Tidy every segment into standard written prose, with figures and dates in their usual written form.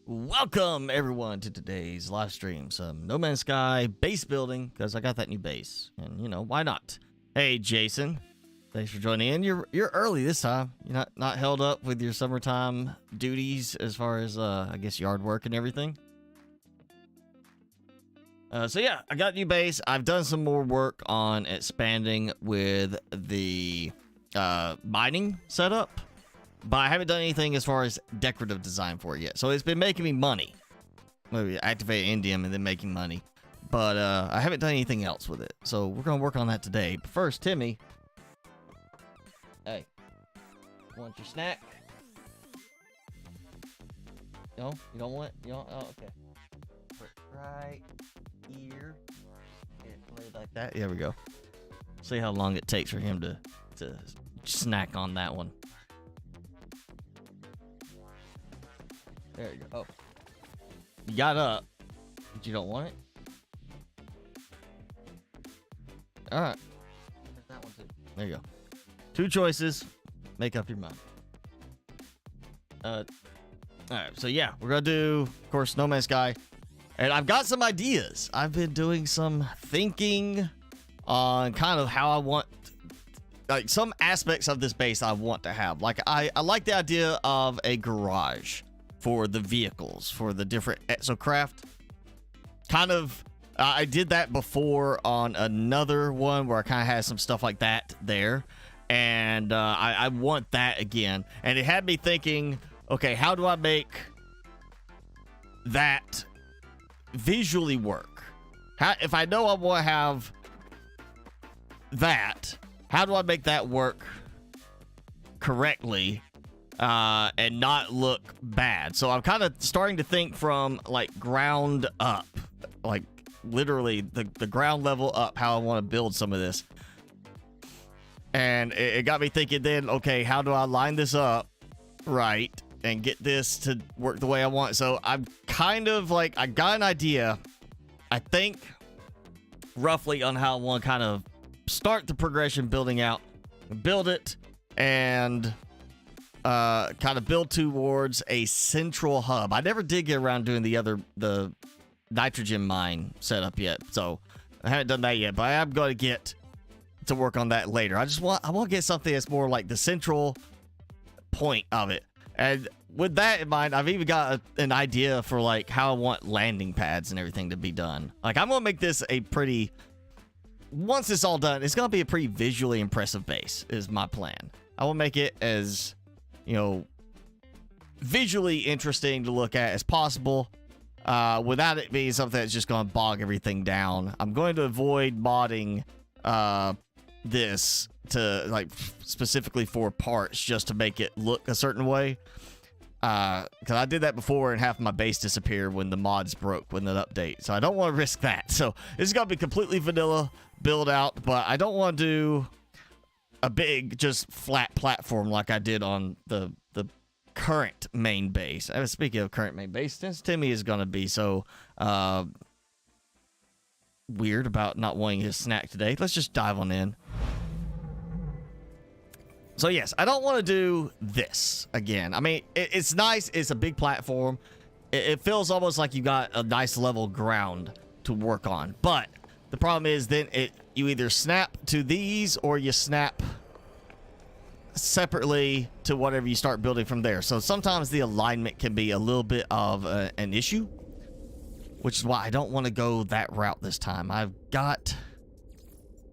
Welcome everyone to today's live stream. Some No Man's Sky base building because I got that new base, and you know why not? Hey Jason, thanks for joining in. You're early this time. You're not held up with your summertime duties as far as I guess yard work and everything. So yeah, I got a new base. I've done some more work on expanding with the mining setup. But I haven't done anything as far as decorative design for it yet. So it's been making me money. Maybe activate Indium and then making money. But I haven't done anything else with it. So we're going to work on that today. But first, Timmy. Hey. Want your snack? No? You don't want it? You don't? Oh, okay. Put it right here. Put it like that. There we go. See how long it takes for him to snack on that one. There you go. Oh. You got up, but you don't want it? Alright. That one too. There you go. Two choices. Make up your mind. Alright, so yeah, we're gonna do, of course, No Man's Sky. And I've got some ideas. I've been doing some thinking on kind of how I want, like, some aspects of this base I want to have. Like, I like the idea of a garage for the vehicles, for the different exocraft. Kind of, I did that before on another one where I kind of had some stuff like that there. And I want that again. And it had me thinking, okay, how do I make that visually work? If I know I want to have that, how do I make that work correctly? And not look bad. So I'm kind of starting to think from like ground up, like literally the ground level up, how I want to build some of this. And it got me thinking then, okay, how do I line this up right and get this to work the way I want? So I'm kind of like, I got an idea, I think, roughly on how I want to kind of start the progression building out, build it, and kind of build towards a central hub. I never did get around doing the nitrogen mine setup yet, so I haven't done that yet, but I am going to get to work on that later. I want to get something that's more like the central point of it. And with that in mind, I've even got an idea for like how I want landing pads and everything to be done. Like, I'm going to make this a pretty, once it's all done, it's going to be a pretty visually impressive base is my plan. I will make it as, you know, visually interesting to look at as possible, without it being something that's just going to bog everything down. I'm going to avoid modding this to, like, specifically for parts just to make it look a certain way. Because I did that before and half my base disappeared when the mods broke with an update. So I don't want to risk that. So this is going to be completely vanilla build out, but I don't want to do a big, just flat platform like I did on the current main base. Speaking of current main base, since Timmy is going to be so weird about not wanting his snack today, let's just dive on in. So yes, I don't want to do this again. I mean, it's nice. It's a big platform. It feels almost like you got a nice level ground to work on. But the problem is then you either snap to these or you snap separately to whatever you start building from there. So sometimes the alignment can be a little bit of an issue, which is why I don't want to go that route this time. I've got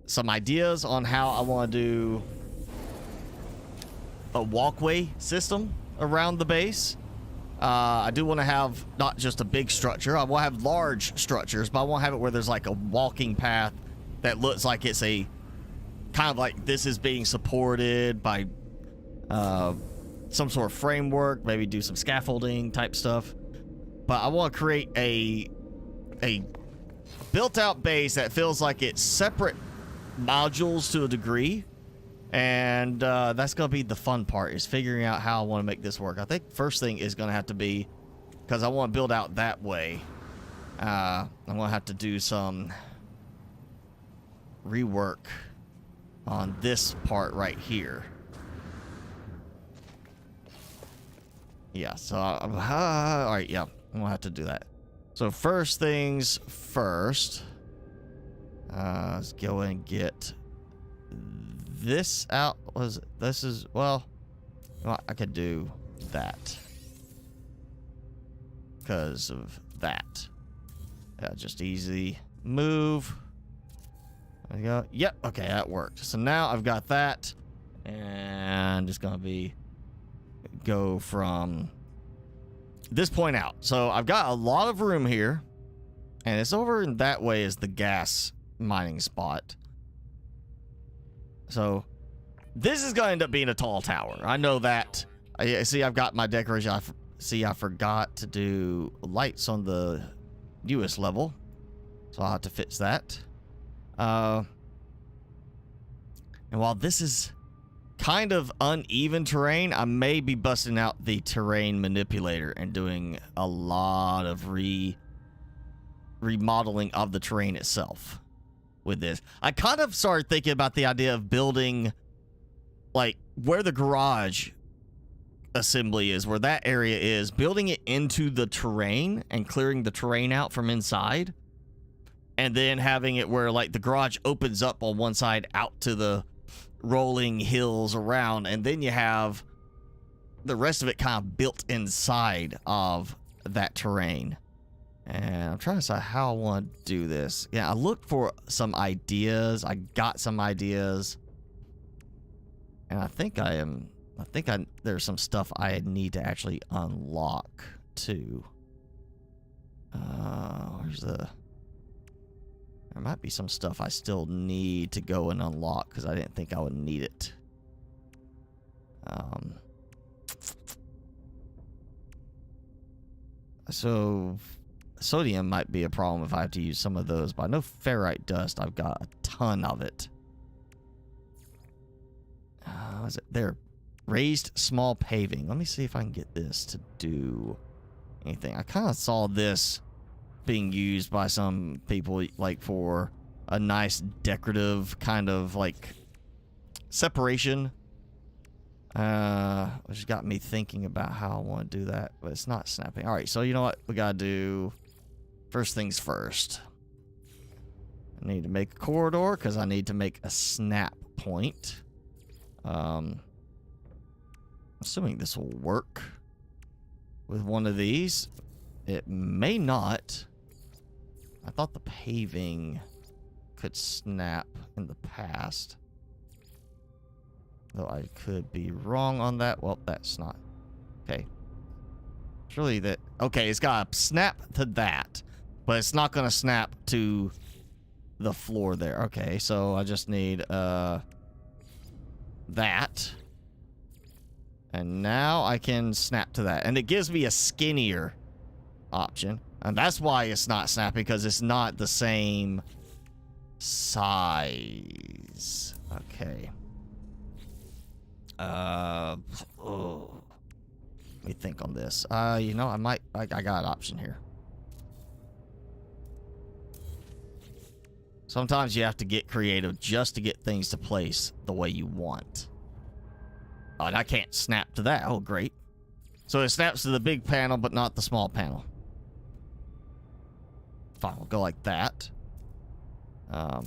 some ideas on how I want to do a walkway system around the base. I do want to have not just a big structure. I want to have large structures, but I want to have it where there's like a walking path that looks like it's a kind of like this is being supported by some sort of framework, maybe do some scaffolding type stuff. But I want to create a built out base that feels like it's separate modules to a degree. And that's going to be the fun part, is figuring out how I want to make this work. I think first thing is going to have to be, because I want to build out that way, I'm going to have to do some rework on this part right here. Yeah, so all right, yeah. We'll have to do that. So first things first. Let's go and get this out. Well, I could do that because of that. Just easy move. There we go. Yep. Okay, that worked. So now I've got that, and it's gonna go from this point out. So I've got a lot of room here, and it's over in that way is the gas mining spot. So this is gonna end up being a tall tower. I know that. I see. I've got my decoration. I forgot to do lights on the newest level, so I'll have to fix that. And while this is kind of uneven terrain, I may be busting out the terrain manipulator and doing a lot of remodeling of the terrain itself with this. I kind of started thinking about the idea of building, like, where the garage assembly is, where that area is, building it into the terrain and clearing the terrain out from inside, and then having it where, like, the garage opens up on one side out to the rolling hills around, and then you have the rest of it kind of built inside of that terrain. And I'm trying to decide how I want to do this. Yeah, I looked for some ideas. I got some ideas, and I think there's some stuff I need to actually unlock too. There might be some stuff I still need to go and unlock because I didn't think I would need it. So sodium might be a problem if I have to use some of those, but I know ferrite dust, I've got a ton of it. Is it there? Raised small paving. Let me see if I can get this to do anything. I kind of saw this being used by some people, like, for a nice decorative kind of, like, separation. Which got me thinking about how I want to do that, but it's not snapping. All right, so you know what? We got to do first things first. I need to make a corridor because I need to make a snap point. Assuming this will work with one of these. It may not. I thought the paving could snap in the past, though I could be wrong on that. Well, that's not. Okay. Surely that. Okay, it's got to snap to that, but it's not going to snap to the floor there. Okay, so I just need that. And now I can snap to that. And it gives me a skinnier option. And that's why it's not snapping, because it's not the same size. Okay. Let me think on this. You know, I got an option here. Sometimes you have to get creative just to get things to place the way you want. Oh, and I can't snap to that. Oh, great. So it snaps to the big panel, but not the small panel. Fine, we'll go like that. Yeah,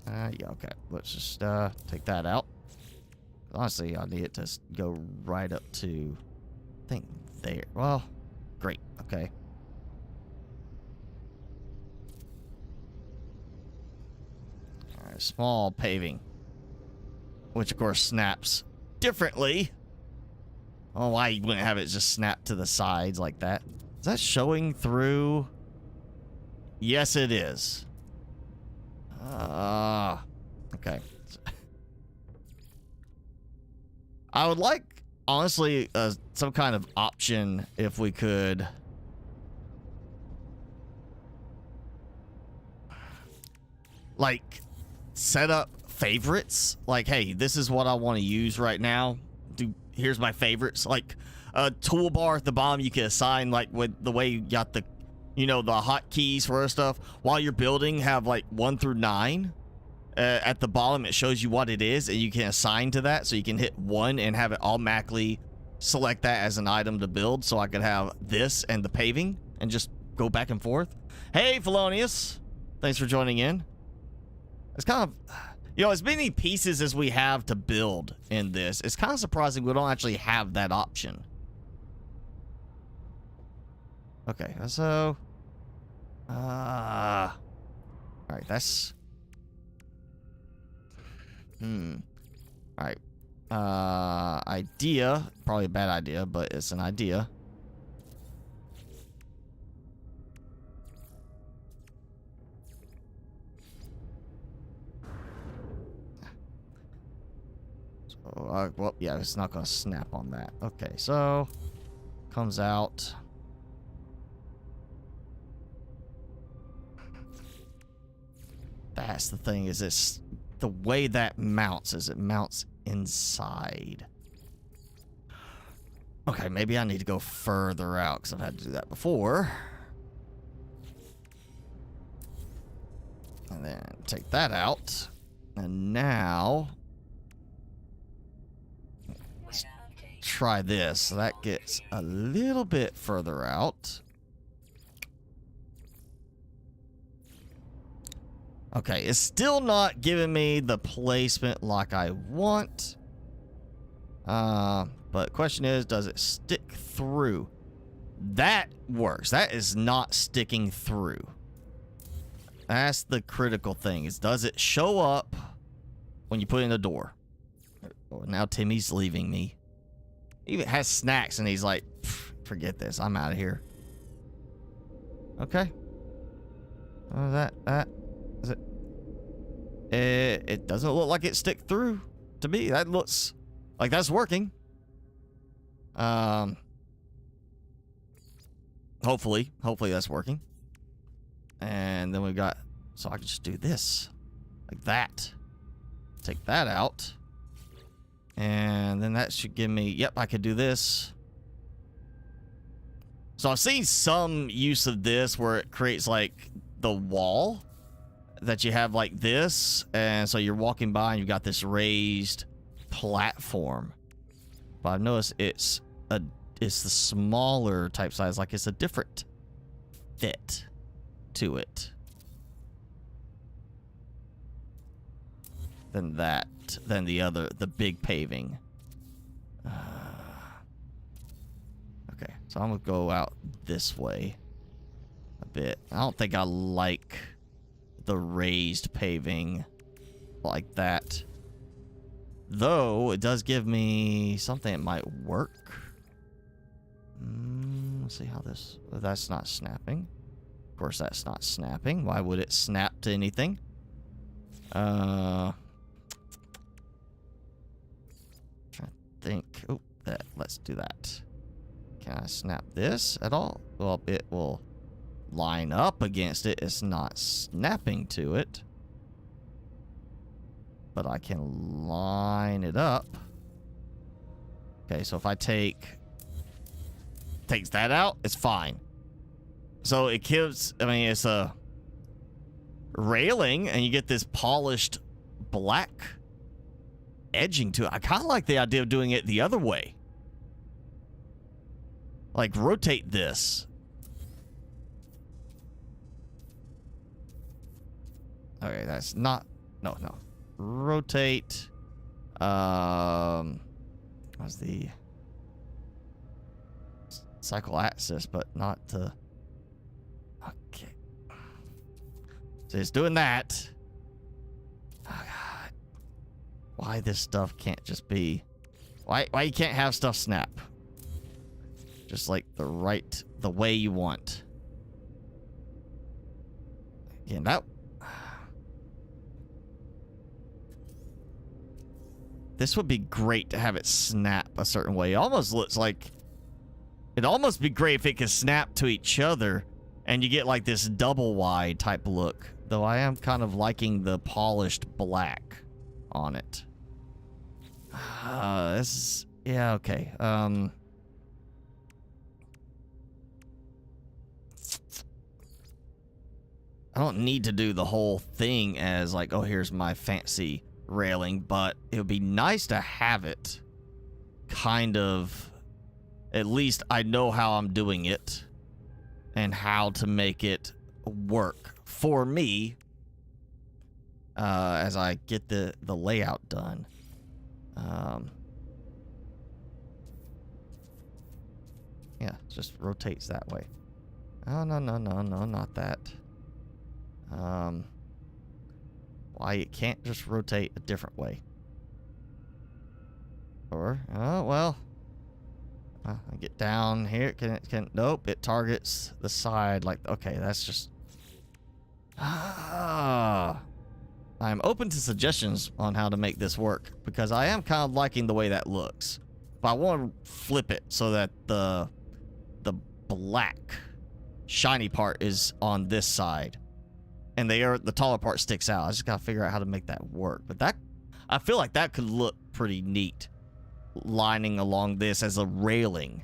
okay. Let's just take that out. Honestly, I need it to go right up to, I think, there. Well, great. Okay. All right, small paving, which of course snaps differently. Oh, why you wouldn't have it just snap to the sides like that? Is that showing through? Yes, it is. Okay. I would like, honestly, some kind of option if we could. Like, set up favorites. Like, hey, this is what I want to use right now. Here's my favorites. Like, a toolbar at the bottom you can assign, like, with the way you got the, you know, the hotkeys for stuff. While you're building, have, like, 1 through 9. At the bottom, it shows you what it is, and you can assign to that, so you can hit 1 and have it automatically select that as an item to build so I could have this and the paving and just go back and forth. Hey, Felonious. Thanks for joining in. It's kind of, you know, as many pieces as we have to build in this, it's kind of surprising we don't actually have that option. Okay, so, all right, that's, all right, idea, probably a bad idea, but it's an idea. So, well, yeah, it's not gonna snap on that. Okay, so, comes out. That's the thing, is this the way that mounts is it mounts inside. Okay, maybe I need to go further out because I've had to do that before. And then take that out. And now let's try this. So that gets a little bit further out. Okay, it's still not giving me the placement like I want. But question is, does it stick through? That works. That is not sticking through. That's the critical thing, is does it show up when you put in the door? Oh, now Timmy's leaving me. He even has snacks and he's like, forget this, I'm out of here. Okay. That is it. It doesn't look like it stick through to me. That looks like that's working. Hopefully that's working. And then we got, so I can just do this like that. Take that out. And then that should give me, yep, I could do this. So I've seen some use of this where it creates like the wall that you have like this, and so you're walking by and you've got this raised platform. But I've noticed it's the smaller type size, like it's a different fit to it than the big paving. Okay, so I'm gonna go out this way a bit. I don't think I like the raised paving like that, though it does give me something that might work. Let's see how this, that's not snapping. Of course that's not snapping. Why would it snap to anything? Trying to think. Oh, that, let's do that. Can I snap this at all? Well, it will line up against it. It's not snapping to it, but I can line it up. Okay, so if I takes that out, it's fine. So it gives, I mean, it's a railing and you get this polished black edging to it. I kind of like the idea of doing it the other way. Like rotate this. Okay, that's not, no. Rotate, what's the cycle axis, but not the, okay. So it's doing that. Oh God. Why this stuff can't just be, why you can't have stuff snap? Just like the way you want. Again, that, this would be great to have it snap a certain way. It almost looks like, it'd almost be great if it could snap to each other and you get like this double wide type look. Though I am kind of liking the polished black on it. This is, yeah, okay. I don't need to do the whole thing as like, oh, here's my fancy railing, but it would be nice to have it kind of at least I know how I'm doing it and how to make it work for me as I get the layout done. Yeah, it just rotates that way. Oh, no, not that. Why it can't just rotate a different way? Or, oh, well. I get down here. Nope, it targets the side. Like, okay, that's just... I'm open to suggestions on how to make this work, because I am kind of liking the way that looks. But I want to flip it so that the black shiny part is on this side, and the taller part sticks out. I just gotta figure out how to make that work. But that, I feel like that could look pretty neat, lining along this as a railing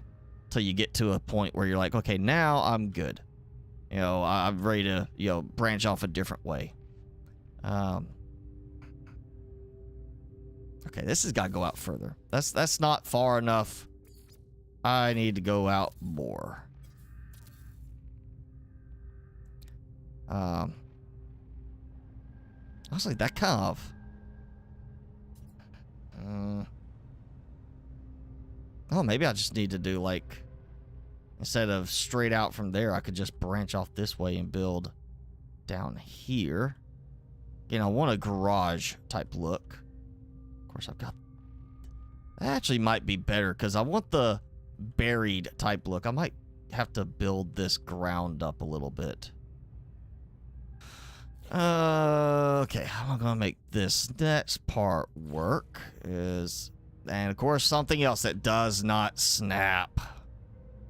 till you get to a point where you're like, okay, now I'm good. You know, I'm ready to, you know, branch off a different way. Okay, this has got to go out further. That's not far enough. I need to go out more. Honestly, that kind of... oh, maybe I just need to do, like... Instead of straight out from there, I could just branch off this way and build down here. Again, I want a garage type look. Of course, I've got... That actually might be better, because I want the buried type look. I might have to build this ground up a little bit. Okay, how am I gonna make this next part work is... And of course, something else that does not snap.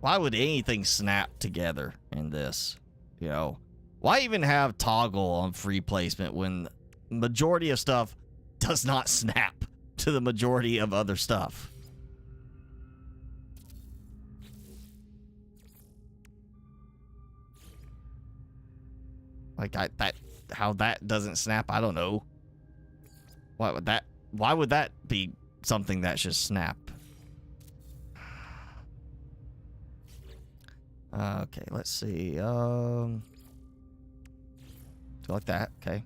Why would anything snap together in this? You know, why even have toggle on free placement when the majority of stuff does not snap to the majority of other stuff? Like how that doesn't snap, I don't know. Why would that be something that should snap? Okay, let's see. Do like that, okay.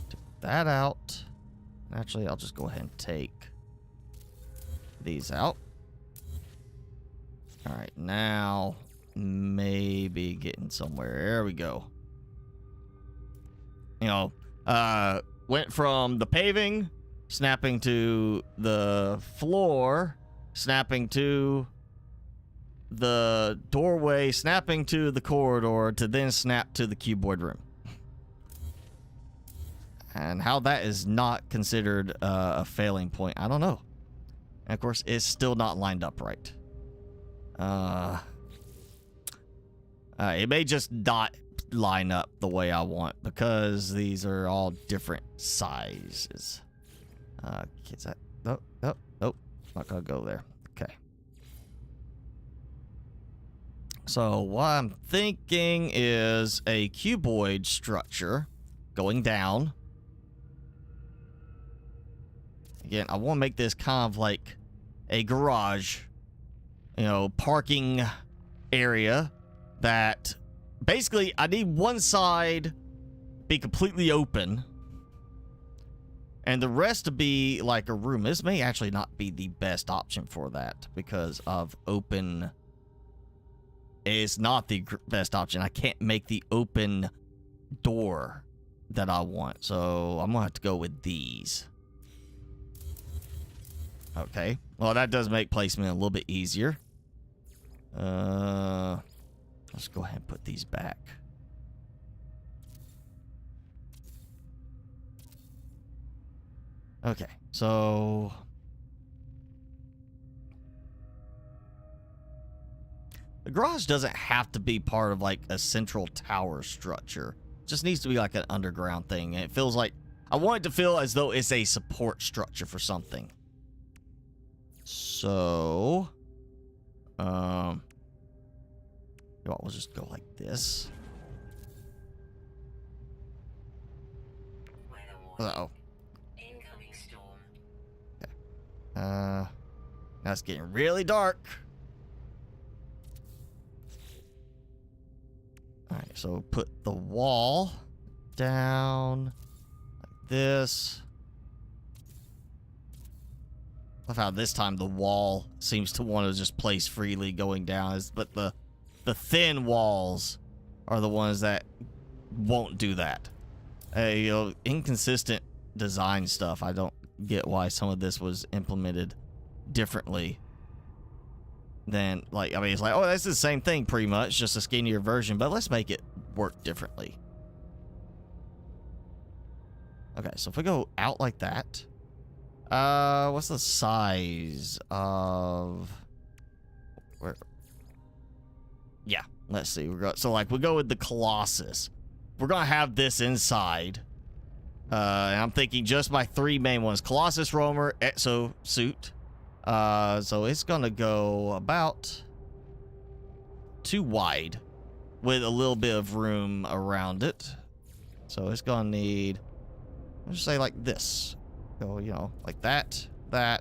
Take that out. Actually, I'll just go ahead and take these out. All right, now maybe getting somewhere. There we go. You know, went from the paving, snapping to the floor, snapping to the doorway, snapping to the corridor, to then snap to the cuboid room. And how that is not considered a failing point, I don't know. And of course, it's still not lined up right. It may just not line up the way I want, because these are all different sizes. Is that... Nope, nope, nope. Not gonna go there. Okay. So what I'm thinking is a cuboid structure going down. Again, I want to make this kind of like a garage, you know, parking area that basically I need one side be completely open and the rest to be like a room. This may actually not be the best option for that because of open. It's not the best option. I can't make the open door that I want. So I'm going to have to go with these. Okay. Well, that does make placement a little bit easier. Let's go ahead and put these back. Okay. So... the garage doesn't have to be part of like a central tower structure. It just needs to be like an underground thing. And it feels like I want it to feel as though it's a support structure for something. So, you know what, we'll just go like this. Uh-oh. Okay. Now it's getting really dark. so put the wall down like this. I found this time the wall seems to want to just place freely going down, but the thin walls are the ones that won't do that. You know, inconsistent design stuff. I don't get why some of this was implemented differently than, like, I mean, it's like, oh, that's the same thing pretty much, just a skinnier version, but let's make it work differently. Okay, so if we go out like that, what's the size of where? Yeah, let's see. So like we go with the Colossus. We're gonna have this inside. And I'm thinking just my 3 main ones: Colossus, Roamer, Exo Suit. So it's gonna go about 2 wide with a little bit of room around it. So it's gonna need, let's say like this. Go, you know, like that. A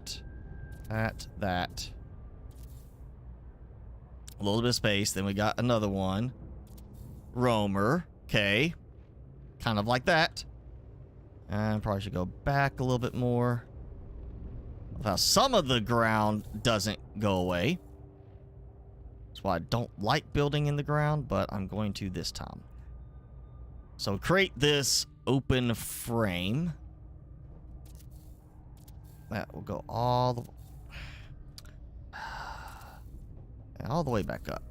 little bit of space. Then we got another one. Roamer. Okay. Kind of like that. And probably should go back a little bit more. Now, some of the ground doesn't go away. That's why I don't like building in the ground, but I'm going to this time. So create this open frame. That will go all the way back up.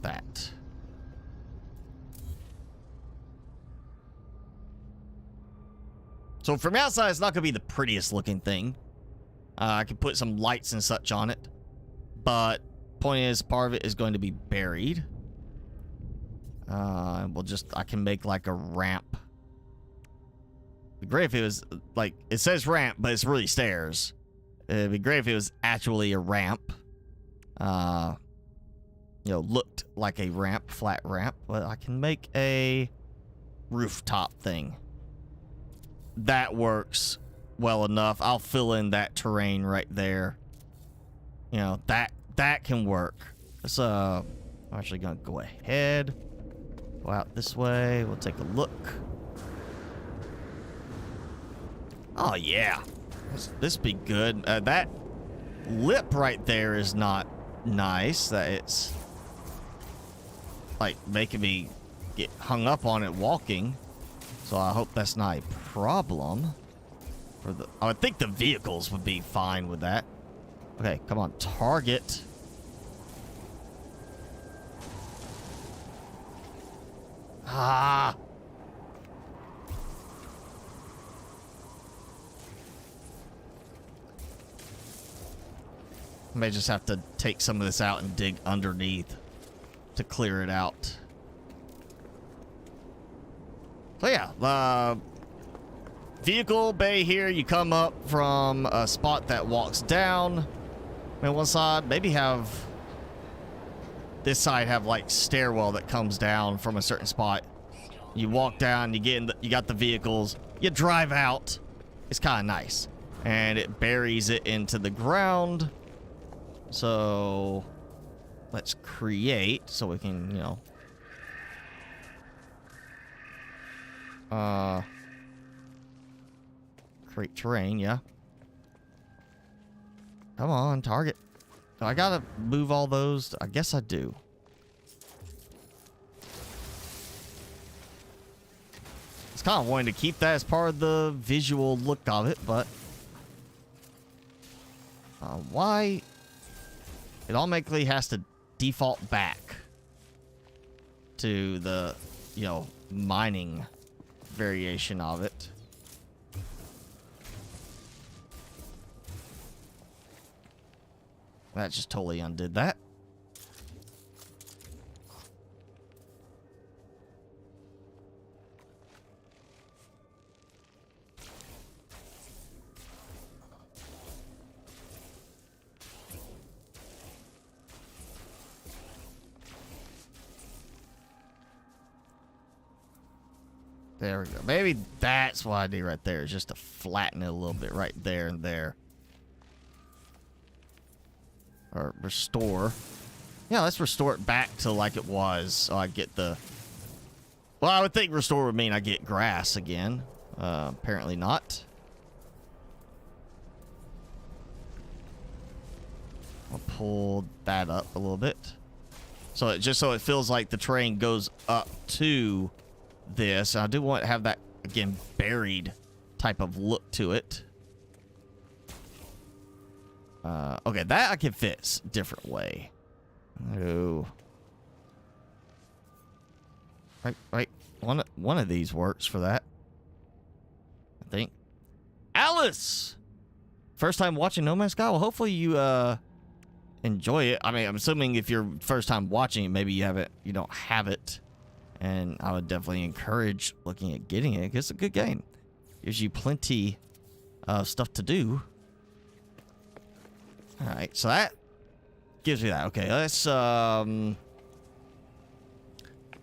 That. So from outside, it's not going to be the prettiest looking thing. I can put some lights and such on it. But point is, part of it is going to be buried. I can make like a ramp. It'd be great if it was like, it says ramp, but it's really stairs. It'd be great if it was actually a ramp. You know, looked like a ramp, flat ramp, but I can make a rooftop thing. That works well enough. I'll fill in that terrain right there. You know, that can work. So I'm actually gonna go ahead, go out this way. We'll take a look. Oh yeah, this be good. That lip right there is not nice. That it's like making me get hung up on it walking. So I hope that's not a problem. I would think the vehicles would be fine with that. Okay, come on, target. Ah. I may just have to take some of this out and dig underneath to clear it out. So yeah, vehicle bay here. You come up from a spot that walks down on one side. Maybe have this side have like stairwell that comes down from a certain spot. You walk down, you get in, you got the vehicles, you drive out. It's kind of nice, and it buries it into the ground. So let's create so we can, you know, create terrain. Yeah, come on, target. I gotta move all those. I guess I do. It's kind of wanting to keep that as part of the visual look of it, but why? It automatically has to default back to the, you know, mining variation of it. That just totally undid that. There we go. Maybe that's what I do right there, is just to flatten it a little bit right there and there. Or restore. Yeah, let's restore it back to like it was. So I get the... Well, I would think restore would mean I get grass again. Apparently not. I'll pull that up a little bit. So it just so it feels like the terrain goes up to this. I do want to have that, again, buried type of look to it. Okay, that I can fix a different way. Oh. Right. One of these works for that. I think. Alice! First time watching No Man's Sky? Well, hopefully you, enjoy it. I mean, I'm assuming if you're first time watching it, maybe you don't have it. And I would definitely encourage looking at getting it. It's a good game. Gives you plenty of stuff to do. Alright, so that gives me that. Okay, let's let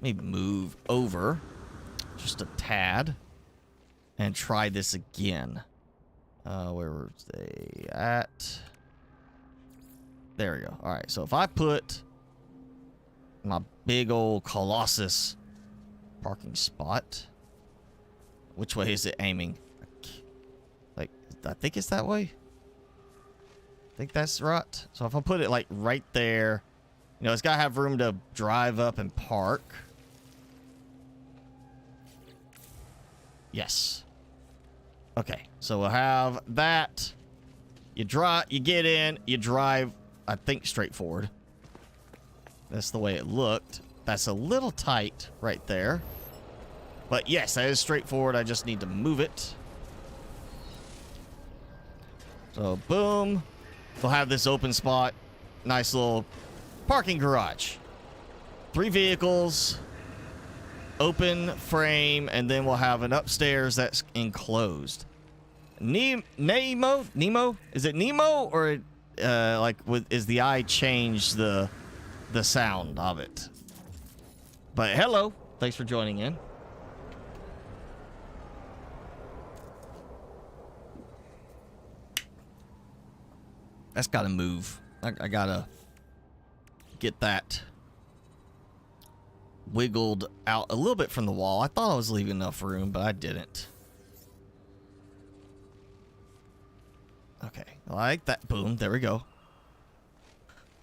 me move over just a tad and try this again. Where were they at? There we go. All right, so if I put my big old Colossus parking spot, which way is it aiming? Like, I think it's that way. I think that's right. So if I put it like right there, you know, it's got to have room to drive up and park. Yes. Okay, so we'll have that. You get in, you drive, I think, straight forward. That's the way it looked. That's a little tight right there. But yes, that is straightforward. I just need to move it. So, boom. We'll have this open spot. Nice little parking garage. 3 vehicles. Open frame. And then we'll have an upstairs that's enclosed. Nemo? Is it Nemo? Or is the eye change the sound of it? But hello. Thanks for joining in. That's gotta move. I gotta get that wiggled out a little bit from the wall. I thought I was leaving enough room, but I didn't. Okay, like that. Boom, there we go.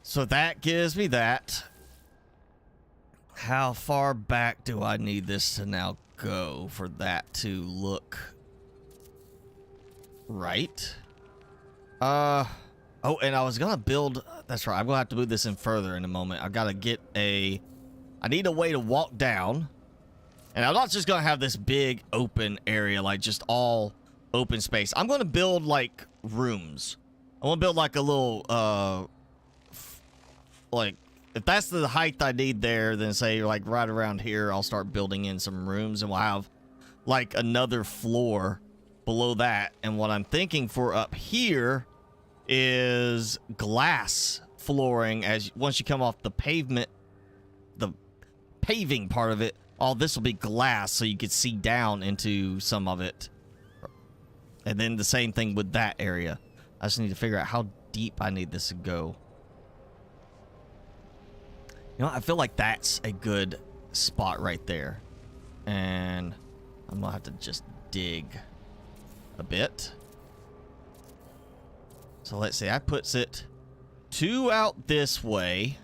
So that gives me that. How far back do I need this to now go for that to look right? Oh, and I was gonna build... That's right, I'm gonna have to move this in further in a moment. I've got to get a... I need a way to walk down. And I'm not just gonna have this big open area, like just all open space. I'm gonna build, like, rooms. I want to build, like, a little, like... If that's the height I need there, then say, like, right around here, I'll start building in some rooms. And we'll have, like, another floor below that. And what I'm thinking for up here... is glass flooring. As once you come off the pavement, the paving part of it, all this will be glass, so you could see down into some of it. And then the same thing with that area. I just need to figure out how deep I need this to go. You know, I feel like that's a good spot right there, and I'm gonna have to just dig a bit. So let's see, that puts it 2 out this way,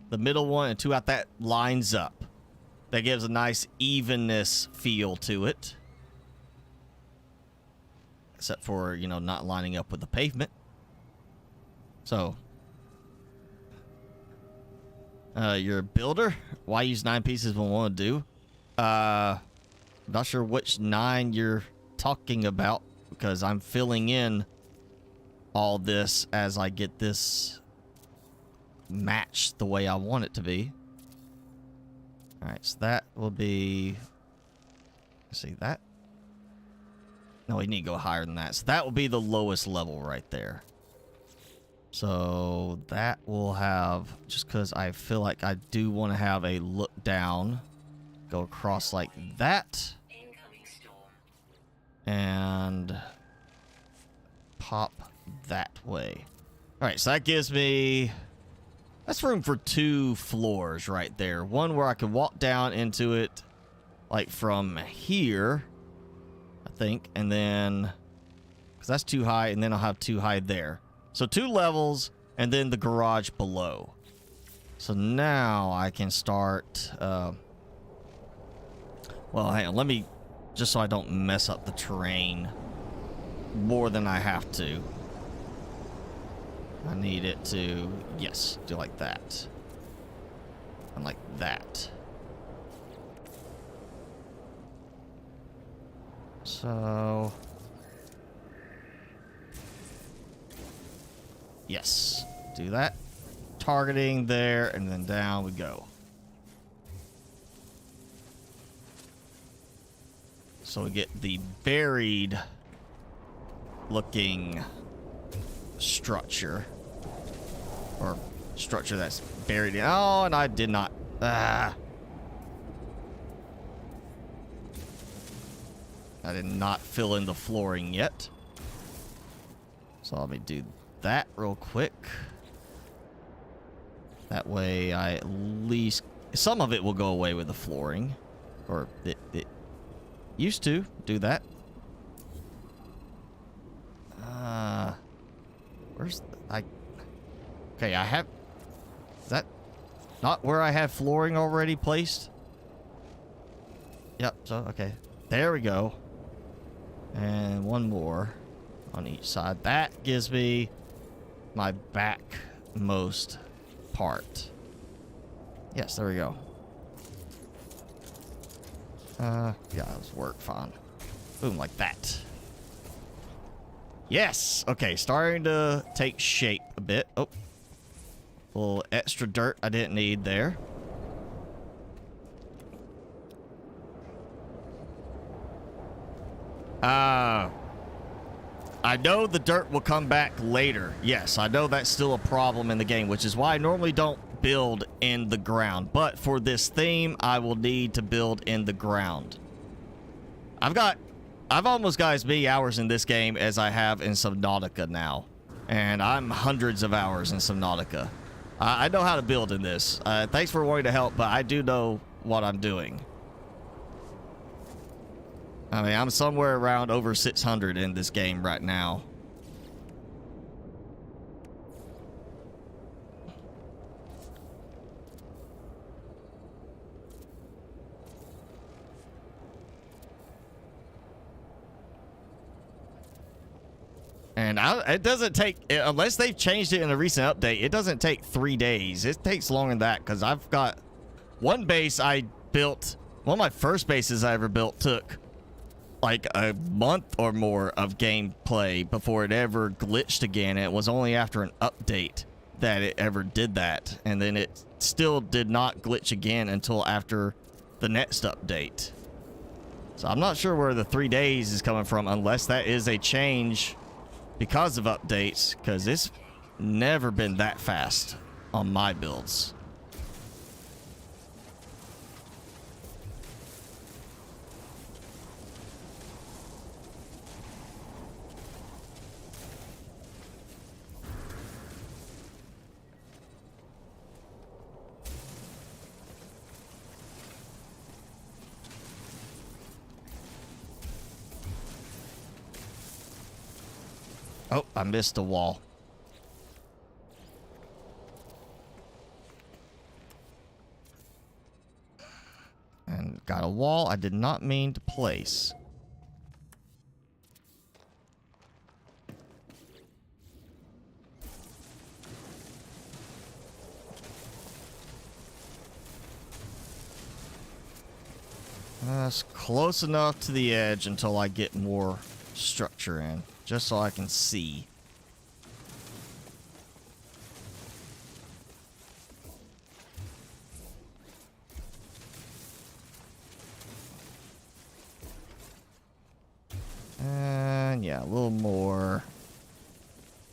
the middle one, and 2 out. That lines up. That gives a nice evenness feel to it. Except for, you know, not lining up with the pavement. So, you're a builder? Why use 9 pieces when one would do? I'm not sure which 9 you're talking about, because I'm filling in all this as I get this matched the way I want it to be. Alright, so that will be... Let's see, that... No, we need to go higher than that. So that will be the lowest level right there. So that will have... Just because I feel like I do want to have a look down. Go across like that. And... pop that way. All right, so that gives me... That's room for 2 floors right there. One where I can walk down into it, like from here, I think. And then... Because that's too high, and then I'll have 2 high there. So 2 levels, and then the garage below. So now I can start... well, hang on. Let me... Just so I don't mess up the terrain more than I have to. I need it to... Yes, do like that. And like that. So... Yes, do that. Targeting there, and then down we go. So we get the buried looking structure. Or structure that's buried in. Oh, and I did not. I did not fill in the flooring yet. So let me do that real quick. That way I at least... Some of it will go away with the flooring. Or it used to do that. Where's... Okay, I have... Is that not where I have flooring already placed? Yep, so, okay. There we go. And one more on each side. That gives me my backmost part. Yes, there we go. Yeah, this worked fine. Boom, like that. Yes! Okay, starting to take shape a bit. Oh. A little extra dirt I didn't need there. I know the dirt will come back later. Yes, I know that's still a problem in the game, which is why I normally don't build in the ground. But for this theme, I will need to build in the ground. I've almost got as many hours in this game as I have in Subnautica now. And I'm hundreds of hours in Subnautica. I know how to build in this. Thanks for wanting to help, but I do know what I'm doing. I mean, I'm somewhere around over 600 in this game right now. And it doesn't take, unless they've changed it in a recent update, it doesn't take 3 days. It takes longer than that, because I've got one base I built, one of my first bases I ever built took like a month or more of gameplay before it ever glitched again. It was only after an update that it ever did that. And then it still did not glitch again until after the next update. So I'm not sure where the 3 days is coming from, unless that is a change because of updates, because it's never been that fast on my builds. Oh, I missed a wall. And got a wall I did not mean to place. That's close enough to the edge until I get more structure in. Just so I can see. And yeah, a little more.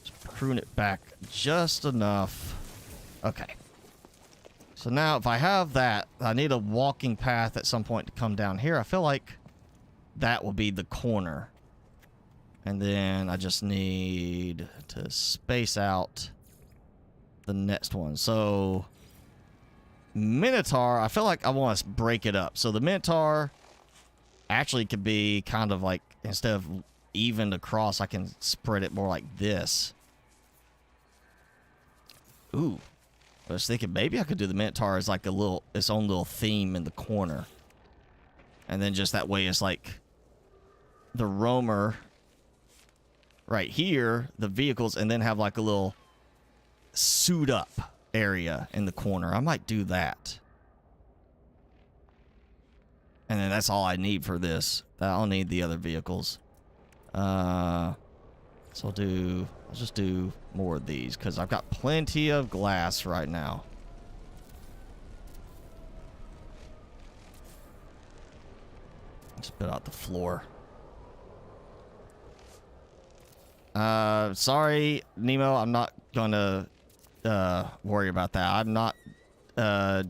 Just prune it back just enough. Okay. So now if I have that, I need a walking path at some point to come down here. I feel like that will be the corner. And then I just need to space out the next one. So Minotaur, I feel like I want to break it up. So the Minotaur actually could be kind of like, instead of evened across, I can spread it more like this. Ooh. I was thinking maybe I could do the Minotaur as like its own little theme in the corner. And then just that way it's like the roamer right here, the vehicles, and then have like a little suit up area in the corner. I might do that. And then that's all I need for this. I'll need the other vehicles. So I'll just do more of these because I've got plenty of glass right now. Just put out the floor. Sorry, Nemo, I'm not gonna worry about that. I'm not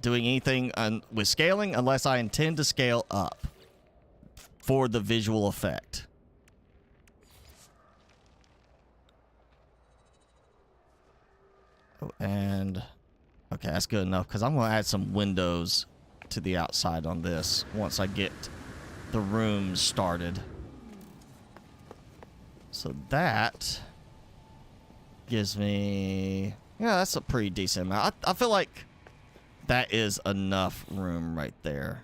doing anything with scaling unless I intend to scale up for the visual effect. Oh, and okay, that's good enough because I'm gonna add some windows to the outside on this once I get the rooms started. So that gives me, yeah, that's a pretty decent amount. I feel like that is enough room right there.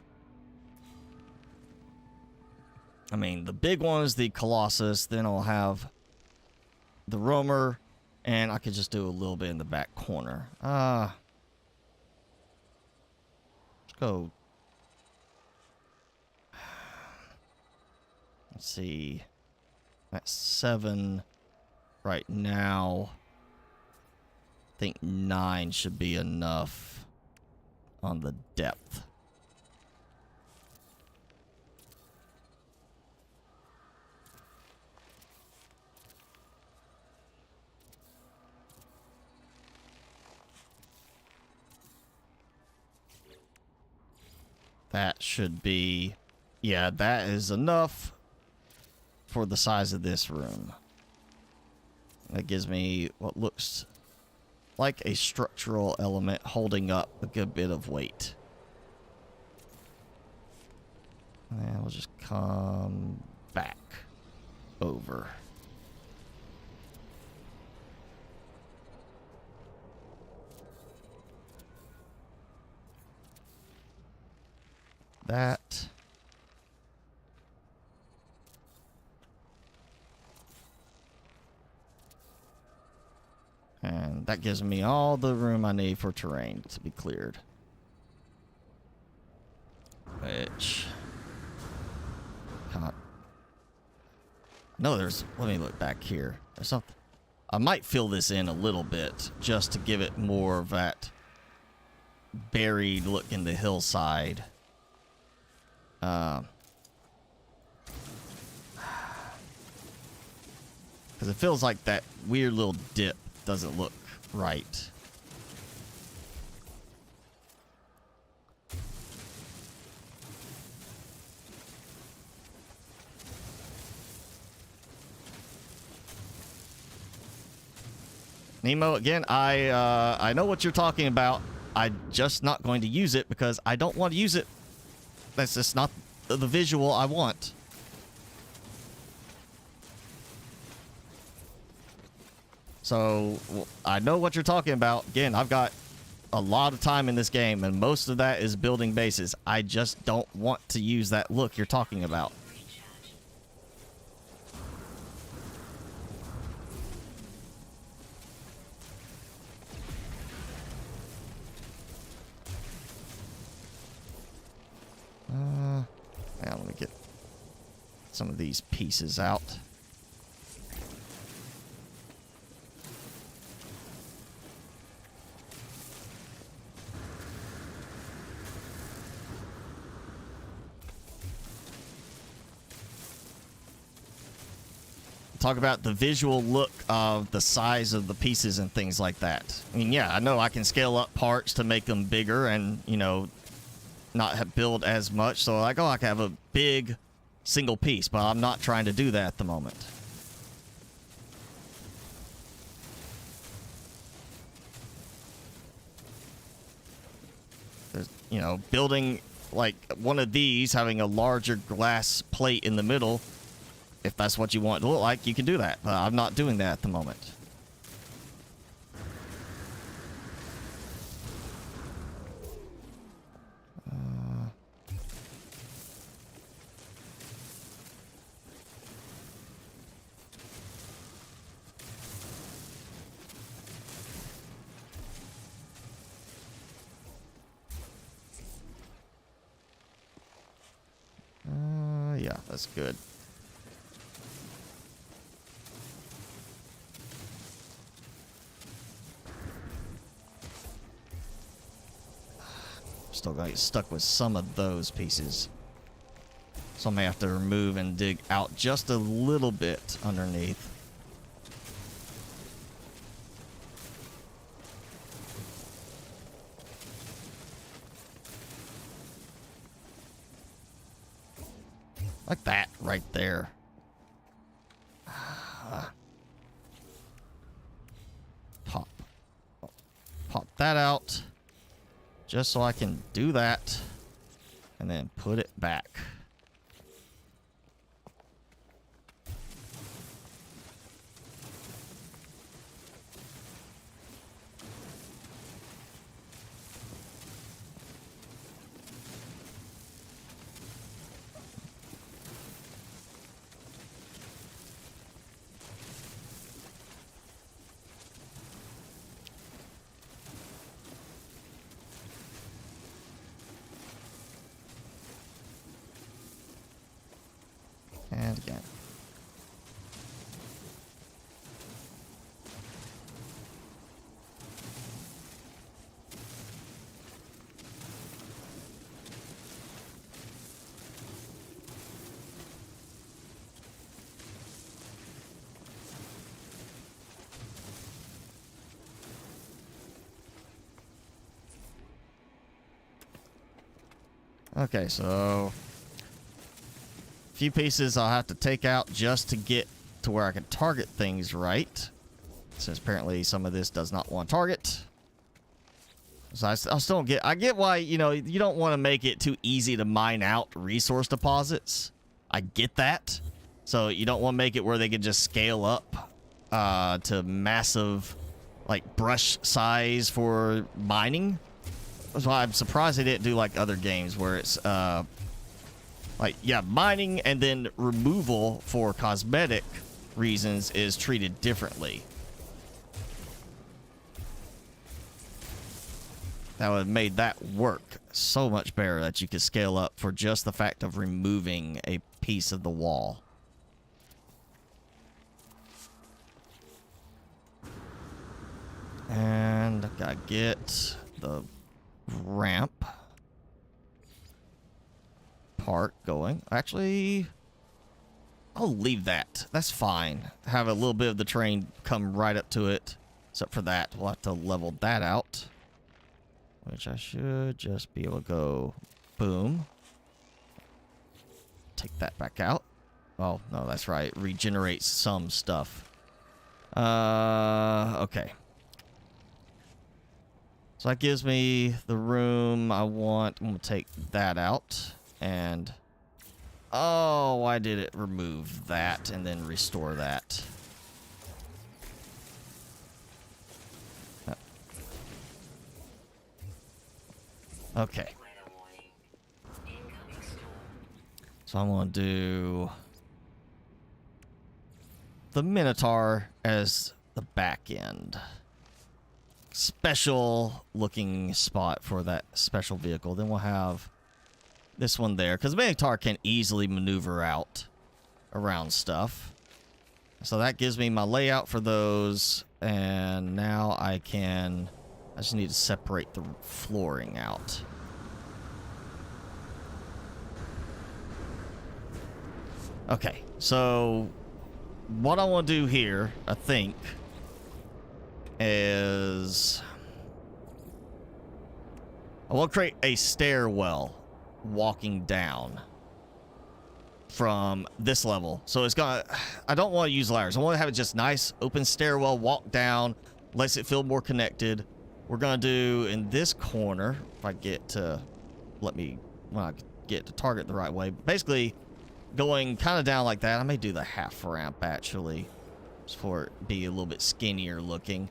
I mean, the big one is the Colossus. Then I'll have the roamer, and I could just do a little bit in the back corner. Let's go. Let's see. That's 7 right now. I think 9 should be enough on the depth. That should be, yeah, that is enough for the size of this room. That gives me what looks like a structural element holding up a good bit of weight. And we'll just come back over. That. And that gives me all the room I need for terrain to be cleared. Which... No, there's... Let me look back here. There's something... I might fill this in a little bit just to give it more of that buried look in the hillside. Because it feels like that weird little dip doesn't look right. Nemo, again, I know what you're talking about. I'm just not going to use it because I don't want to use it. That's just not the visual I want. So, I know what you're talking about. Again, I've got a lot of time in this game, and most of that is building bases. I just don't want to use that look you're talking about. Now let me get some of these pieces out. Talk about the visual look of the size of the pieces and things like that. I mean, yeah, I know I can scale up parts to make them bigger and, you know, not have build as much. So like, oh, I can have a big single piece, but I'm not trying to do that at the moment. There's, you know, building like one of these, having a larger glass plate in the middle. If that's what you want it to look like, you can do that. But I'm not doing that at the moment. Yeah, that's good. Still gonna get stuck with some of those pieces. So I may have to remove and dig out just a little bit underneath. Like that right there. Pop that out. Just so I can do that. And then put it back. And again. Okay, so few pieces I'll have to take out just to get to where I can target things right, since apparently some of this does not want to target. So I still don't get, I get why, you know, you don't want to make it too easy to mine out resource deposits. I get that. So you don't want to make it where they can just scale up to massive like brush size for mining. That's why I'm surprised they didn't do like other games where it's like, yeah, mining and then removal for cosmetic reasons is treated differently. That would have made that work so much better, that you could scale up for just the fact of removing a piece of the wall. And I gotta get the ramp part going. Actually, I'll leave that. That's fine. Have a little bit of the train come right up to it. Except for that, we'll have to level that out. Which I should just be able to go boom. Take that back out. Oh, no, that's right. Regenerates some stuff. Okay. So that gives me the room I want. I'm going to take that out. And, oh, why did it remove that and then restore that? Okay. So I'm going to do the Minotaur as the back end. Special looking spot for that special vehicle. Then we'll have this one there, because the Minotaur can easily maneuver out around stuff. So that gives me my layout for those. And now I just need to separate the flooring out. Okay, so what I want to do here, I think, is I want to create a stairwell walking down from this level. So it's gonna, I don't want to use ladders. I want to have it just nice open stairwell, walk down, lets it feel more connected. we're gonna do in this corner, if I get to, when I get to target the right way, basically going kind of down like that. I may do the half ramp actually, just for it be a little bit skinnier looking.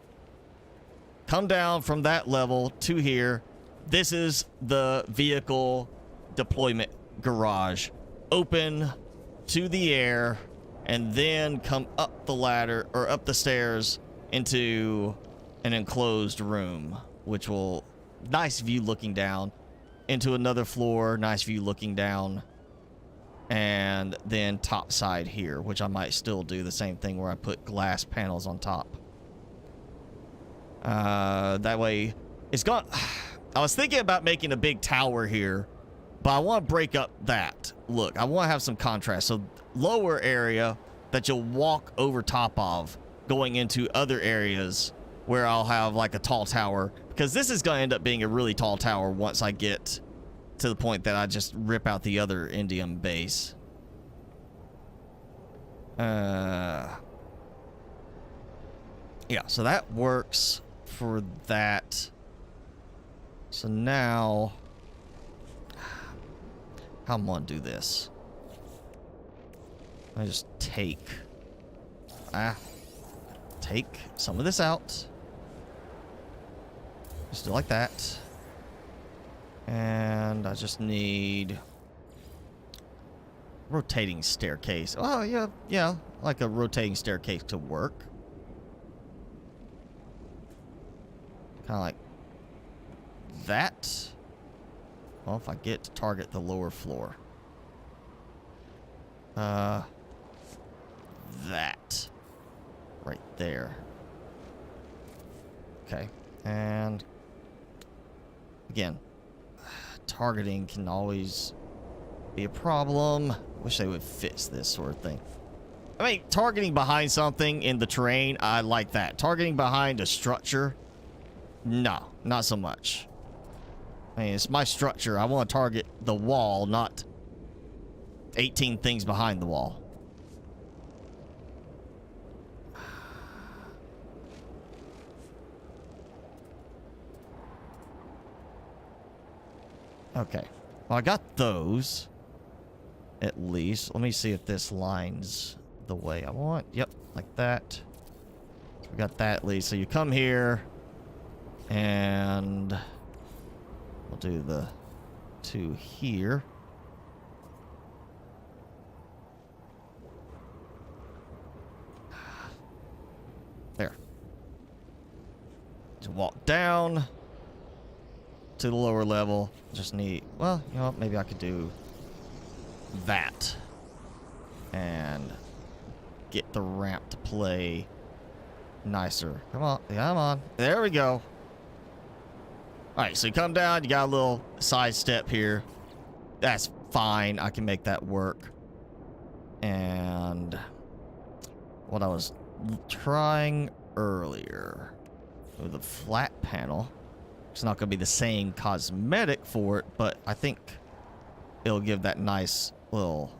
Come down from that level to here. This is the vehicle deployment garage. Open to the air, and then come up the ladder, or up the stairs, into an enclosed room, which will, nice view looking down, into another floor, nice view looking down, and then top side here, which I might still do the same thing where I put glass panels on top. That way, it's gone. I was thinking about making a big tower here, but I want to break up that look. I want to have some contrast. So lower area that you'll walk over top of, going into other areas where I'll have like a tall tower, because this is going to end up being a really tall tower once I get to the point that I just rip out the other Indium base. Yeah, so that works for that. So now, how I'm gonna do this? I just take some of this out. Just do like that. And I just need rotating staircase. Oh, yeah, like a rotating staircase to work. Kind of like that. Well, if I get to target the lower floor. That. Right there. Okay. And again, targeting can always be a problem. Wish they would fix this sort of thing. I mean, targeting behind something in the terrain, I like that. Targeting behind a structure, no, not so much. I mean, it's my structure. I want to target the wall, not 18 things behind the wall. Okay. Well, I got those. At least. Let me see if this lines the way I want. Yep, like that. So we got that at least. So you come here, and we'll do the two here. There. To walk down to the lower level. Just need, well, you know what, maybe I could do that and get the ramp to play nicer. Come on, come on. There we go. Alright, so you come down, you got a little side step here. That's fine. I can make that work. And what I was trying earlier with the flat panel, it's not going to be the same cosmetic for it, but I think it'll give that nice little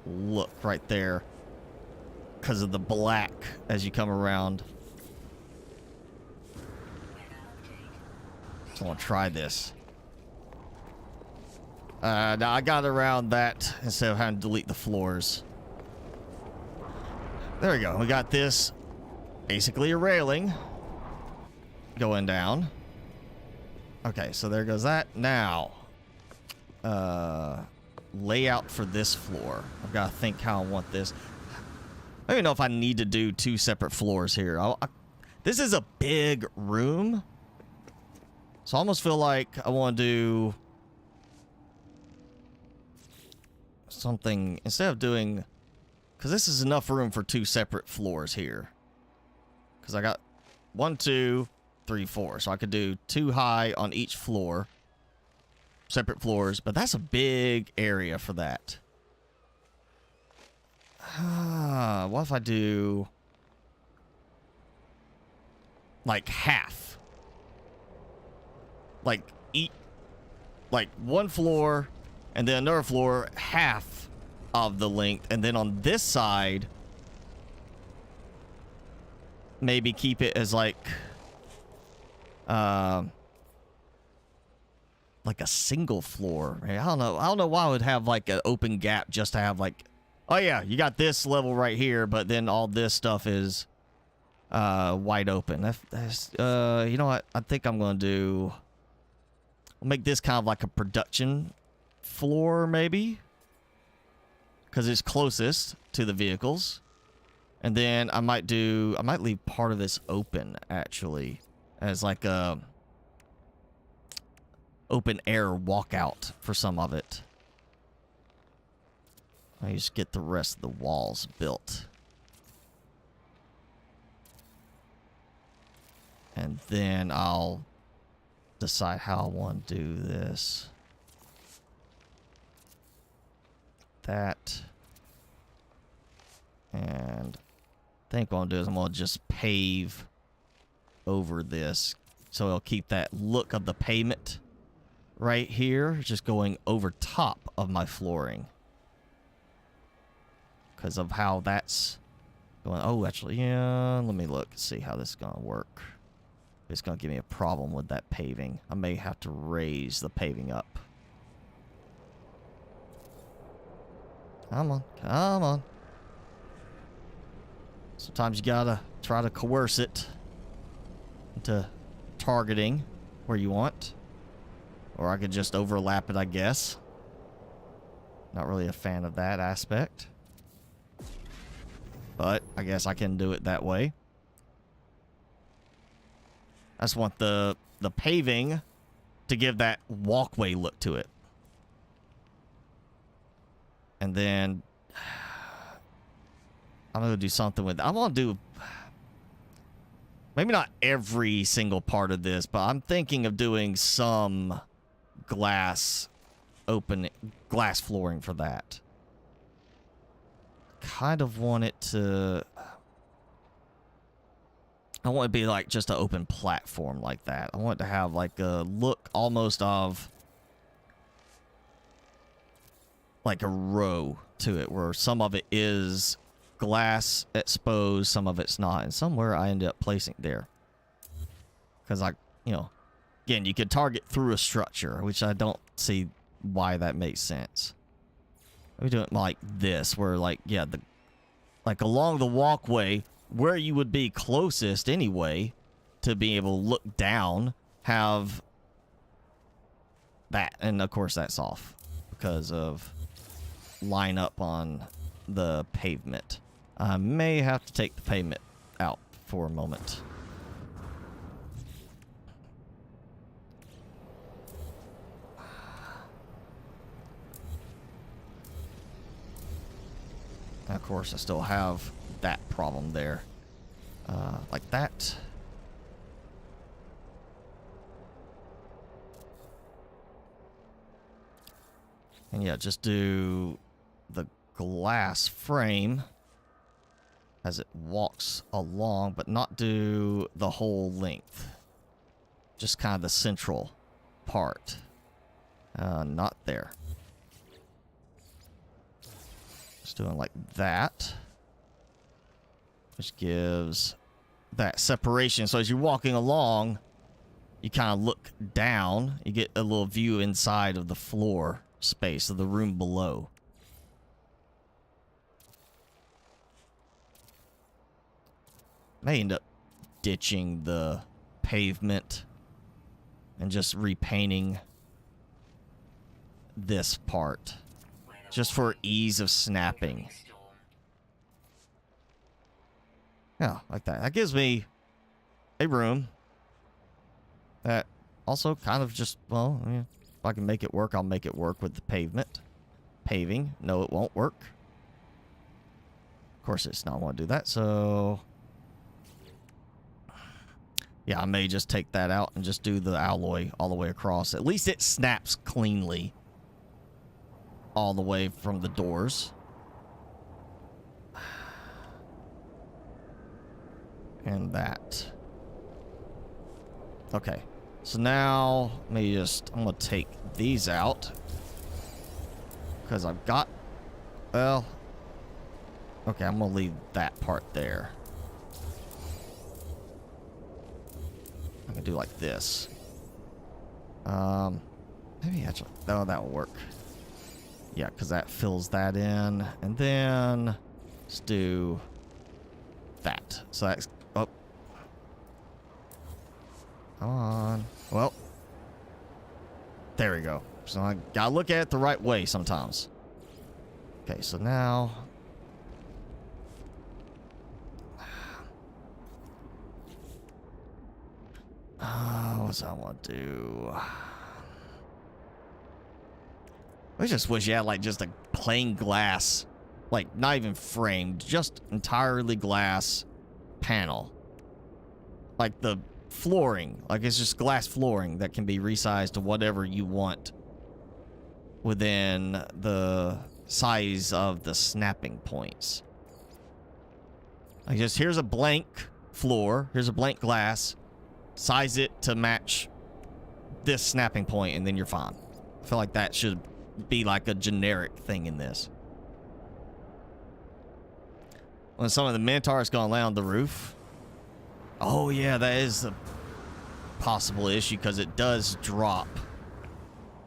look right there because of the black as you come around. So I want to try this. Now I got around that instead of having to delete the floors. There we go. We got this basically a railing going down. Okay, so there goes that. Now, layout for this floor. I've got to think how I want this. I don't even know if I need to do two separate floors here. This is a big room. So I almost feel like I want to do something instead of doing, because this is enough room for two separate floors here. Because I got 1, 2, 3, 4. So I could do 2 high on each floor. Separate floors. But that's a big area for that. What if I do like half? Like one floor and then another floor half of the length, and then on this side maybe keep it as like like a single floor. I don't know why I would have like an open gap just to have like, oh yeah, you got this level right here, but then all this stuff is wide open. That's you know what? I think I'm gonna do. I'll make this kind of like a production floor, maybe, because it's closest to the vehicles. And then I might leave part of this open actually, as like a open air walkout for some of it. I just get the rest of the walls built. And then I'll decide how I want to do this. That. And I think what I'll do is I'm going to just pave over this. So it'll keep that look of the pavement right here, just going over top of my flooring. Because of how that's going. Oh, actually, yeah, let me look and see how this is going to work. It's going to give me a problem with that paving. I may have to raise the paving up. Come on, come on. Sometimes you gotta try to coerce it into targeting where you want. Or I could just overlap it, I guess. Not really a fan of that aspect. But I guess I can do it that way. I just want the paving to give that walkway look to it. And then I'm going to do something with... I want to do... Maybe not every single part of this, but I'm thinking of doing some glass flooring for that. Kind of want it to... I want it to be like just an open platform like that. I want it to have like a look almost of like a row to it, where some of it is glass exposed, some of it's not, and somewhere I ended up placing there. Because again, you could target through a structure, which I don't see why that makes sense. Let me do it like this, where like, yeah, like along the walkway, where you would be closest anyway to be able to look down, have that. And of course that's off because of line up on the pavement. I may have to take the pavement out for a moment. And of course I still have that problem there. Like that. And yeah, just do the glass frame as it walks along, but not do the whole length. Just kind of the central part. Not there. Just doing like that. Which gives that separation. So as you're walking along, you kind of look down. You get a little view inside of the floor space of the room below. May end up ditching the pavement and just repainting this part just for ease of snapping. Yeah, like that. That gives me a room that also kind of just, well, I mean, if I can make it work, I'll make it work with the pavement. Paving. No, it won't work. Of course, it's not want to do that, so... Yeah, I may just take that out and just do the alloy all the way across. At least it snaps cleanly all the way from the doors. And that. Okay. So now, I'm going to take these out. Because I've got, well, okay, I'm going to leave that part there. I can do like this. Maybe actually, oh, that will work. Yeah, because that fills that in. And then let's do that. So that's, oh. Come on. Well, there we go. So I gotta look at it the right way sometimes. Okay, so now. What's I want to do? I just wish you had like just a plain glass, like not even framed, just entirely glass panel. Like the flooring, like it's just glass flooring that can be resized to whatever you want within the size of the snapping points. Like just here's a blank floor, here's a blank glass, size it to match this snapping point, and then you're fine. I feel like that should be like a generic thing in this. When some of the Minotaurs gonna land on the roof. Oh yeah, that is a possible issue because it does drop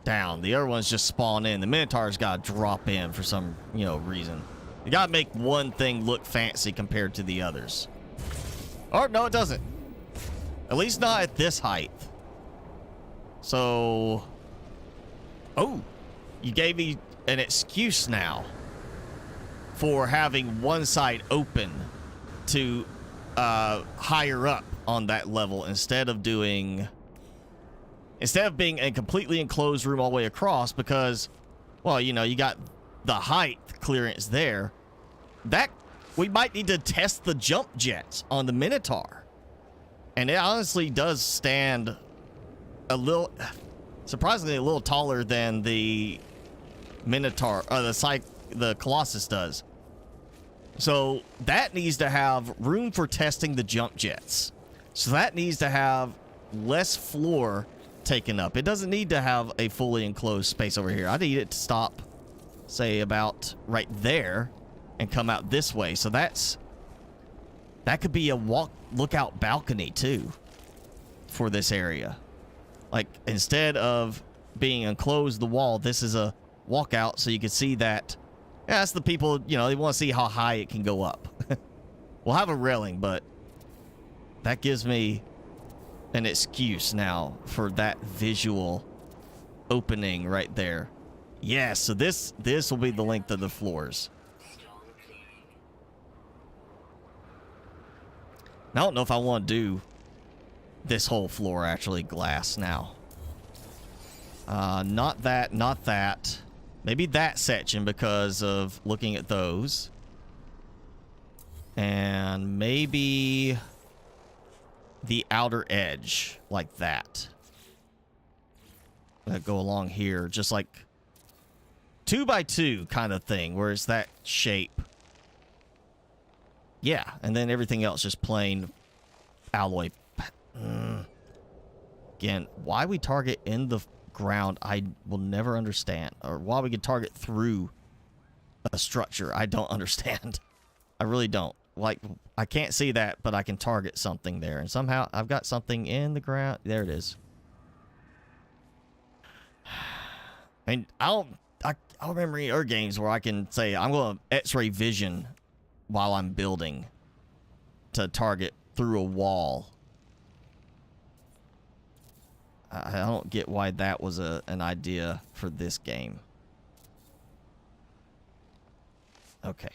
down. The other ones just spawn in. The Minotaurs gotta drop in for some, reason. You gotta make one thing look fancy compared to the others. Oh, no, it doesn't. At least not at this height. So, oh, you gave me an excuse now for having one side open to higher up on that level instead of being a completely enclosed room all the way across because, well, you got the height clearance there. That we might need to test the jump jets on the Minotaur. And it honestly does stand surprisingly a little taller than the Minotaur, or the Colossus does. So that needs to have room for testing the jump jets. So that needs to have less floor taken up. It doesn't need to have a fully enclosed space over here. I need it to stop, say, about right there and come out this way. So that could be a lookout balcony too for this area. Like instead of being enclosed the wall, this is a walkout so you can see that. Yeah, that's the people, they want to see how high it can go up. We'll have a railing, but that gives me an excuse now for that visual opening right there. Yeah, so this will be the length of the floors. I don't know if I want to do this whole floor actually glass now. Not that. Maybe that section because of looking at those. And maybe the outer edge like that. That go along here, just like 2 by 2 kind of thing, where it's that shape. Yeah, and then everything else just plain alloy. Again, why we target in the ground, I will never understand. Or why we can target through a structure, I don't understand. I really don't. Like, I can't see that, but I can target something there. And somehow, I've got something in the ground. There it is. And I don't remember any other games where I can say, I'm going to X-ray vision while I'm building to target through a wall. I don't get why that was an idea for this game. Okay.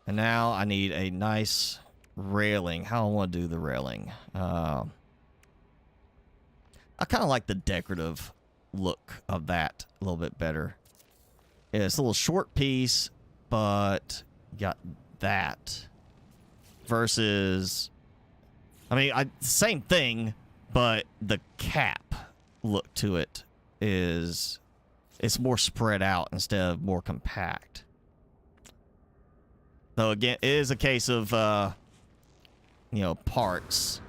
And now I need a nice railing. How I want to do the railing. I kind of like the decorative look of that a little bit better. It's a little short piece, but got that versus, I mean, same thing, but the cap look to it is, it's more spread out instead of more compact. Though again, it is a case of, parts.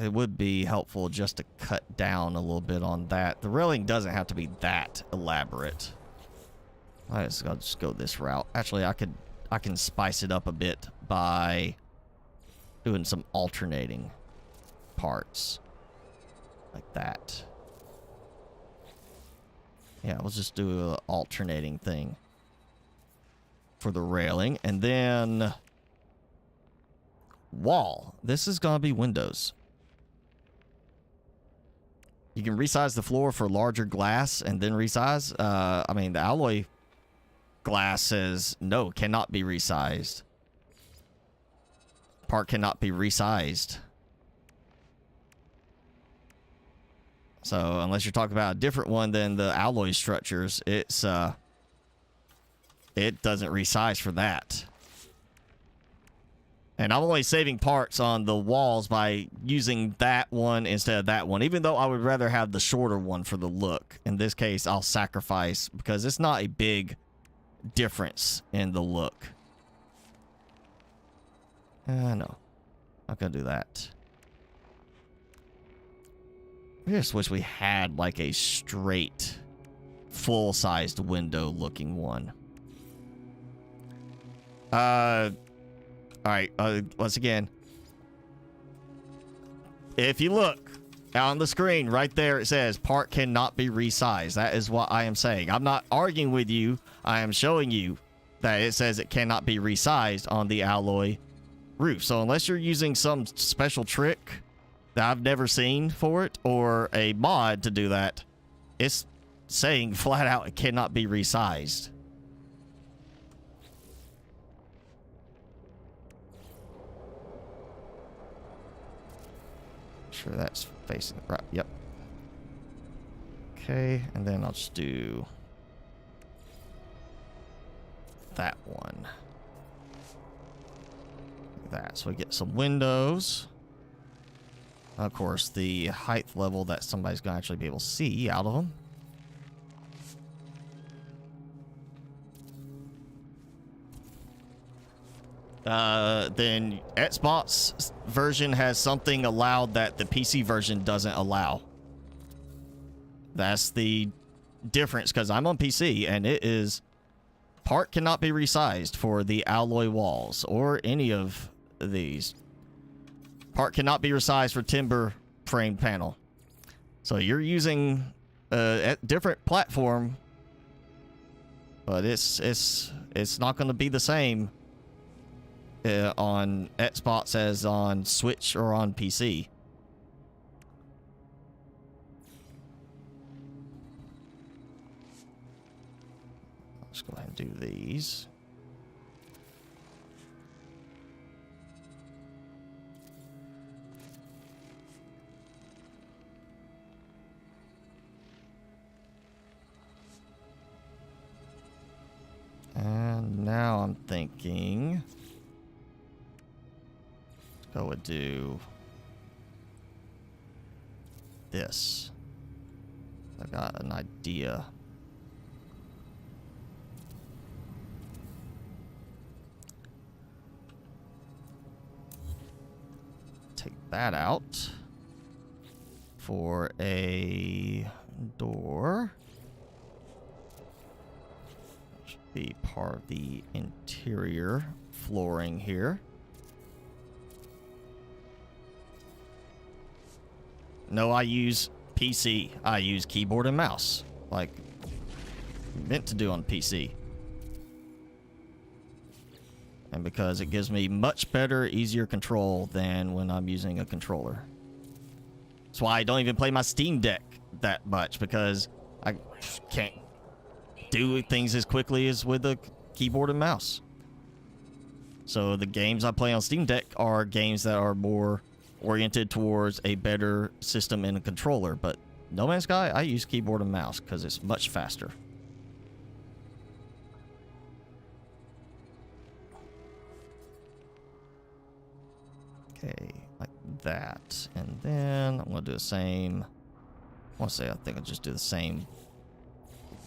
It would be helpful just to cut down a little bit on that. The railing doesn't have to be that elaborate. I'll just go this route. Actually, I can spice it up a bit by doing some alternating parts like that. Yeah, we'll just do an alternating thing for the railing. And then wall. This is going to be windows. You can resize the floor for larger glass and then resize. I mean, the alloy glass says no, cannot be resized. Part cannot be resized. So unless you're talking about a different one than the alloy structures, it doesn't resize for that. And I'm only saving parts on the walls by using that one instead of that one, even though I would rather have the shorter one for the look. In this case, I'll sacrifice because it's not a big difference in the look. No, not gonna do that. I just wish we had like a straight, full-sized window looking one. Alright, once again, if you look on the screen right there, it says part cannot be resized. That is what I am saying. I'm not arguing with you. I am showing you that it says it cannot be resized on the alloy roof. So unless you're using some special trick that I've never seen for it or a mod to do that, it's saying flat out it cannot be resized. Sure that's facing right. Yep. Okay, and then I'll just do that one. Like that. So we get some windows. Of course, the height level that somebody's gonna actually be able to see out of them. Then Xbox version has something allowed that the PC version doesn't allow. That's the difference, because I'm on PC and it is part cannot be resized for the alloy walls or any of these. Part cannot be resized for timber frame panel. So you're using a different platform, but it's not going to be the same on Xbox as on Switch or on PC. Let's go ahead and do these. And now I'm thinking I would do this. I got an idea. Take that out for a door. Should be part of the interior flooring here. No, I use PC. I use keyboard and mouse, like meant to do on PC. And because it gives me much better, easier control than when I'm using a controller. That's why I don't even play my Steam Deck that much, because I can't do things as quickly as with a keyboard and mouse. So the games I play on Steam Deck are games that are more oriented towards a better system and a controller, but No Man's Sky, I use keyboard and mouse because it's much faster. Okay, like that. And then I'm going to do the same. I think I'll just do the same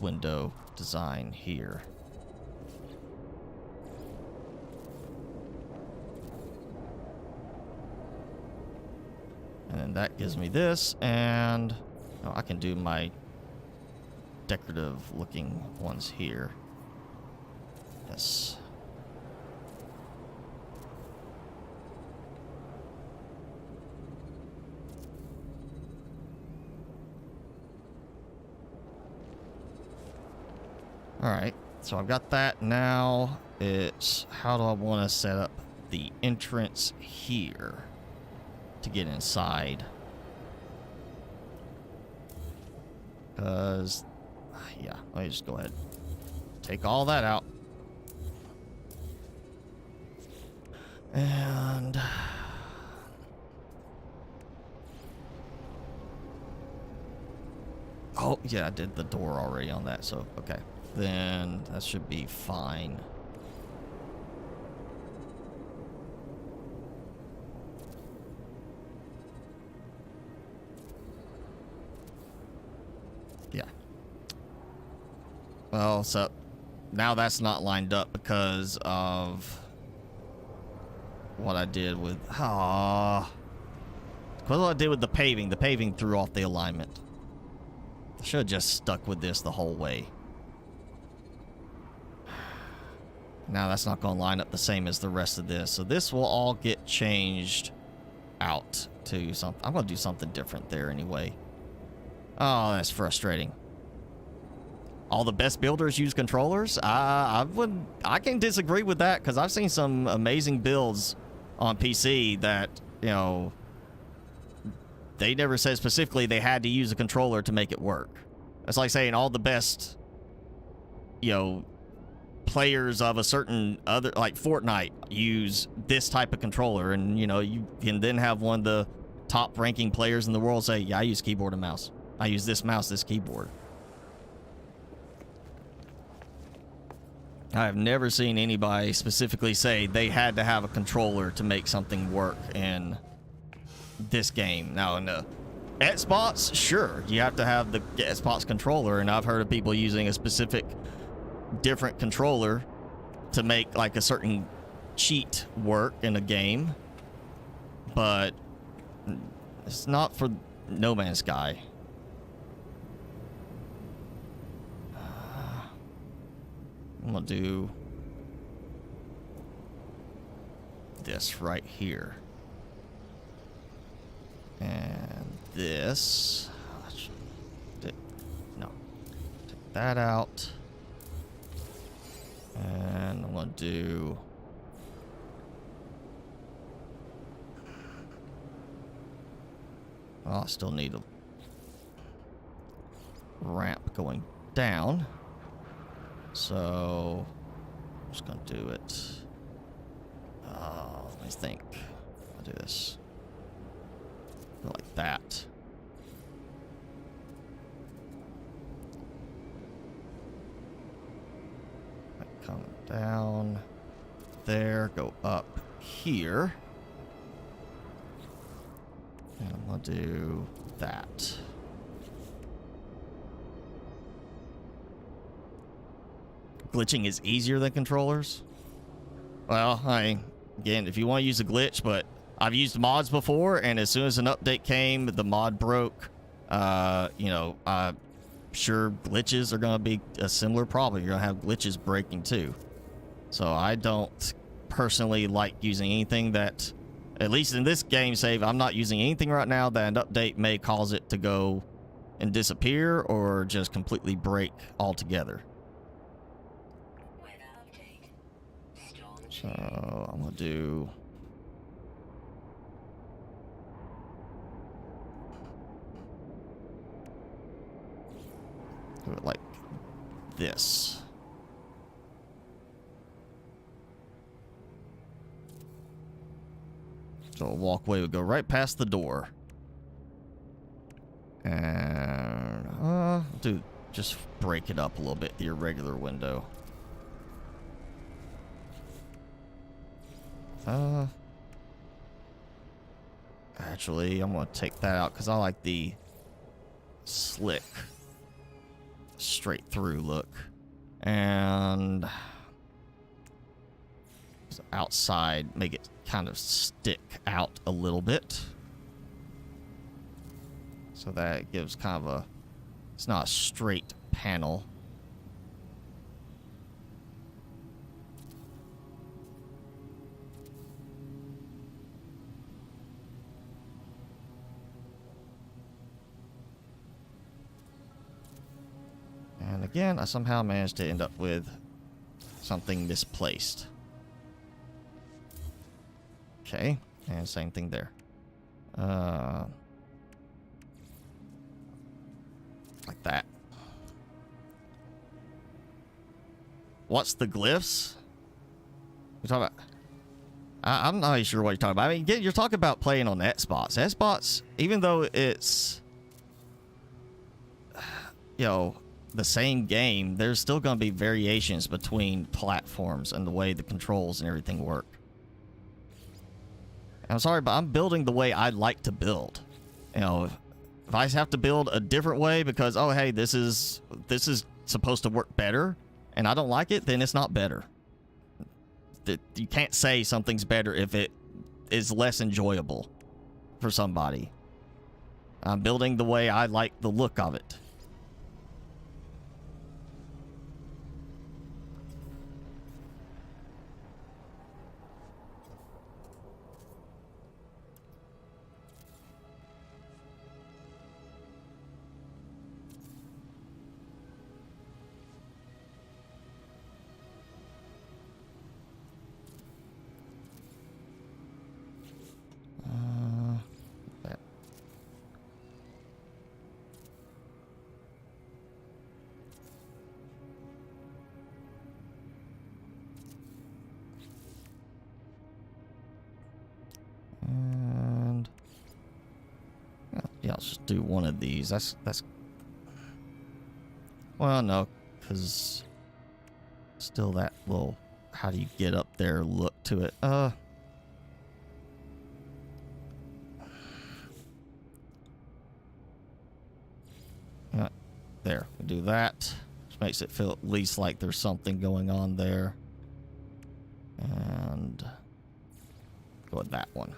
window design here. And then that gives me this, and I can do my decorative looking ones here. Yes. Alright, so I've got that. Now it's how do I want to set up the entrance here to get inside? Because, yeah, let me just go ahead. Take all that out. And... oh, yeah, I did the door already on that, so, okay. Then that should be fine. Yeah. Well, so now that's not lined up because of what I did with... ah, because what I did with the paving. The paving threw off the alignment. I should have just stuck with this the whole way. Now that's not going to line up the same as the rest of this. So this will all get changed out to something. I'm going to do something different there anyway. Oh, that's frustrating. All the best builders use controllers? I can disagree with that because I've seen some amazing builds on PC that, you know, they never said specifically they had to use a controller to make it work. It's like saying all the best, you know, players of a certain other, like Fortnite, use this type of controller, and you know, you can then have one of the top ranking players in the world say, yeah, I use keyboard and mouse. I use this mouse, this keyboard. I have never seen anybody specifically say they had to have a controller to make something work in this game. Now, in the Xbox, sure, you have to have the Xbox controller, and I've heard of people using a specific different controller to make like a certain cheat work in a game, but it's not for No Man's Sky. I'm gonna do this right here, and this, no, take that out. And I'm going to do... well, I still need a ramp going down. So, I'm just going to do it. Let me think. I'll do this. Go like that. Come down there, go up here, and I'm gonna do that. Glitching is easier than controllers. Well, again, if you want to use a glitch, but I've used mods before, and as soon as an update came, the mod broke. You know, sure, glitches are going to be a similar problem. You're going to have glitches breaking too. So I don't personally like using anything that, at least in this game save, I'm not using anything right now that an update may cause it to go and disappear or just completely break altogether. So I'm going to do... do it like this. So a walkway would go right past the door. And dude, just break it up a little bit, the irregular window. Actually, I'm gonna take that out because I like the slick straight through look. And so outside, make it kind of stick out a little bit, so that it gives kind of a, it's not a straight panel. And again, I somehow managed to end up with something misplaced. Okay, and same thing there. Like that. What's the glyphs? You're talking about... I'm not really sure what you're talking about. I mean, you're talking about playing on Xbox. Xbox, even though it's, you know, the same game, there's still going to be variations between platforms and the way the controls and everything work. I'm sorry, but I'm building the way I like to build. You know, if I have to build a different way because, oh, hey, this is supposed to work better, and I don't like it, then it's not better. You can't say something's better if it is less enjoyable for somebody. I'm building the way I like the look of it. That. And yeah, I'll just do one of these. That's well, no, because still that little how do you get up there look to it. There, we do that. Just makes it feel at least like there's something going on there. And go with that one.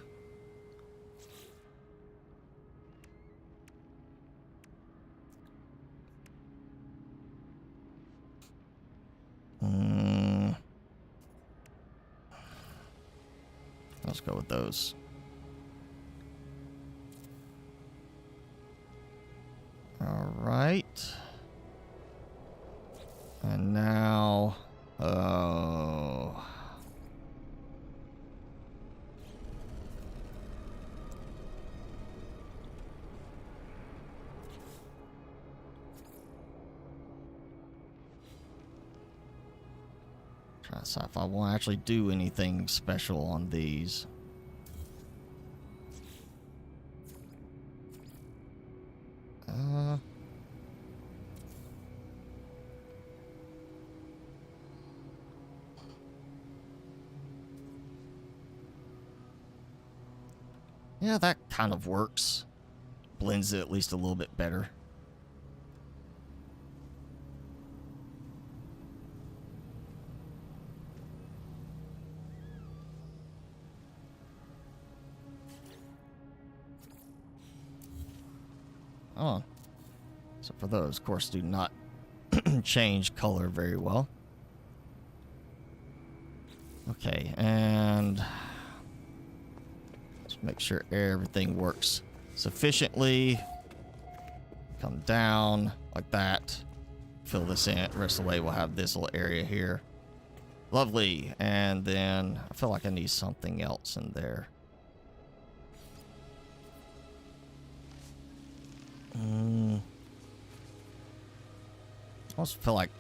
Let's go with those. All right. And now, oh. Try to decide if I want to actually do anything special on these. Yeah, that kind of works. Blends it at least a little bit better. Oh. So for those, of course, do not change color very well. Okay, and let's make sure everything works sufficiently. Come down like that. Fill this in. The rest of the way we'll have this little area here. Lovely. And then I feel like I need something else in there. I also feel like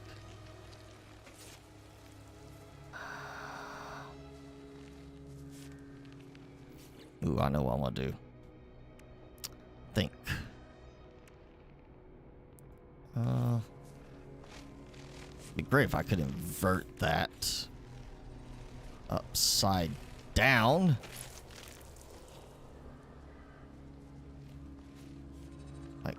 ooh, I know what I want to do. Think. It'd be great if I could invert that upside down. Like,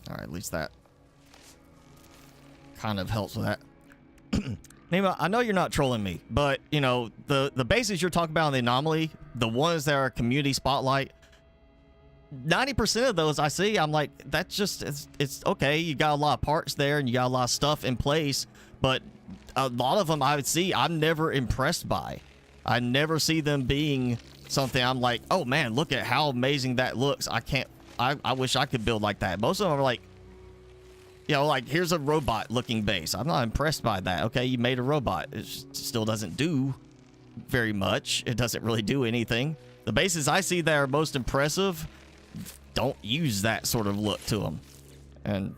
all right, at least that kind of helps with that. Nima, I know you're not trolling me, but, you know, the bases you're talking about in the anomaly, the ones that are community spotlight, 90% of those I see, I'm like, that's just, it's okay. You got a lot of parts there and you got a lot of stuff in place, but a lot of them I would see, I'm never impressed by. I never see them being something I'm like, oh man, look at how amazing that looks. I wish I could build like that. Most of them are like, you know, like, here's a robot looking base. I'm not impressed by that. Okay, you made a robot. It still doesn't do very much. It doesn't really do anything. The bases I see that are most impressive don't use that sort of look to them. And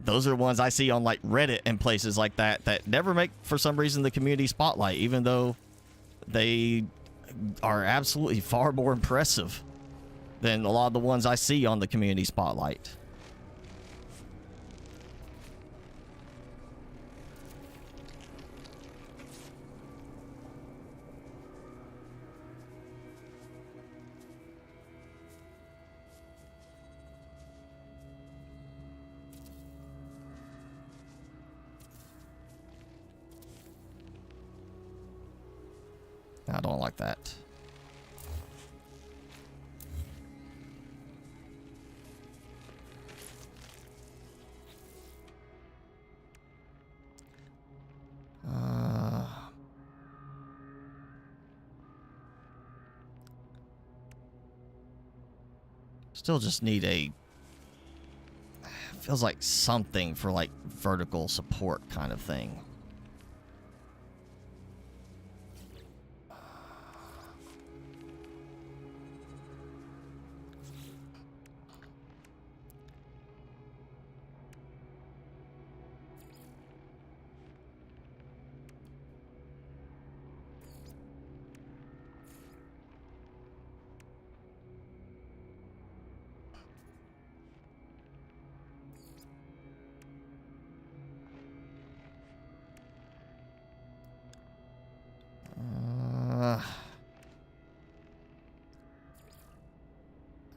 those are the ones I see on, like, Reddit and places like that that never make, for some reason, the community spotlight, even though they are absolutely far more impressive than a lot of the ones I see on the community spotlight. I don't like that. Still just need a, feels like something for like vertical support kind of thing.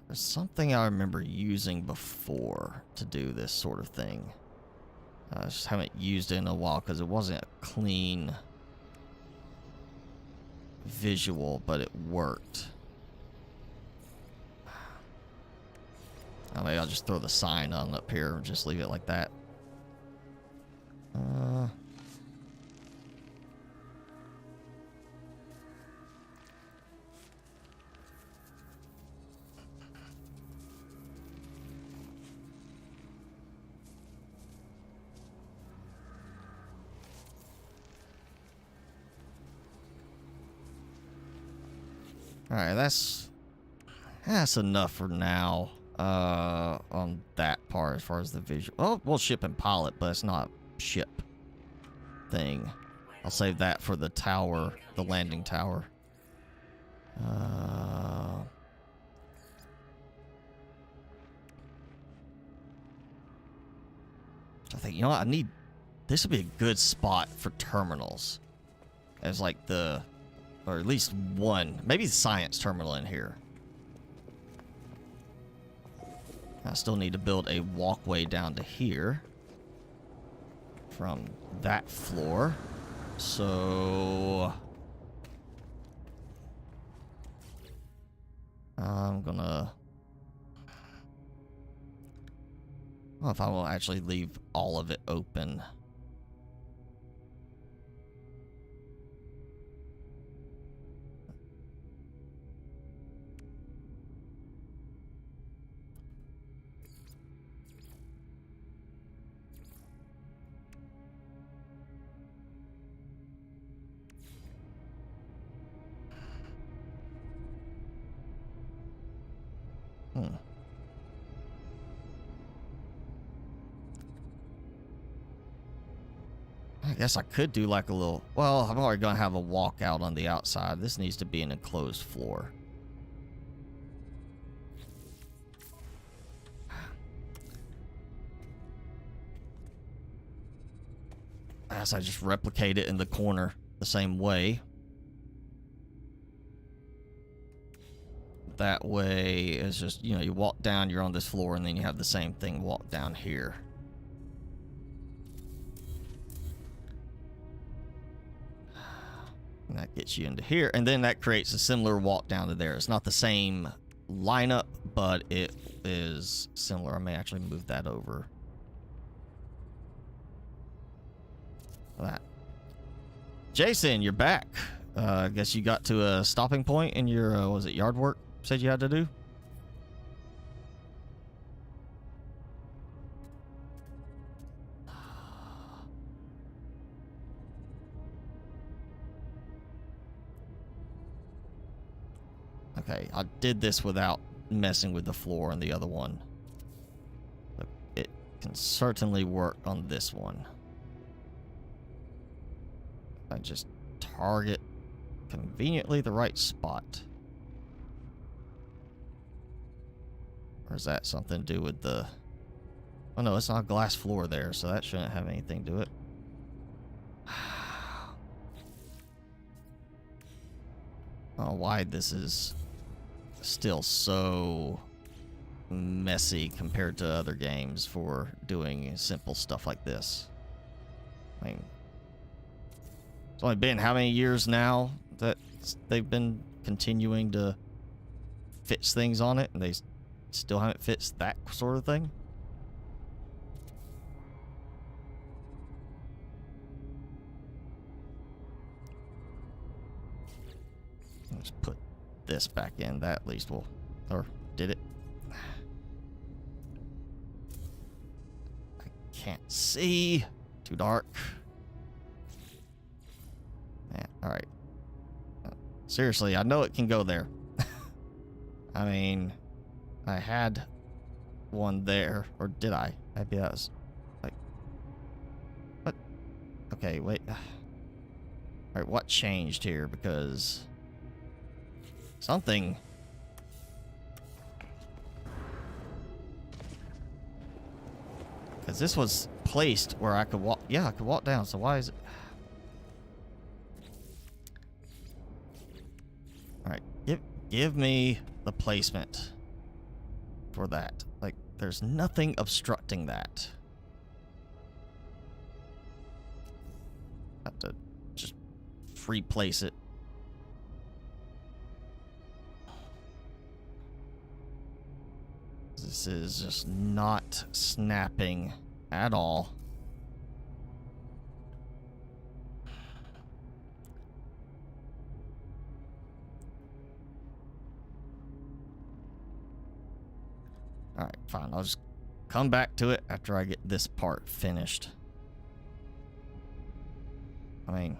There's something I remember using before to do this sort of thing. I just haven't used it in a while because it wasn't a clean visual, but it worked. Oh, maybe I'll just throw the sign on up here and just leave it like that. Alright, that's enough for now on that part as far as the visual. Oh, we'll ship and pilot, but it's not ship thing. I'll save that for the tower, the landing tower. I think, you know what, this would be a good spot for terminals. As like the, or at least one, maybe the science terminal in here. I still need to build a walkway down to here from that floor. So I'm gonna, I don't know if I will actually leave all of it open. I guess I could do like a little, well, I'm already gonna have a walkout on the outside. This needs to be an enclosed floor. As I just replicate it in the corner the same way. That way, it's just, you know, you walk down, you're on this floor, and then you have the same thing walk down here. And that gets you into here, and then that creates a similar walk down to there. It's not the same lineup, but it is similar. I may actually move that over. That. Jason, you're back. I guess you got to a stopping point in your, was it yard work said you had to do? Okay, I did this without messing with the floor on the other one. But it can certainly work on this one. I just target conveniently the right spot. Or is that something to do with the... Oh no, it's not a glass floor there, so that shouldn't have anything to do it. I don't know why this is still so messy compared to other games for doing simple stuff like this. I mean, it's only been how many years now that they've been continuing to fix things on it, and they still haven't fixed that sort of thing? Let's put this back in. That at least will... Or did it? I can't see. Too dark. Yeah, alright. Seriously, I know it can go there. I mean, I had one there. Or did I? Maybe that was... Like... What? Okay, wait. Alright, what changed here? Because... Something. Because this was placed where I could walk. Yeah, I could walk down. So why is it? All right, give me the placement for that. Like, there's nothing obstructing that. I have to just free place it. This is just not snapping at all. Alright, fine. I'll just come back to it after I get this part finished. I mean,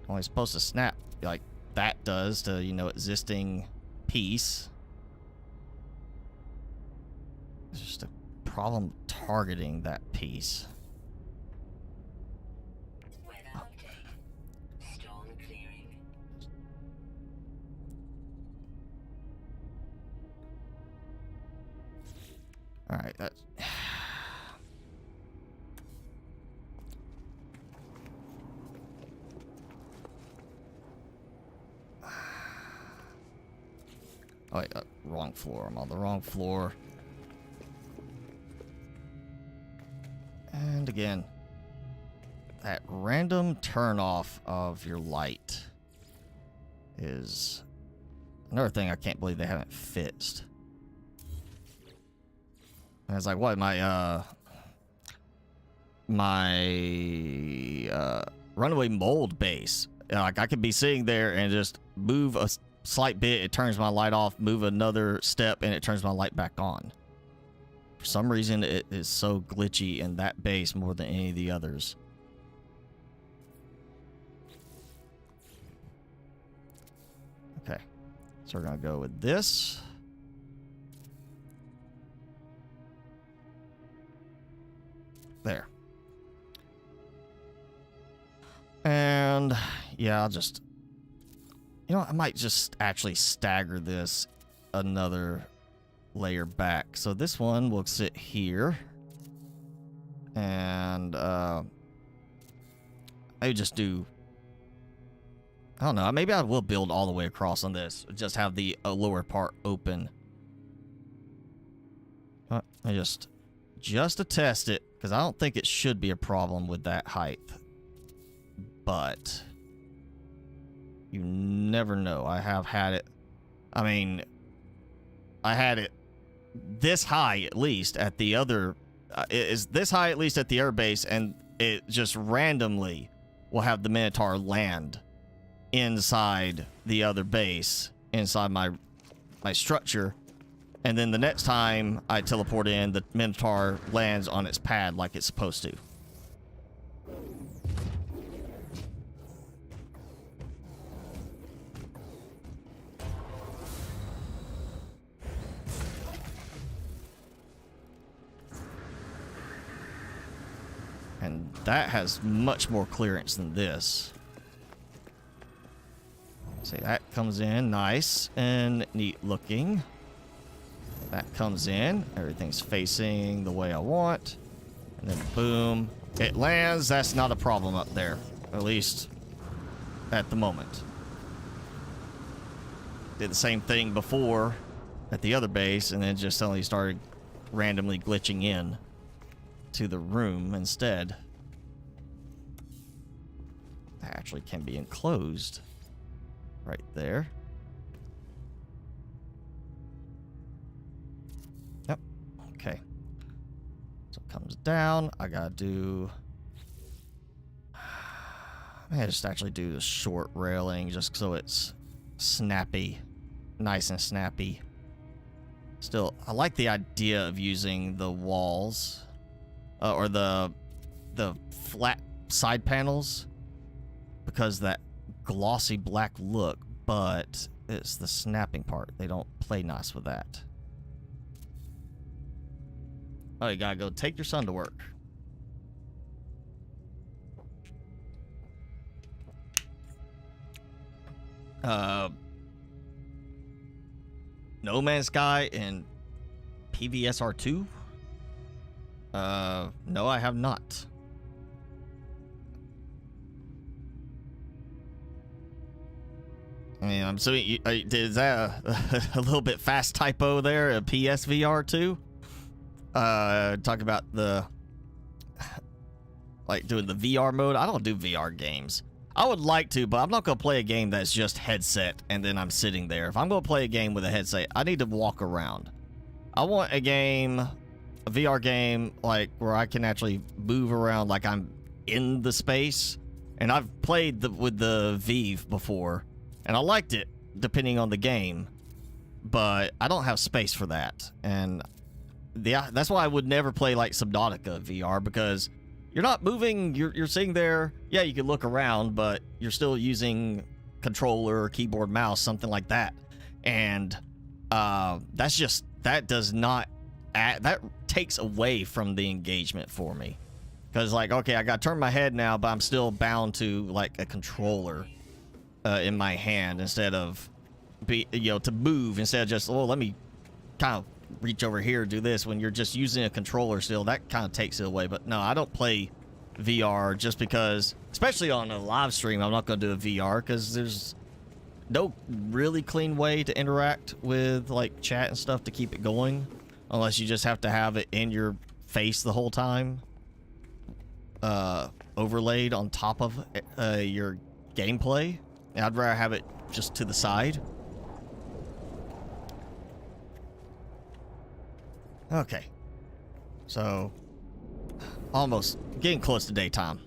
only supposed to snap like that does to, you know, existing piece. It's just a problem targeting that piece. All right, that's... Oh, wait, wrong floor. I'm on the wrong floor. And again, that random turn off of your light is another thing I can't believe they haven't fixed. And it's like, what, my runaway mold base. Like, I could be sitting there and just move a slight bit, it turns my light off, move another step, and it turns my light back on. For some reason, it is so glitchy in that base more than any of the others. Okay, so we're gonna go with this. There. And yeah, I'll just, you know, I might just actually stagger this another layer back. So this one will sit here. And I just do, I don't know, maybe I will build all the way across on this. Just have the lower part open. I just to test it, because I don't think it should be a problem with that height. but you never know. I have had it. I mean, I had it this high at least at the other. It is this high at least at the air base, and it just randomly will have the Minotaur land inside the other base, inside my structure, and then the next time I teleport in, the Minotaur lands on its pad like it's supposed to. And that has much more clearance than this. See, that comes in nice and neat looking. That comes in. Everything's facing the way I want. And then boom, it lands. That's not a problem up there, at least at the moment. Did the same thing before at the other base, and then just suddenly started randomly glitching in to the room instead. That actually can be enclosed right there. Yep. Okay. So it comes down. I gotta do. I just actually do the short railing just so it's snappy, nice and snappy. Still, I like the idea of using the walls. Or the flat side panels, because that glossy black look, but it's the snapping part. They don't play nice with that. Oh, you gotta go take your son to work. No Man's Sky and PVSR2? No, I have not. I mean, I'm assuming is that a little bit fast typo there? A PSVR 2? Talk about the like doing the VR mode. I don't do VR games. I would like to, but I'm not gonna play a game that's just headset and then I'm sitting there. If I'm gonna play a game with a headset, I need to walk around. I want a game. A VR game like where I can actually move around like I'm in the space. And I've played with the Vive before, and I liked it depending on the game, but I don't have space for that. And that's why I would never play like Subnautica VR, because you're not moving. You're sitting there. Yeah, you can look around, but you're still using controller or keyboard, mouse, something like that. And that does not. That takes away from the engagement for me, because like, okay, I got to turn my head now, but I'm still bound to like a controller in my hand instead of to move, instead of just, oh, let me kind of reach over here, do this. When you're just using a controller still, that kind of takes it away. But no, I don't play VR just because, especially on a live stream, I'm not going to do a VR because there's no really clean way to interact with like chat and stuff to keep it going. Unless you just have to have it in your face the whole time, overlaid on top of your gameplay. I'd rather have it just to the side. Okay. So, almost getting close to daytime.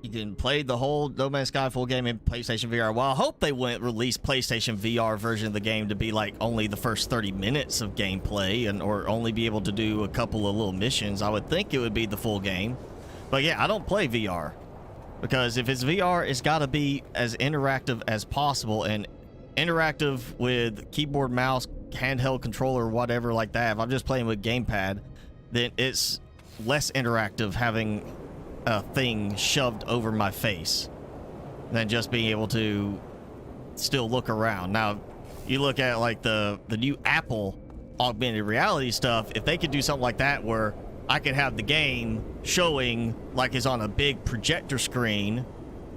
You can play the whole No Man's Sky full game in PlayStation VR. Well, I hope they wouldn't release PlayStation VR version of the game to be like only the first 30 minutes of gameplay, or only be able to do a couple of little missions. I would think it would be the full game. But yeah, I don't play VR, because if it's VR, it's got to be as interactive as possible, and interactive with keyboard, mouse, handheld controller, whatever like that. If I'm just playing with gamepad, then it's less interactive having a thing shoved over my face than just being able to still look around. Now, you look at like the new Apple augmented reality stuff. If they could do something like that where I can have the game showing like it's on a big projector screen,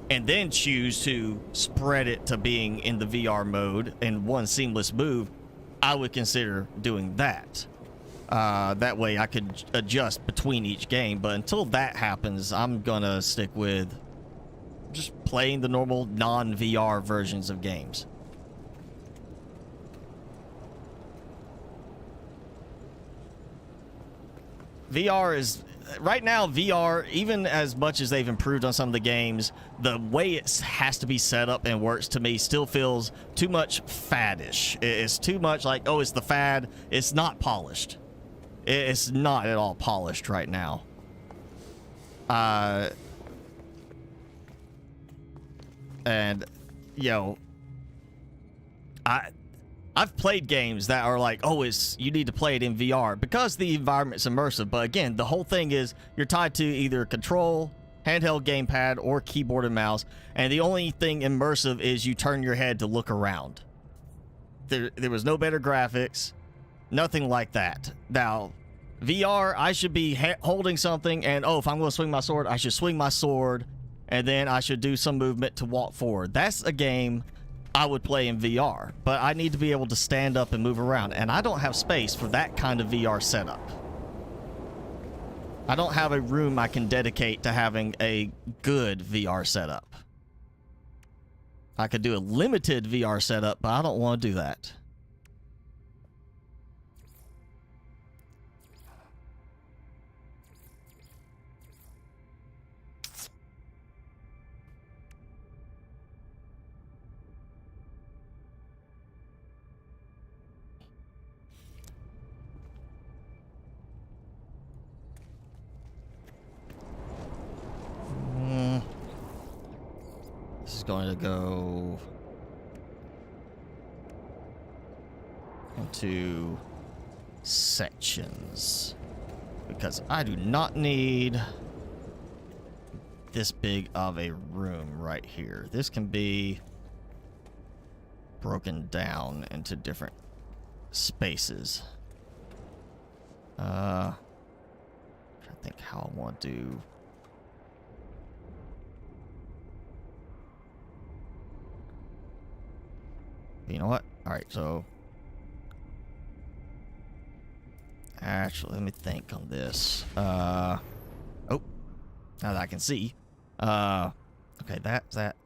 and then choose to spread it to being in the VR mode in one seamless move. I would consider doing that. That way I could adjust between each game. But until that happens, I'm gonna stick with just playing the normal non-VR versions of games. VR is... Right now, VR, even as much as they've improved on some of the games, the way it has to be set up and works to me still feels too much faddish. It's too much like, oh, it's the fad. It's not polished. It's not at all polished right now. And, yo, I've played games that are like, oh, you need to play it in VR because the environment's immersive. But again, the whole thing is you're tied to either control, handheld gamepad, or keyboard and mouse. And the only thing immersive is you turn your head to look around. There was no better graphics, nothing like that. Now, VR, I should be holding something, and oh, if I'm going to swing my sword, I should swing my sword, and then I should do some movement to walk forward. That's a game I would play in VR, but I need to be able to stand up and move around, and I don't have space for that kind of VR setup. I don't have a room I can dedicate to having a good VR setup. I could do a limited VR setup, but I don't want to do that. This is going to go into sections because I do not need this big of a room right here. This can be broken down into different spaces. I think how I want to do. You know what? All right, so actually, let me think on this. Oh, now that I can see. Okay, that's that.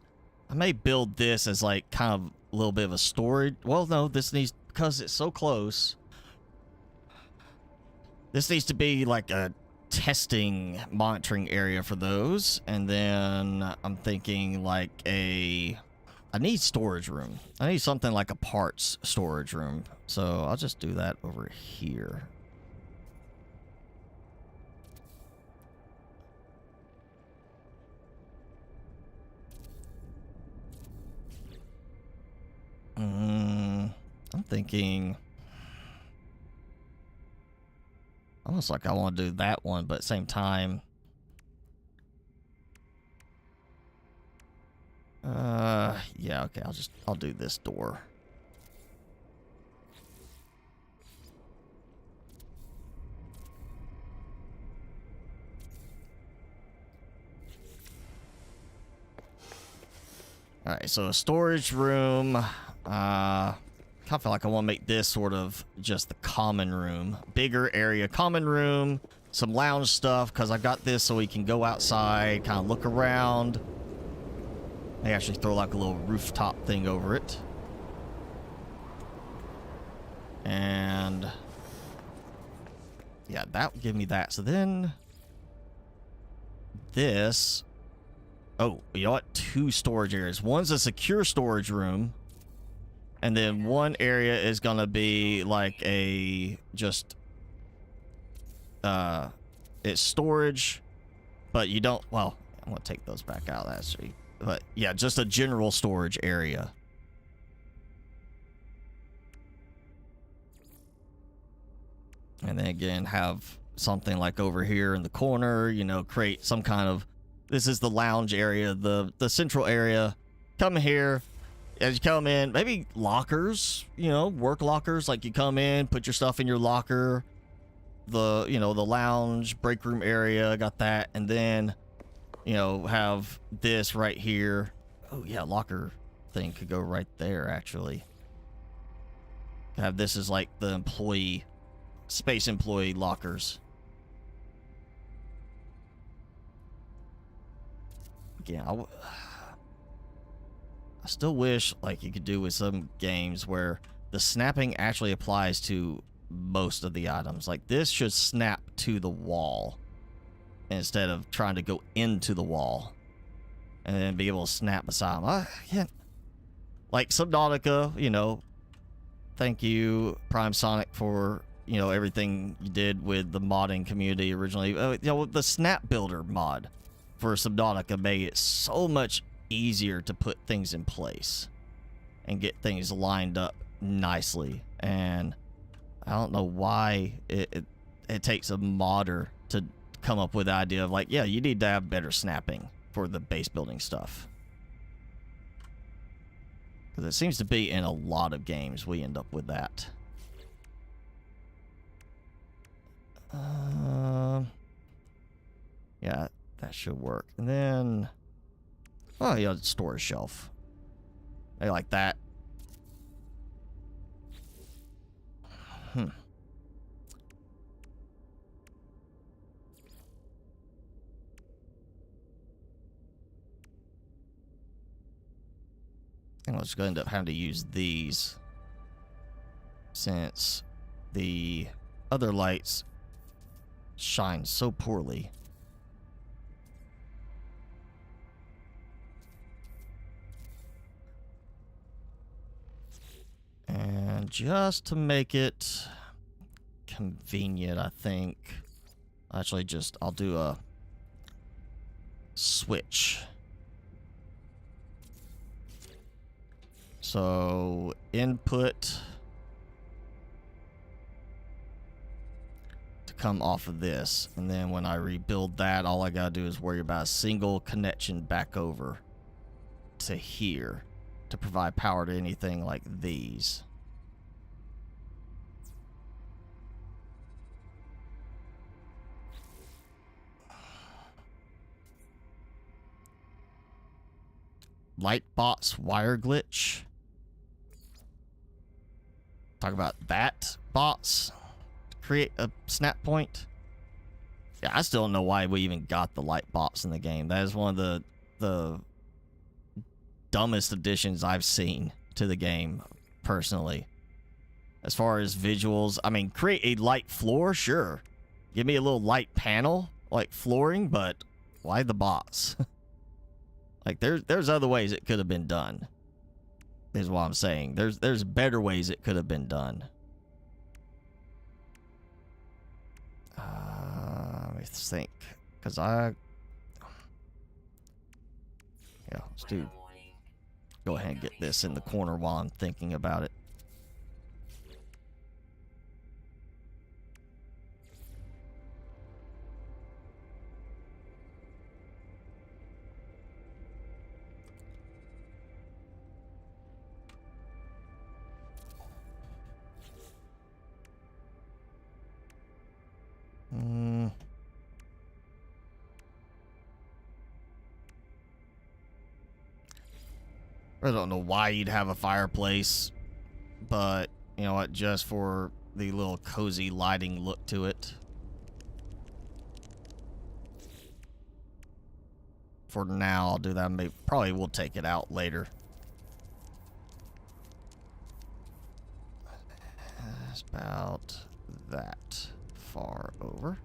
I may build this as like kind of a little bit of a storage. Well, no, this needs, because it's so close. This needs to be like a testing, monitoring area for those. And then I'm thinking like I need storage room. I need something like a parts storage room. So I'll just do that over here. I'm thinking almost like I want to do that one, but at the same time, yeah, okay, I'll do this door. All right, so a storage room. Kind of feel like I want to make this sort of just the common room, bigger area, common room, some lounge stuff, because I got this so we can go outside, kind of look around. They actually throw like a little rooftop thing over it. And yeah, that would give me that. So then this, oh, you know what? 2 storage areas. One's a secure storage room. And then one area is going to be like a just, it's storage, but you don't, well, I'm going to take those back out actually. But yeah, just a general storage area. And then again, have something like over here in the corner, you know, create some kind of, this is the lounge area, the central area. Come here. As you come in, maybe lockers, you know, work lockers. Like you come in, put your stuff in your locker. the, you know, the lounge, break room area, got that, and then, you know, have this right here. Oh yeah, locker thing could go right there, actually. Have this as like the employee, space employee lockers. Again, I still wish like you could do with some games where the snapping actually applies to most of the items. Like this should snap to the wall instead of trying to go into the wall and then be able to snap beside them. Yeah. Like Subnautica, you know, thank you, Prime Sonic, for, you know, everything you did with the modding community originally. You know, the Snap Builder mod for Subnautica made it so much easier to put things in place and get things lined up nicely. And I don't know why it takes a modder to come up with the idea of like, yeah, you need to have better snapping for the base building stuff. Because it seems to be in a lot of games we end up with that. Yeah, that should work. And then, oh yeah, storage shelf. I like that. I think I'm just going to end up having to use these since the other lights shine so poorly. And just to make it convenient, I think, actually just, I'll do a switch. So input to come off of this, and then when I rebuild that, all I gotta do is worry about a single connection back over to here to provide power to anything like these. Lightbox wire glitch. Talk about that bots. Create a snap point. Yeah, I still don't know why we even got the light bots in the game. That is one of the dumbest additions I've seen to the game, personally. As far as visuals, I mean, create a light floor, sure. Give me a little light panel, like flooring, but why the bots? Like, there's other ways it could have been done. Is what I'm saying. There's better ways it could have been done. Let me think, because yeah, let's do. Go ahead and get this in the corner while I'm thinking about it. I don't know why you'd have a fireplace, but you know what, just for the little cozy lighting look to it. For now, I'll do that. Maybe, probably we'll take it out later. That's about that far over.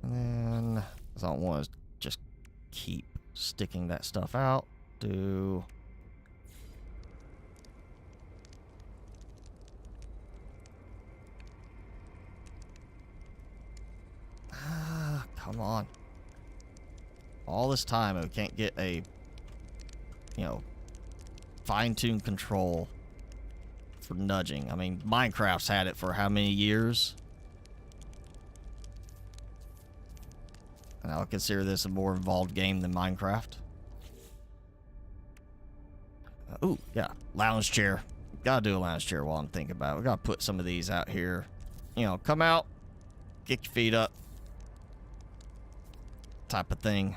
And then, because I don't want to just keep sticking that stuff out, do... come on. All this time, we can't get a, you know, fine-tuned control for nudging. I mean, Minecraft's had it for how many years? And I would consider this a more involved game than Minecraft. Ooh, yeah, lounge chair. Gotta do a lounge chair while I'm thinking about it. We gotta put some of these out here. You know, come out, kick your feet up, type of thing.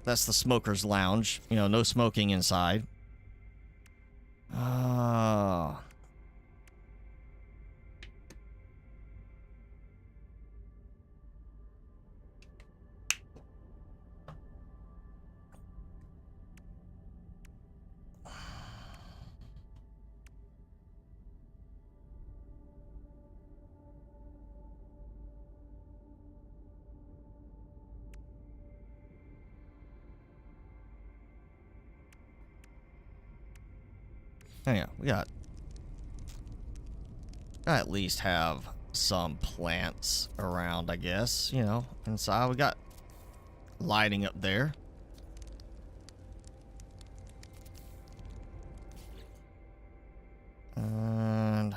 That's the smoker's lounge. You know, no smoking inside. Yeah, we got at least have some plants around, I guess. You know, inside we got lighting up there. And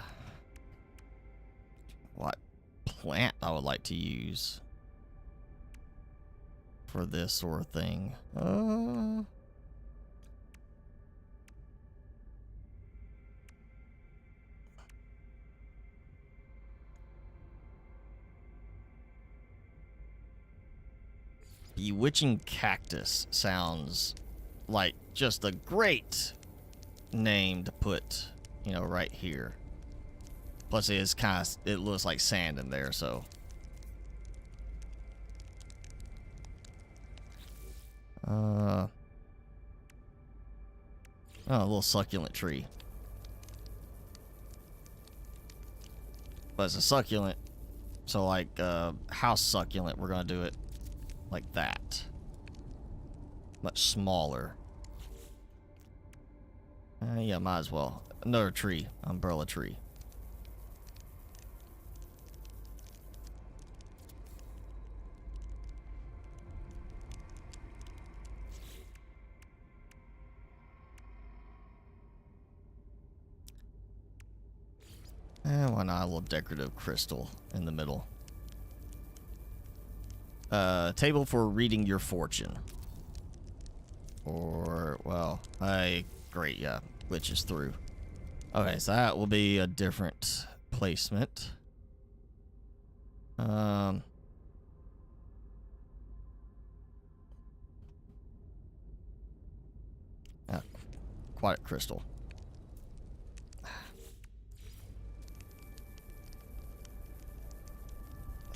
what plant I would like to use for this sort of thing? Bewitching cactus sounds like just a great name to put, you know, right here. Plus, it looks like sand in there, so. Oh, a little succulent tree. But it's a succulent, so like house succulent, we're gonna do it like that. Much smaller. Yeah, might as well. Another tree, umbrella tree. And why not a little decorative crystal in the middle? Table for reading your fortune. Or, well, great, yeah, glitches through. Okay, so that will be a different placement. Quiet crystal.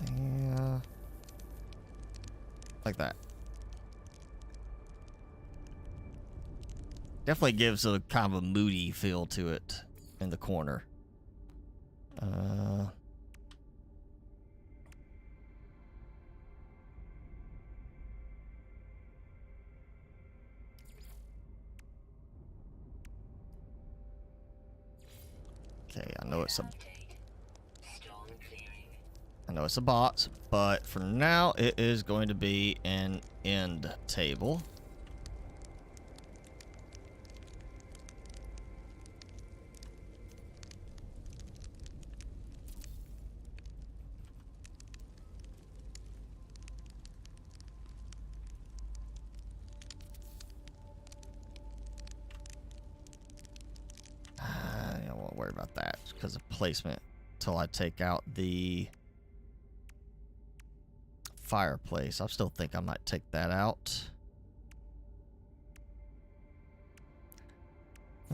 Yeah. Like that. Definitely gives a kind of a moody feel to it in the corner. Okay, I know it's a box, but for now it is going to be an end table. I won't worry about that because of placement until I take out the fireplace. I still think I might take that out.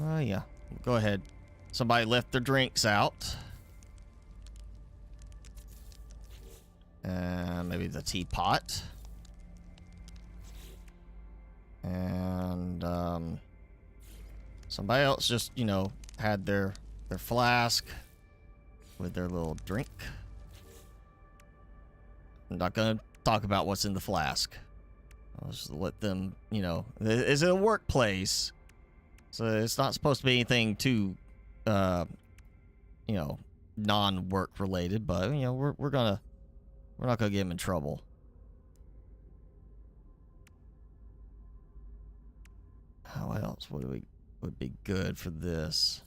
Oh, yeah. Go ahead. Somebody left their drinks out. Maybe the teapot. And, somebody else just, you know, had their flask with their little drink. I'm not gonna talk about what's in the flask. I'll just let them, you know, it's a workplace, so it's not supposed to be anything too, you know, non-work related. But you know, we're not gonna get them in trouble. What else? What do we? would be good for this?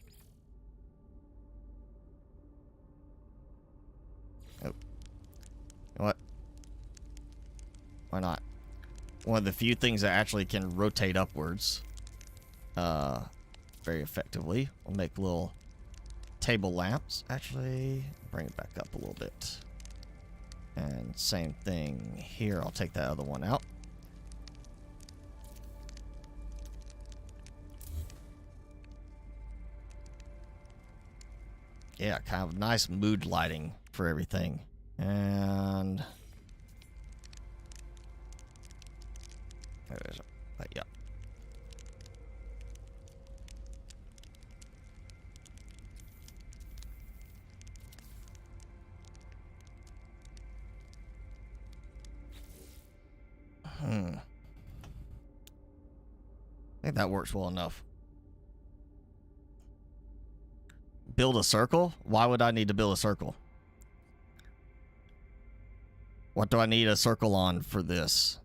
Oh. You know what? Why not? One of the few things that actually can rotate upwards very effectively. We'll make little table lamps. Actually, bring it back up a little bit. And same thing here. I'll take that other one out. Yeah, kind of nice mood lighting for everything. And yeah. I think that works well enough. Build a circle? Why would I need to build a circle? What do I need a circle on for this?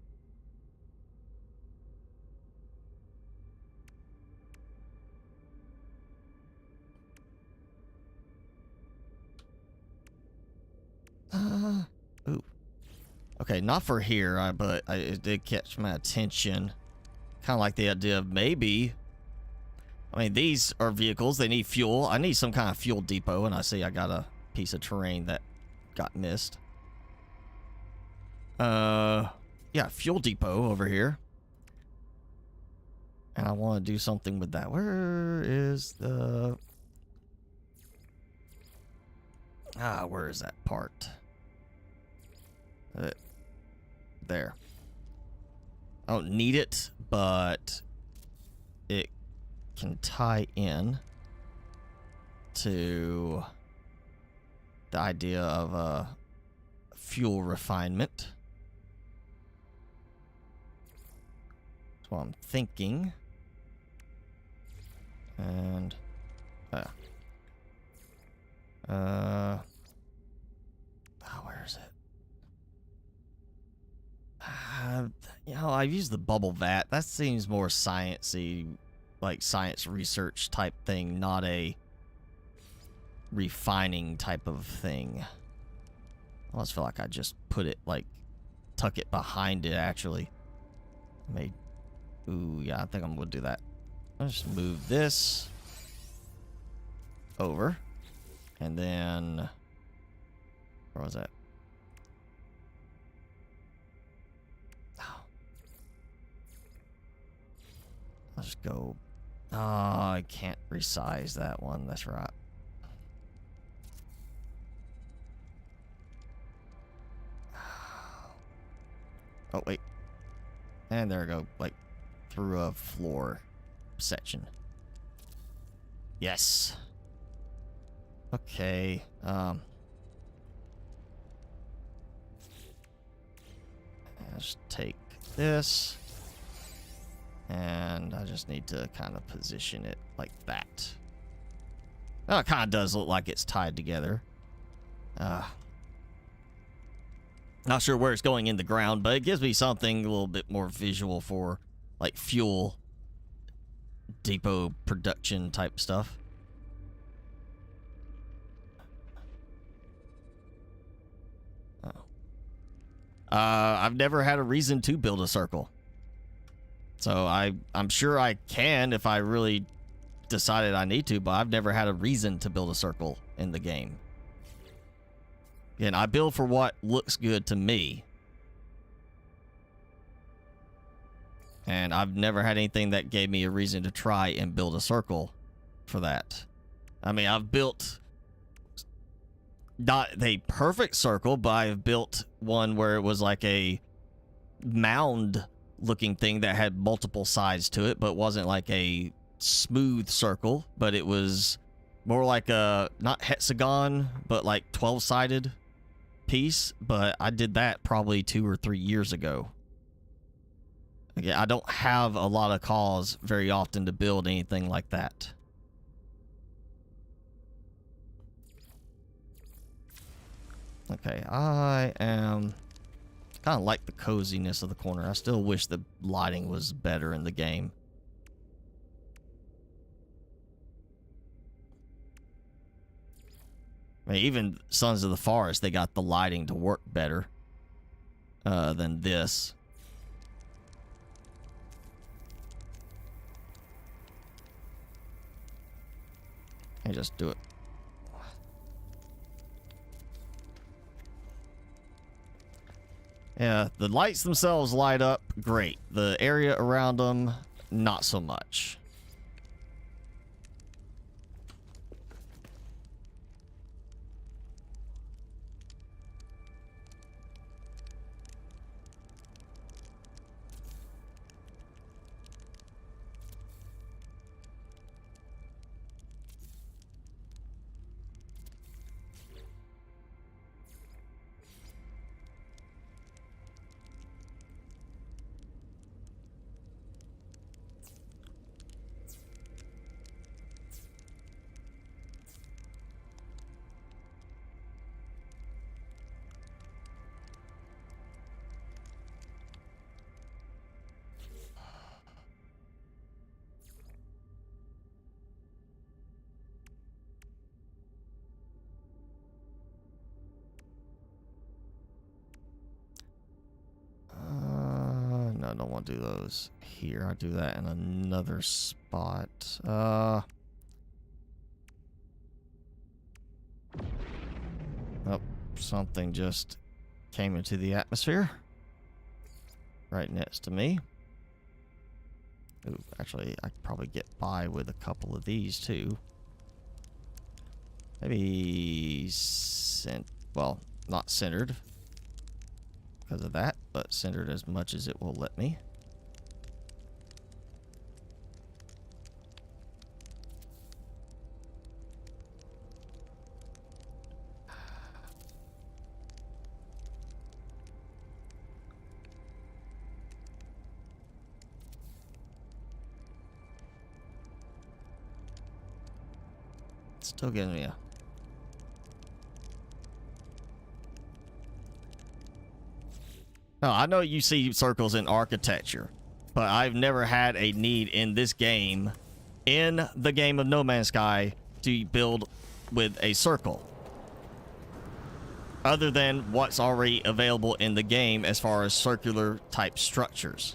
Ooh. Okay, not for here, but it did catch my attention. Kind of like the idea of maybe... I mean, these are vehicles. They need fuel. I need some kind of fuel depot, and I see I got a piece of terrain that got missed. Yeah, fuel depot over here. And I want to do something with that. Where is the... where is that part? There. I don't need it, but it can tie in to the idea of fuel refinement. That's what I'm thinking. And where is it? You know, I've used the bubble vat. That seems more sciencey, like science research type thing, not a refining type of thing. I almost feel like I just put it, like, tuck it behind it, actually. Ooh, yeah, I think I'm gonna do that. I'll just move this over. And then... where was that? I'll just go... oh, I can't resize that one. That's right. Oh, wait. And there we go. Like, through a floor section. Yes. Okay. Let's take this. And I just need to kind of position it like that. Oh, it kind of does look like it's tied together. Not sure where it's going in the ground, but it gives me something a little bit more visual for, like, fuel depot production type stuff. Oh. I've never had a reason to build a circle. So I'm sure I can if I really decided I need to, but I've never had a reason to build a circle in the game. Again, I build for what looks good to me. And I've never had anything that gave me a reason to try and build a circle for that. I mean, I've built not a perfect circle, but I've built one where it was like a mound looking thing that had multiple sides to it, but wasn't like a smooth circle, but it was more like a, not hexagon, but like 12-sided piece. But I did that probably 2 or 3 years ago. Again, I don't have a lot of cause very often to build anything like that. Okay, I am kind of like the coziness of the corner. I still wish the lighting was better in the game. I mean, even Sons of the Forest, they got the lighting to work better than this. I just do it. Yeah, the lights themselves light up great. The area around them, not so much. No, I don't want to do those here. I'll do that in another spot. Oh, something just came into the atmosphere right next to me. Ooh, actually, I could probably get by with a couple of these too. Maybe well, not centered because of that, but centered as much as it will let me. Still getting me a... No, I know you see circles in architecture, but I've never had a need in this game, in the game of No Man's Sky, to build with a circle. Other than what's already available in the game as far as circular type structures.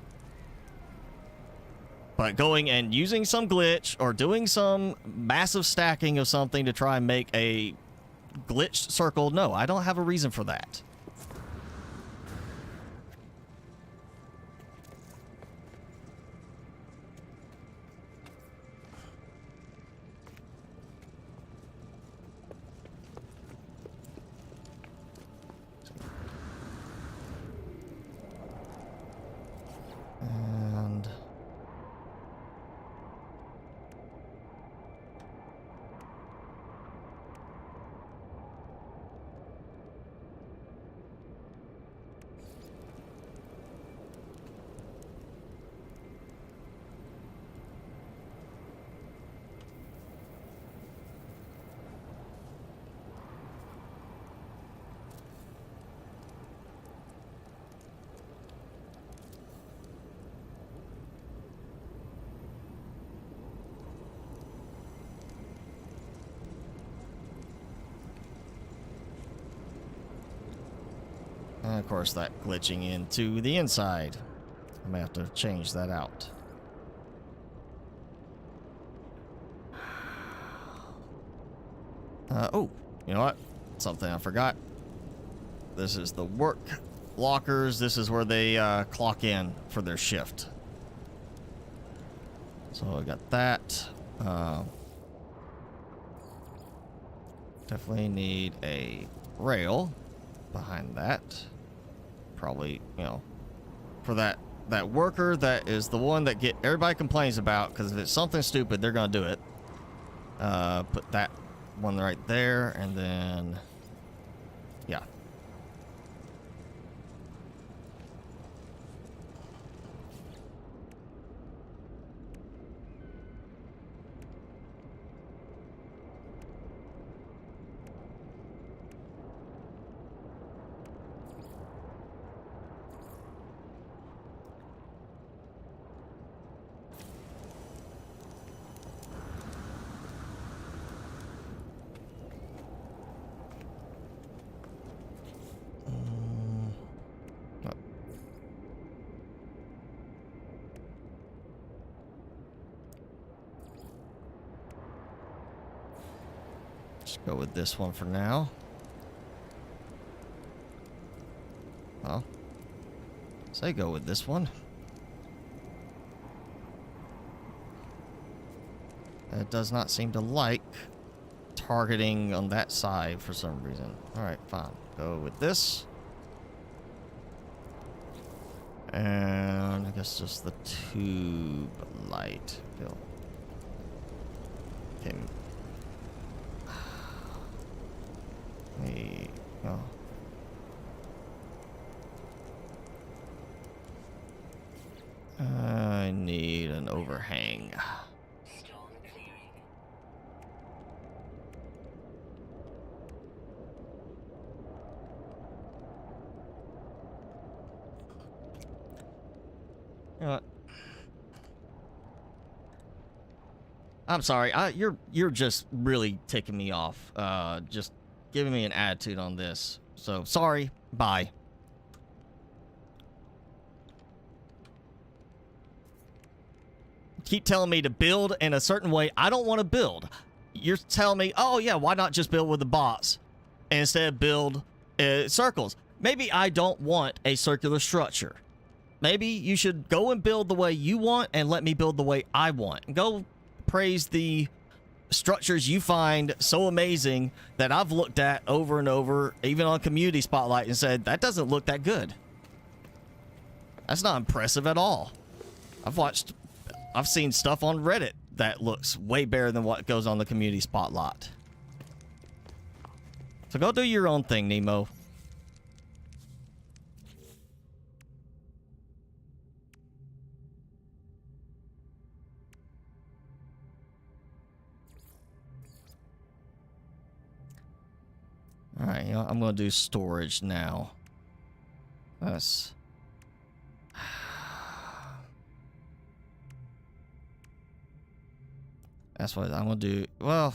But going and using some glitch or doing some massive stacking of something to try and make a glitched circle, no, I don't have a reason for that. And of course, that glitching into the inside. I may have to change that out. Oh, you know what? Something I forgot. This is the work lockers. This is where they clock in for their shift. So I got that. Definitely need a rail behind that. Probably, you know, for that worker that is the one that everybody complains about, because if it's something stupid, they're gonna do it. Put that one right there, and then yeah. Go with this one for now. Well, say go with this one. It does not seem to like targeting on that side for some reason. Alright, fine. Go with this. And I guess just the tube light. Bill. Okay. Hey. Oh. I need an overhang. You know what? I'm sorry. You're just really ticking me off. Just giving me an attitude on this. So sorry. Bye. Keep telling me to build in a certain way. I don't want to build. You're telling me, oh yeah, why not just build with the box and instead build circles? Maybe I don't want a circular structure. Maybe you should go and build the way you want and let me build the way I want. Go praise the structures you find so amazing that I've looked at over and over, even on Community Spotlight, and said, that doesn't look that good. That's not impressive at all. I've seen stuff on Reddit that looks way better than what goes on the Community Spotlight. So go do your own thing, Nemo. Alright, you know, I'm going to do storage now. That's what I'm going to do. Well,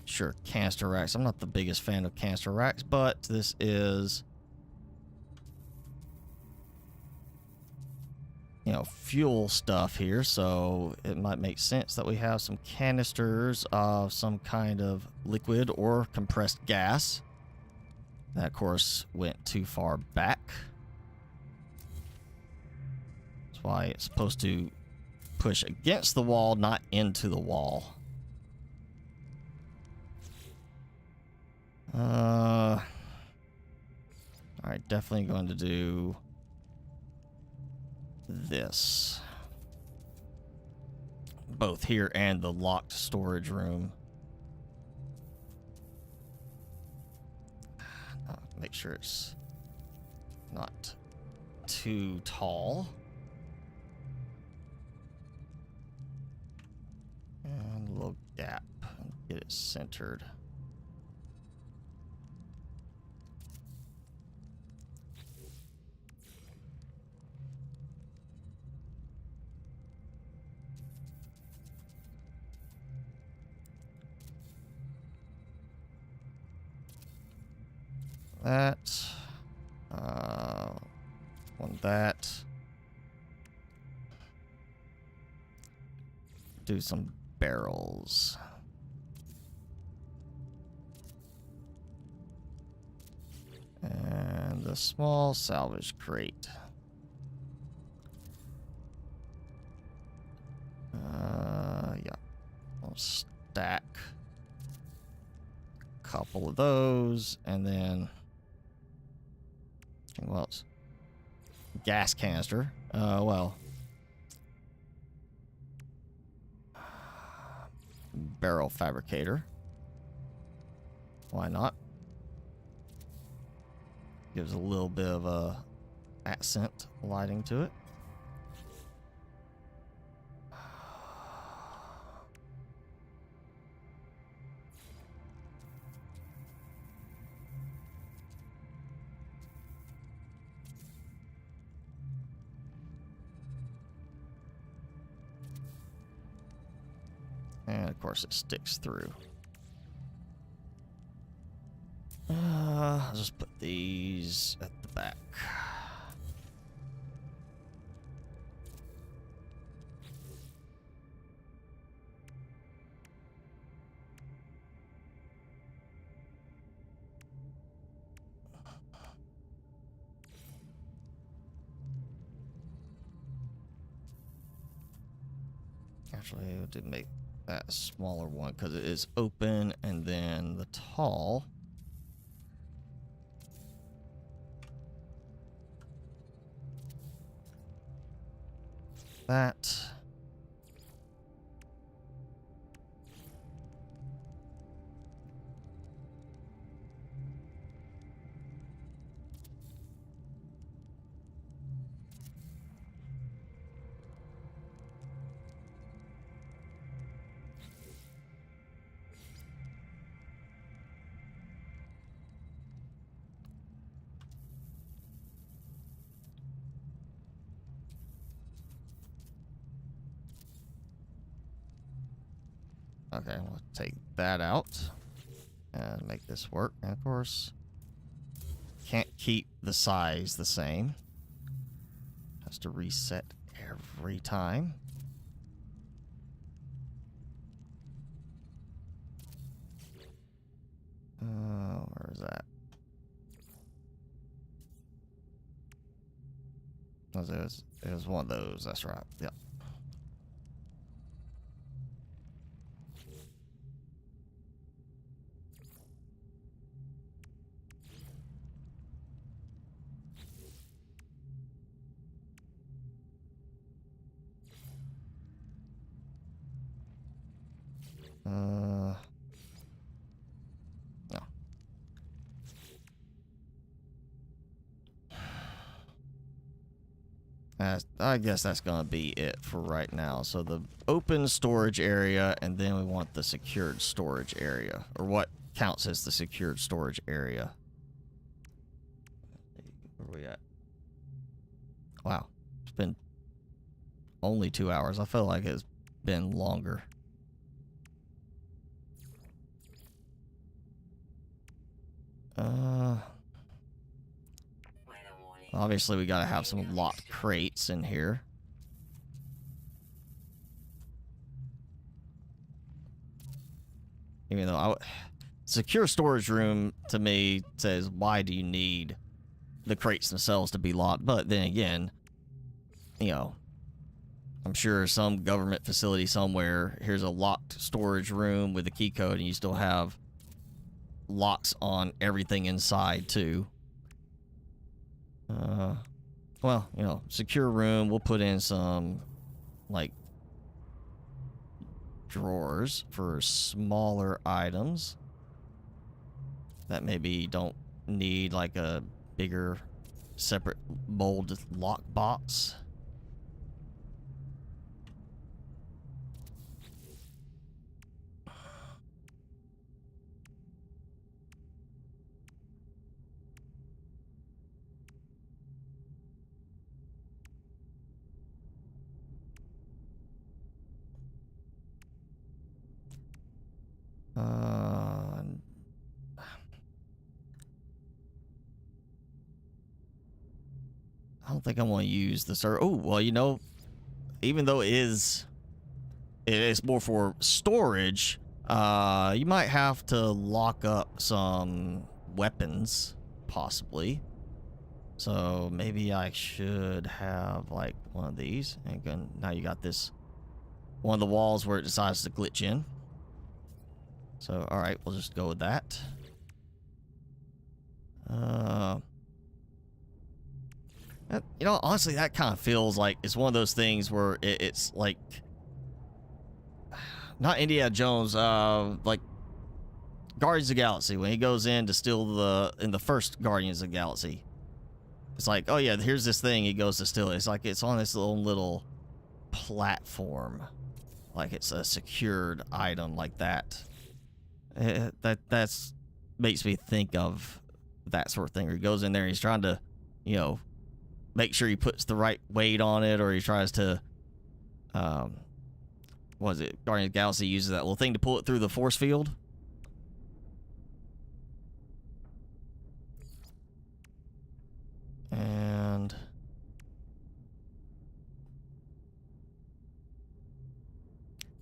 sure, canister racks. I'm not the biggest fan of canister racks, but this is, you know, fuel stuff here, so it might make sense that we have some canisters of some kind of liquid or compressed gas. That, of course, went too far back. That's why it's supposed to push against the wall, not into the wall. Alright, definitely going to do this. Both here and the locked storage room. Make sure it's not too tall. And a little gap. Get it centered. That. Want that. Do some barrels. And a small salvage crate. Yeah. We'll stack a couple of those, and then what else? Gas canister. Well, barrel fabricator. Why not? Gives a little bit of a accent lighting to it. And of course it sticks through. I'll just put these at the back. Actually, we'll do make that a smaller one because it is open, and then the tall. That. Okay, we'll take that out and make this work. And of course, can't keep the size the same. Has to reset every time. Where is that? It was one of those. That's right. Yep. No. I guess that's gonna be it for right now. So the open storage area, and then we want the secured storage area, or what counts as the secured storage area. Where are we at? Wow, it's been only 2 hours. I feel like it's been longer. Obviously we gotta have some locked crates in here. Even though secure storage room to me says, why do you need the crates themselves to be locked? But then again, you know, I'm sure some government facility somewhere, here's a locked storage room with a key code, and you still have locks on everything inside too. Well, you know, secure room, we'll put in some, like, drawers for smaller items that maybe don't need, like, a bigger, separate molded lock box. I don't think I want to use the server. Oh, well, you know, even though it is more for storage, you might have to lock up some weapons, possibly. So maybe I should have, like, one of these. And again, now you got this, one of the walls where it decides to glitch in. So, alright, we'll just go with that. You know, honestly, that kind of feels like it's one of those things where it's like, not Indiana Jones, like Guardians of the Galaxy, when he goes in to steal in the first Guardians of the Galaxy. It's like, oh yeah, here's this thing, he goes to steal it. It's like it's on this little platform. Like it's a secured item like that. That's makes me think of that sort of thing, where he goes in there and he's trying to, you know, make sure he puts the right weight on it, or he tries to, what is it? Guardians of the Galaxy uses that little thing to pull it through the force field. And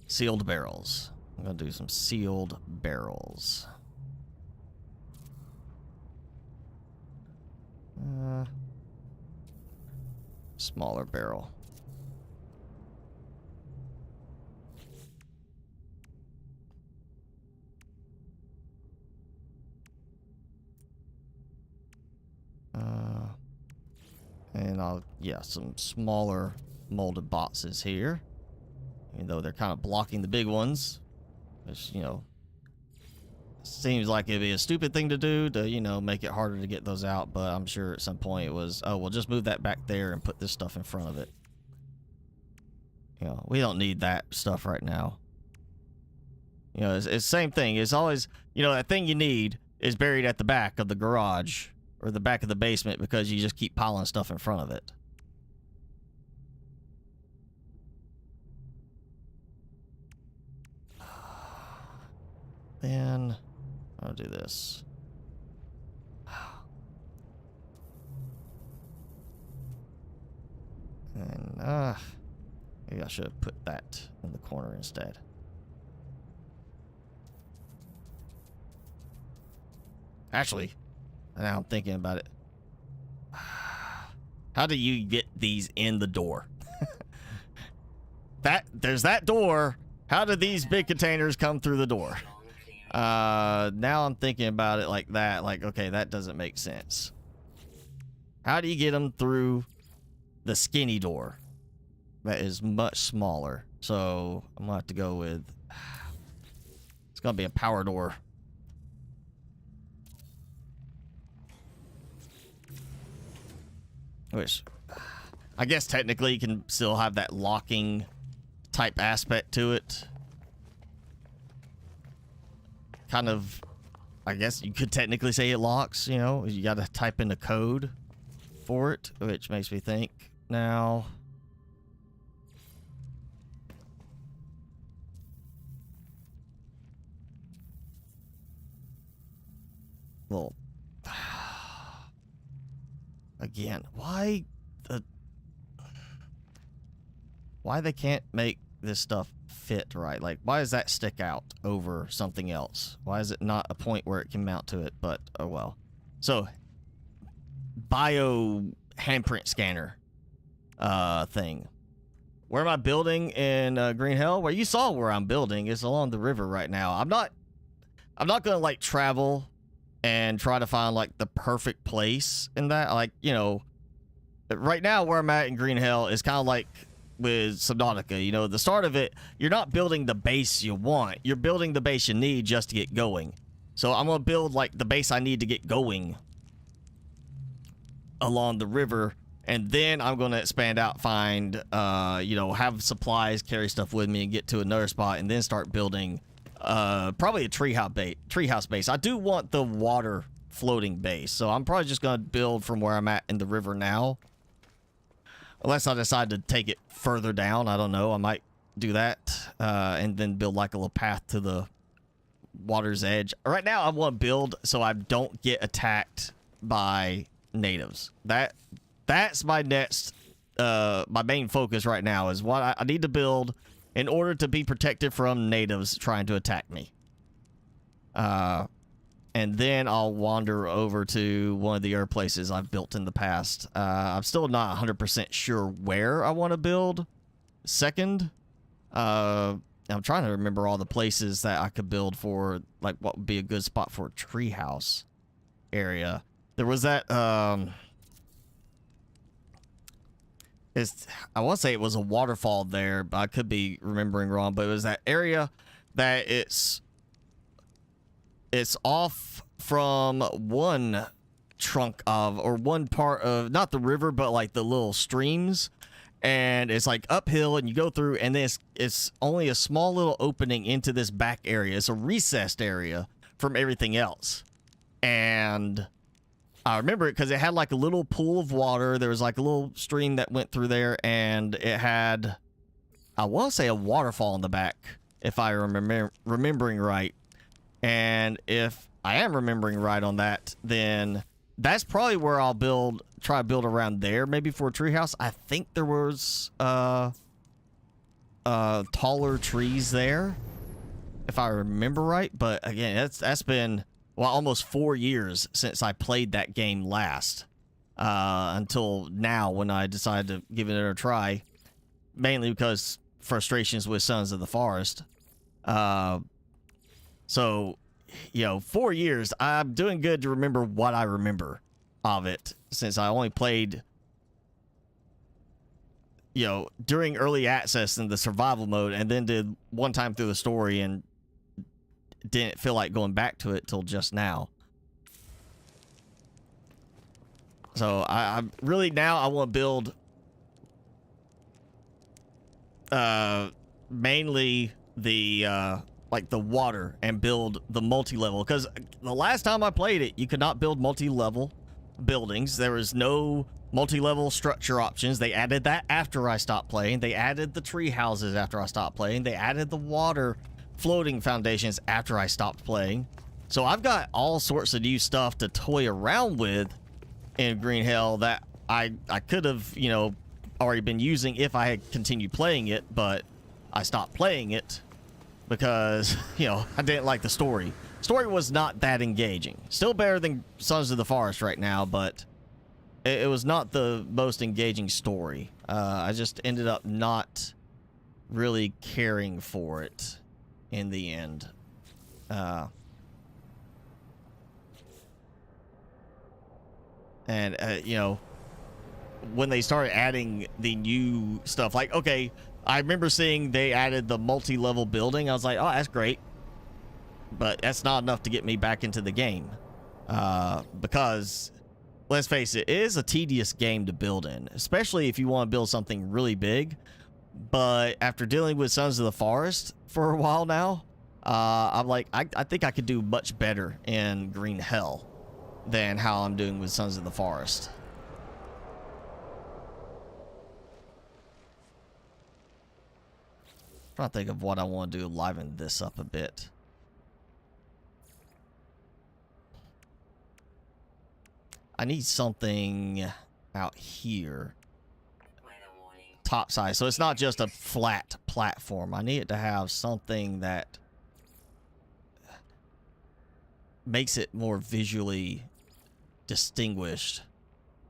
sealed barrels. I'm gonna do some sealed barrels. Smaller barrel. And yeah, some smaller molded boxes here. Even though they're kind of blocking the big ones. Which, you know, seems like it'd be a stupid thing to do to, you know, make it harder to get those out. But I'm sure at some point it was, oh, we'll just move that back there and put this stuff in front of it. You know, we don't need that stuff right now. You know, it's the same thing. It's always, you know, that thing you need is buried at the back of the garage or the back of the basement because you just keep piling stuff in front of it. Then I'll do this. And maybe I should have put that in the corner instead. Actually, now I'm thinking about it. How do you get these in the door? There's that door. How do these big containers come through the door? Now I'm thinking about it like that. Like, okay, that doesn't make sense. How do you get them through the skinny door? That is much smaller. So I'm gonna have to go with, it's gonna be a power door. Which, I guess technically you can still have that locking type aspect to it. Kind of, I guess you could technically say it locks, you know. You gotta type in the code for it, which makes me think now. Well, again, why they can't make this stuff fit right? Like, why does that stick out over something else? Why is it not a point where it can mount to it? But oh well. So, bio handprint scanner thing. Where am I building in Green Hell? Well, you saw where I'm building. It's along the river right now. I'm not gonna like travel and try to find like the perfect place in that. Like, you know, right now where I'm at in Green Hell is kind of like with Subnautica. You know, the start of it, you're not building the base you want. You're building the base you need just to get going. So I'm gonna build like the base I need to get going along the river, and then I'm gonna expand out, find you know, have supplies, carry stuff with me, and get to another spot, and then start building probably a treehouse base. I do want the water floating base, so I'm probably just gonna build from where I'm at in the river now, unless I decide to take it further down. I don't know, I might do that and then build like a little path to the water's edge. Right now I want to build so I don't get attacked by natives. That's my next my main focus right now, is what I need to build in order to be protected from natives trying to attack me. And then I'll wander over to one of the other places I've built in the past. I'm still not 100% sure where I want to build second. I'm trying to remember all the places that I could build for, like, what would be a good spot for a treehouse area. There was that, I want to say it was a waterfall there, but I could be remembering wrong. But it was that area that it's off from one trunk of, or one part of, not the river, but like the little streams. And it's like uphill, and you go through, and then it's only a small little opening into this back area. It's a recessed area from everything else. And I remember it because it had like a little pool of water. There was like a little stream that went through there, and it had, I want to say, a waterfall in the back, if I remembering right. And if I am remembering right on that, then that's probably where I'll try to build around there, maybe for a treehouse. I think there was taller trees there, if I remember right. But again, that's been, well, almost 4 years since I played that game last, until now when I decided to give it a try, mainly because frustrations with Sons of the Forest. So, you know, 4 years, I'm doing good to remember what I remember of it, since I only played you know, during early access in the survival mode, and then did one time through the story and didn't feel like going back to it till just now. So I really now I want to build mainly the like the water and build the multi-level, because the last time I played it, you could not build multi-level buildings. There was no multi-level structure options. They added that after I stopped playing. They added the tree houses after I stopped playing. They added the water floating foundations after I stopped playing. So I've got all sorts of new stuff to toy around with in Green Hell that I could have, you know, already been using if I had continued playing it, but I stopped playing it because, you know, I didn't like the story. Story was not that engaging. Still better than Sons of the Forest right now, but it was not the most engaging story. I just ended up not really caring for it in the end. You know, when they started adding the new stuff, like, okay, I remember seeing they added the multi-level building. I was like, oh, that's great. But that's not enough to get me back into the game. Because, let's face it, it is a tedious game to build in, especially if you want to build something really big. But after dealing with Sons of the Forest for a while now, I'm like, I think I could do much better in Green Hell than how I'm doing with Sons of the Forest. Trying to think of what I want to do to liven this up a bit. I need something out here. Top side. So it's not just a flat platform. I need it to have something that makes it more visually distinguished.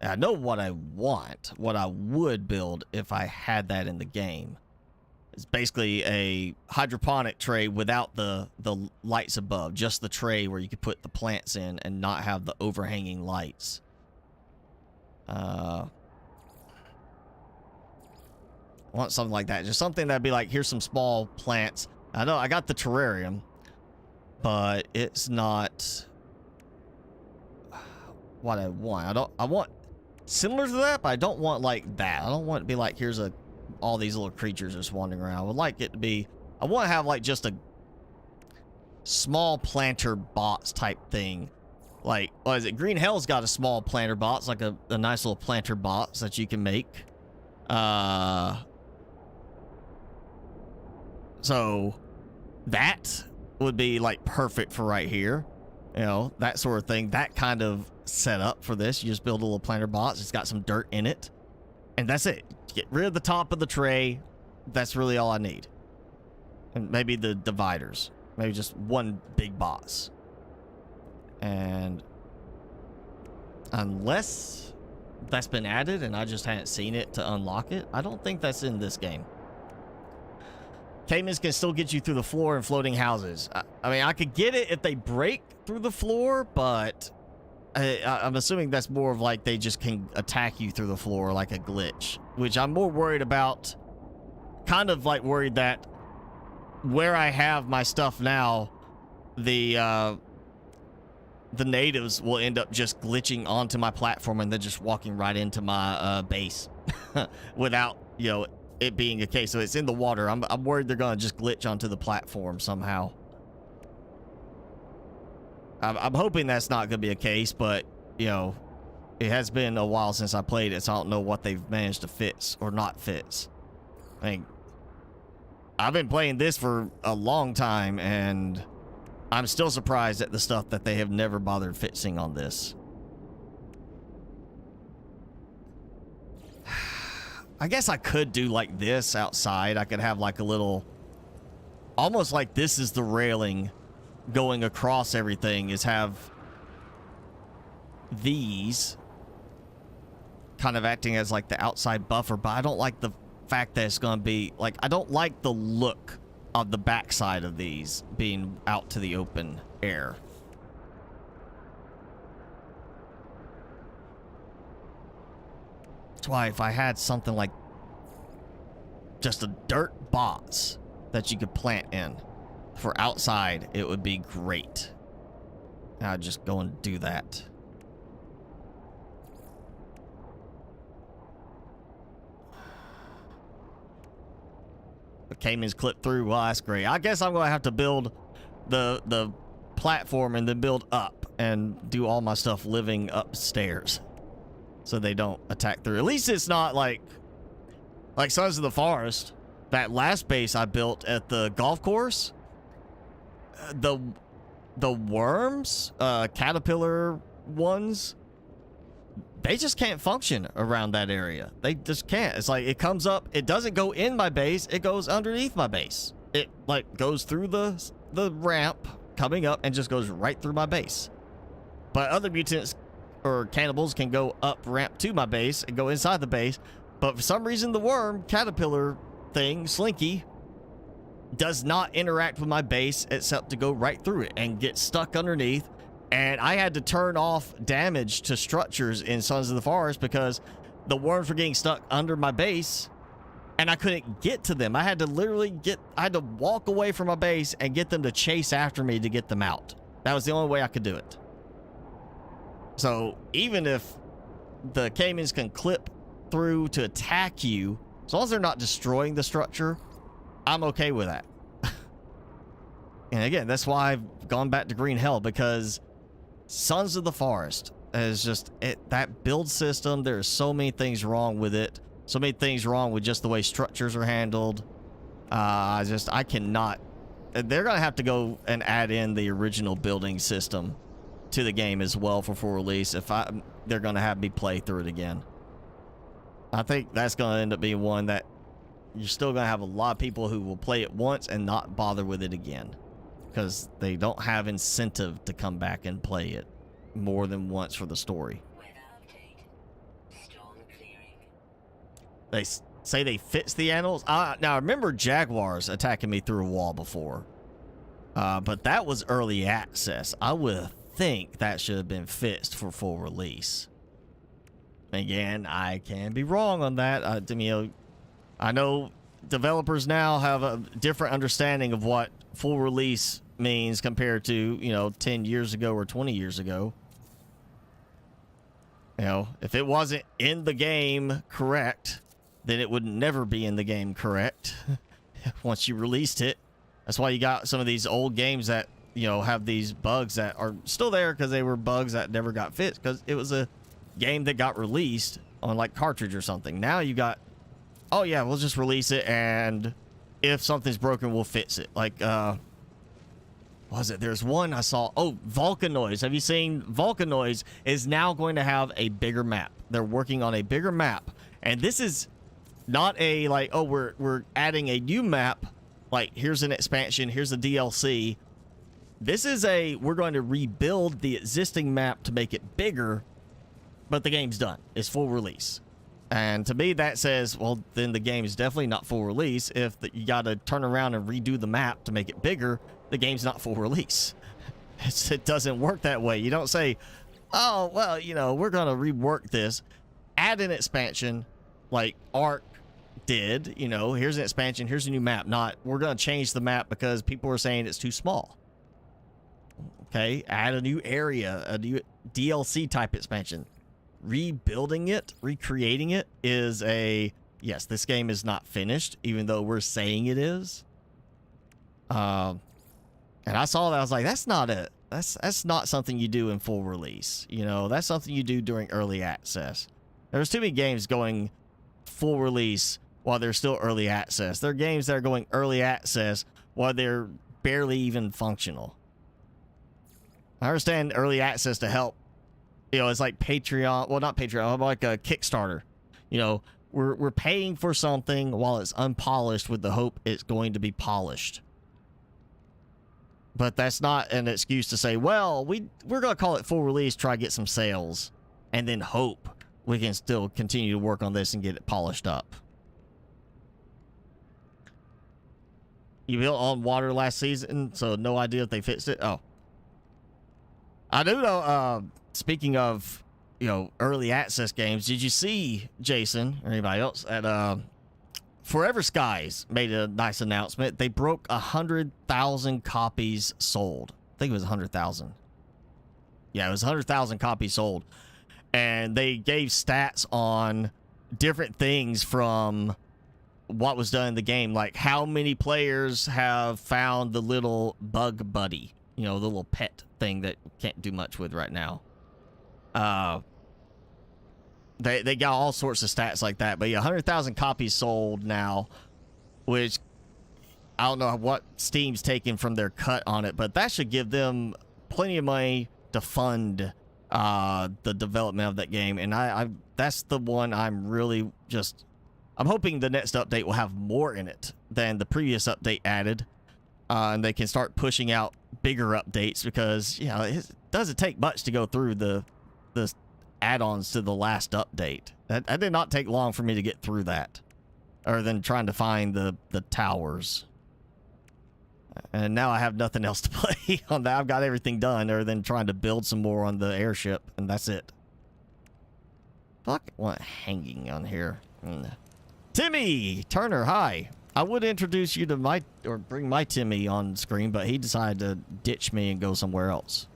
And I know what I want, what I would build if I had that in the game. It's basically a hydroponic tray without the lights above, just the tray where you could put the plants in and not have the overhanging lights. I want something like that. Just something that'd be like, here's some small plants. I know I got the terrarium, but it's not what I want. I want similar to that, but I don't want like that. I don't want it to be like, here's all these little creatures just wandering around. I would like it to be, I want to have like just a small planter box type thing. Like, what is it? Green Hell's got a small planter box, like a nice little planter box that you can make. So that would be like perfect for right here. You know, that sort of thing. That kind of setup for this. You just build a little planter box. It's got some dirt in it. And that's it. Get rid of the top of the tray. That's really all I need. And maybe the dividers. Maybe just one big box. And unless that's been added and I just hadn't seen it to unlock it, I don't think that's in this game. Caimans can still get you through the floor in floating houses. I mean, I could get it if they break through the floor, but I'm assuming that's more of like they just can attack you through the floor like a glitch, which I'm more worried about. Kind of like worried that where I have my stuff now, the natives will end up just glitching onto my platform and then just walking right into my base without, you know, it being a case. So it's in the water. I'm worried they're gonna just glitch onto the platform somehow. I'm hoping that's not gonna be a case, but you know, it has been a while since I played it, so I don't know what they've managed to fix or not fix. I mean, I've been playing this for a long time, and I'm still surprised at the stuff that they have never bothered fixing on this. I guess I could do like this outside. I could have like a little, almost like this is the railing going across everything, is have these kind of acting as like the outside buffer, but I don't like the fact that it's going to be like, I don't like the look of the backside of these being out to the open air. That's why if I had something like just a dirt box that you could plant in. For outside, it would be great. I'd just go and do that. The caimans clip through. Well, that's great. I guess I'm going to have to build the platform and then build up and do all my stuff living upstairs so they don't attack through. At least it's not like Sons of the Forest. That last base I built at the golf course, the worms, caterpillar ones, they just can't function around that area. They just can't. It's like it comes up, it doesn't go in my base, it goes underneath my base. It like goes through the ramp coming up and just goes right through my base. But other mutants or cannibals can go up ramp to my base and go inside the base. But for some reason, the worm caterpillar thing, Slinky, does not interact with my base except to go right through it and get stuck underneath. And I had to turn off damage to structures in Sons of the Forest because the worms were getting stuck under my base and I couldn't get to them. I had to literally walk away from my base and get them to chase after me to get them out. That was the only way I could do it. So even if the caimans can clip through to attack you, as long as they're not destroying the structure, I'm okay with that. And again, that's why I've gone back to Green Hell, because Sons of the Forest is just that build system. There are so many things wrong with it. So many things wrong with just the way structures are handled. I cannot. They're going to have to go and add in the original building system to the game as well for full release if they're going to have me play through it again. I think that's going to end up being one that you're still going to have a lot of people who will play it once and not bother with it again, because they don't have incentive to come back and play it more than once for the story. They say they fix the animals. Now, I remember jaguars attacking me through a wall before, but that was early access. I would think that should have been fixed for full release. Again, I can be wrong on that. I know developers now have a different understanding of what full release means compared to, 10 years ago or 20 years ago. If it wasn't in the game correct, then it would never be in the game correct once you released it. That's why you got some of these old games that, have these bugs that are still there because they were bugs that never got fixed because it was a game that got released on like cartridge or something. Now you got, oh yeah, we'll just release it, and if something's broken, we'll fix it. Like, what was it? There's one I saw. Oh, Volcanoids. Have you seen Volcanoids is now going to have a bigger map. They're working on a bigger map, and this is not a like, oh, we're adding a new map. Like, here's an expansion, here's a DLC. This is we're going to rebuild the existing map to make it bigger, but the game's done. It's full release. And to me, that says, well, then the game is definitely not full release. If you got to turn around and redo the map to make it bigger, the game's not full release. It doesn't work that way. You don't say, oh, well, we're going to rework this, add an expansion like Ark did. Here's an expansion, here's a new map. Not, we're going to change the map because people are saying it's too small. Okay, add a new area, a new DLC type expansion. Rebuilding it, recreating it is yes, this game is not finished, even though we're saying it is. And I saw that, I was like, that's not something you do in full release. That's something you do during early access. There's too many games going full release while they're still early access. There are games that are going early access while they're barely even functional. I understand early access to help. It's like Patreon. Well, not Patreon, but like a Kickstarter. We're paying for something while it's unpolished with the hope it's going to be polished. But that's not an excuse to say, well, we're going to call it full release, try to get some sales, and then hope we can still continue to work on this and get it polished up. You built on water last season, so no idea if they fixed it? Oh. I do know, speaking of, early access games, did you see, Jason, or anybody else, at Forever Skies made a nice announcement. They broke 100,000 copies sold. I think it was 100,000. Yeah, it was 100,000 copies sold. And they gave stats on different things from what was done in the game, like how many players have found the little bug buddy, you know, the little pet thing that you can't do much with right now. They got all sorts of stats like that, but yeah, 100,000 copies sold now, which I don't know what Steam's taking from their cut on it, but that should give them plenty of money to fund the development of that game. And I that's the one I'm really just, I'm hoping the next update will have more in it than the previous update added, and they can start pushing out bigger updates, because, you know, it doesn't take much to go through the add-ons to the last update. That did not take long for me to get through that, other than trying to find the towers. And now I have nothing else to play on that. I've got everything done, other than trying to build some more on the airship, and that's it. Fuck, what hanging on here? Timmy Turner, hi. I would introduce you to bring my Timmy on screen, but he decided to ditch me and go somewhere else.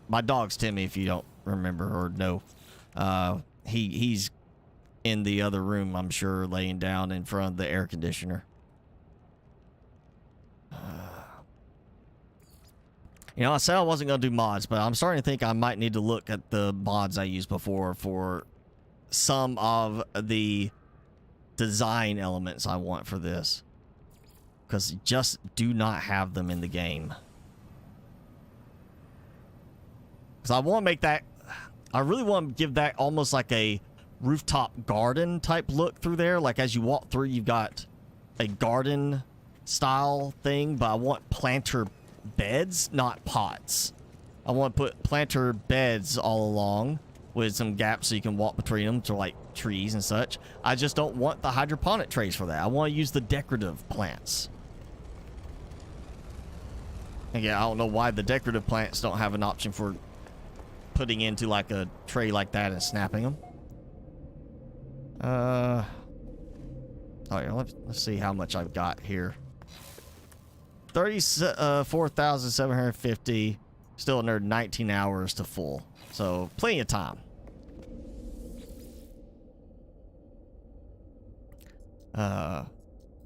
My dog's Timmy, if you don't remember or know. He's in the other room, I'm sure, laying down in front of the air conditioner. You know, I said I wasn't going to do mods, but I'm starting to think I might need to look at the mods I used before for some of the design elements I want for this, because just do not have them in the game. Because I want to make that, I really want to give that almost like a rooftop garden type look through there. Like as you walk through, you've got a garden style thing, but I want planter beds, not pots. I want to put planter beds all along with some gaps so you can walk between them to like trees and such. I just don't want the hydroponic trays for that. I want to use the decorative plants. And yeah, I don't know why the decorative plants don't have an option for putting into like a tray like that and snapping them. Oh yeah, let's see how much I've got here. 34,750. Still another 19 hours to full, so plenty of time.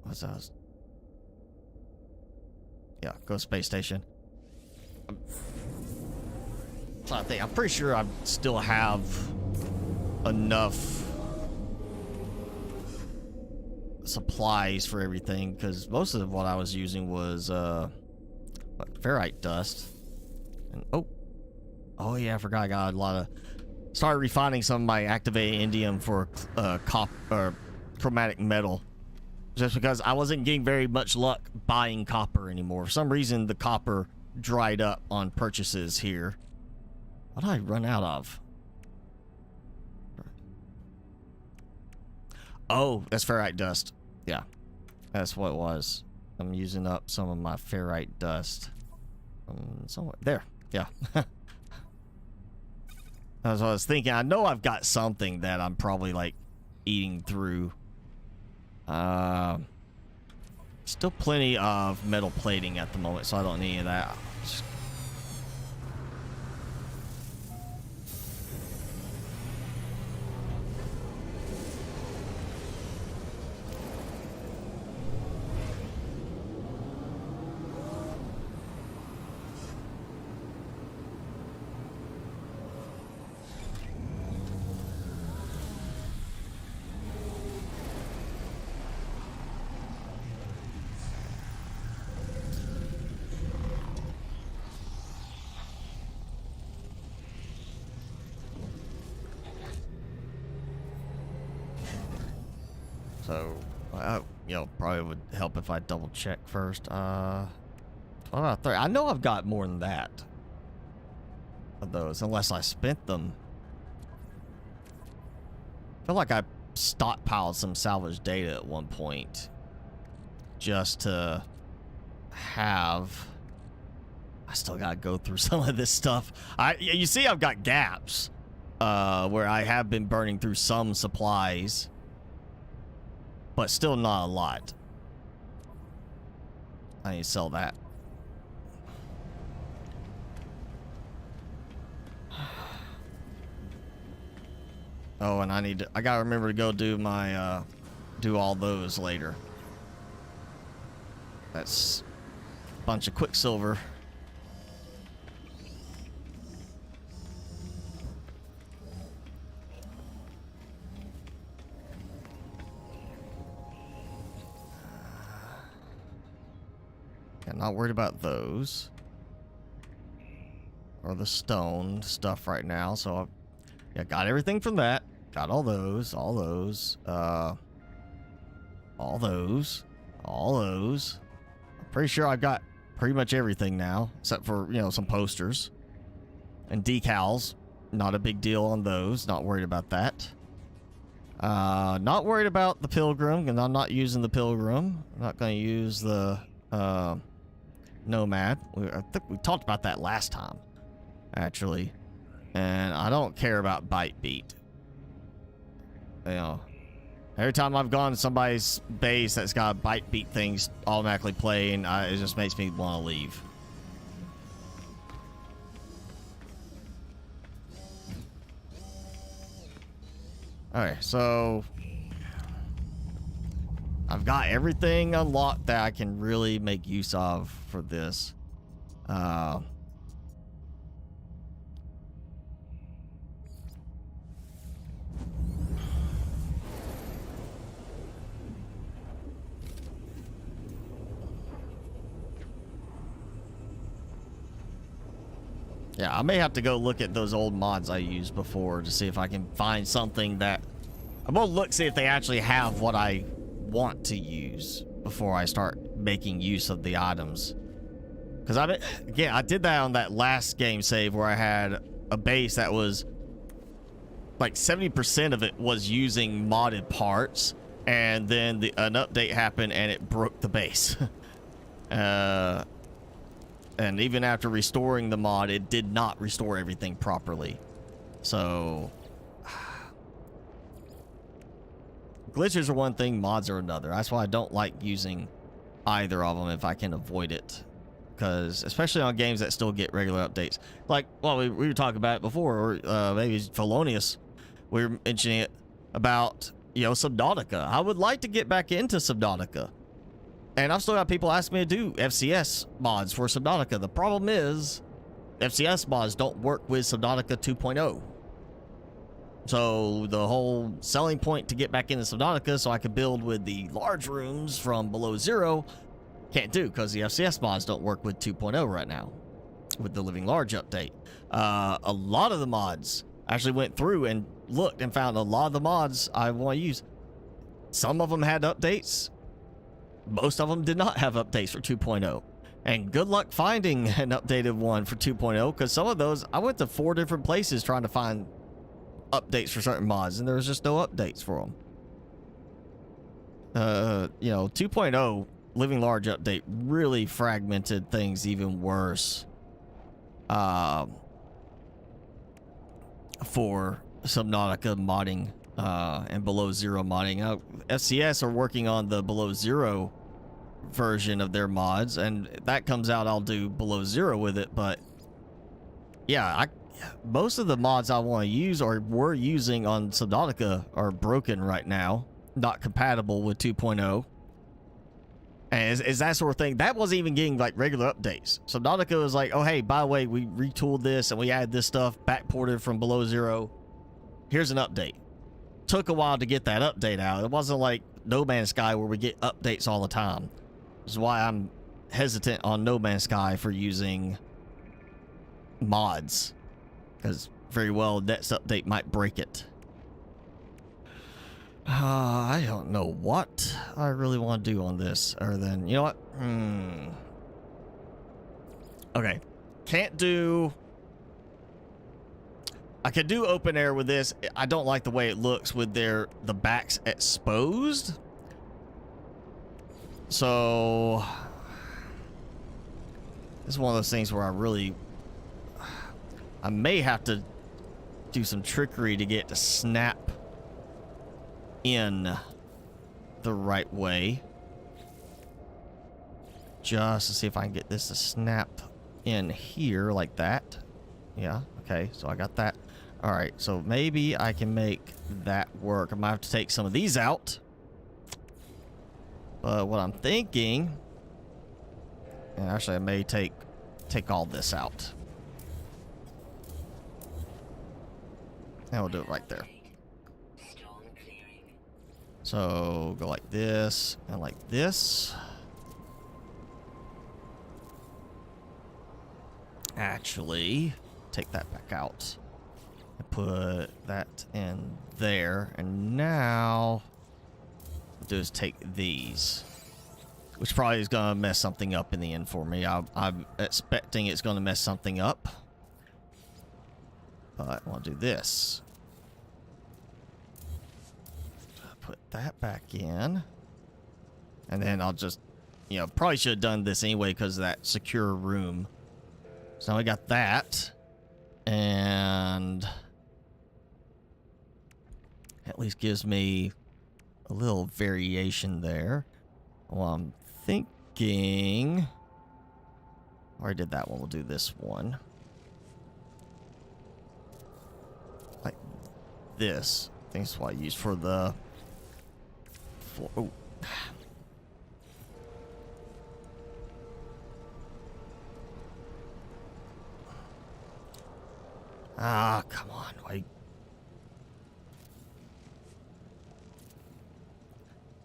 What's that? Yeah, go space station. So I'm pretty sure I still have enough supplies for everything, because most of what I was using was ferrite dust. And oh yeah, I forgot I got a lot of, started refining some of my activated indium for chromatic metal, just because I wasn't getting very much luck buying copper anymore. For some reason the copper dried up on purchases here. What did I run out of? Oh, that's ferrite dust. Yeah, that's what it was. I'm using up some of my ferrite dust. Somewhere there. Yeah. That's what I was thinking. I know I've got something that I'm probably like eating through. Still plenty of metal plating at the moment, so I don't need any of that. Just so, you know, probably would help if I double check first. What about 30? I know I've got more than that of those, unless I spent them. I feel like I stockpiled some salvage data at one point just to have. I still gotta go through some of this stuff. You see, I've got gaps where I have been burning through some supplies. but still not a lot. I need to sell that. Oh, and I gotta remember to go do my, do all those later. That's a bunch of quicksilver. I'm not worried about those. Or the stone stuff right now, so I've yeah, got everything from that. Got all those, all those. I'm pretty sure I've got pretty much everything now, except for, you know, some posters. And decals. Not a big deal on those. Not worried about that. Not worried about the pilgrim, and I'm not using the pilgrim. I'm not going to use the nomad. I think we talked about that last time, actually. And I don't care about bite beat. You know, every time I've gone to somebody's base that's got bite beat things automatically playing, it just makes me want to leave. Alright, so I've got everything unlocked that I can really make use of for this. Yeah, I may have to go look at those old mods I used before to see if I can find something that... I'm gonna look, see if they actually have what I want to use before I start making use of the items. Because I did that on that last game save where I had a base that was... like 70% of it was using modded parts, and then an update happened and it broke the base. And even after restoring the mod, it did not restore everything properly. So... glitches are one thing, mods are another. That's why I don't like using either of them if I can avoid it. Because, especially on games that still get regular updates. Like, well, we were talking about it before, or maybe Felonious. We were mentioning it about, you know, Subnautica. I would like to get back into Subnautica. And I've still got people asking me to do FCS mods for Subnautica. The problem is, FCS mods don't work with Subnautica 2.0. So the whole selling point to get back into Subnautica so I could build with the large rooms from below zero, can't do because the FCS mods don't work with 2.0 right now with the Living Large update. A lot of the mods actually went through and looked and found a lot of the mods I want to use. Some of them had updates. Most of them did not have updates for 2.0. And good luck finding an updated one for 2.0, because some of those, I went to 4 different places trying to find updates for certain mods, and there was just no updates for them. You know, 2.0 Living Large update really fragmented things even worse for Subnautica modding and below zero modding. Now, FCS are working on the below zero version of their mods, and if that comes out, I'll do below zero with it. But yeah, most of the mods I want to use or we're using on Subnautica are broken right now, not compatible with 2.0. And is that sort of thing. That wasn't even getting like regular updates. Subnautica was like, oh hey, by the way, we retooled this and we added this stuff backported from below zero. Here's an update. Took a while to get that update out. It wasn't like No Man's Sky where we get updates all the time. Which is why I'm hesitant on No Man's Sky for using mods, because very well next update might break it. I don't know what I really want to do on this other than, you know what? Okay. Can't do... I could do open air with this. I don't like the way it looks with the backs exposed. So this is one of those things where I may have to do some trickery to get it to snap in the right way. Just to see if I can get this to snap in here like that. Yeah, okay, so I got that. All right, so maybe I can make that work. I might have to take some of these out. But what I'm thinking, and actually I may take all this out. And we'll do it right there. So go like this and like this. Actually, take that back out and put that in there. And now what I'll do is take these, which probably is going to mess something up in the end for me. I'm expecting it's going to mess something up. But I'll do this. Put that back in. And then I'll just, you know, probably should have done this anyway because of that secure room. So now we got that. And at least gives me a little variation there. Well, I'm thinking... I already did that one. We'll do this one. Like this. I think that's what I use for the floor. Oh. Ah, come on. Wait.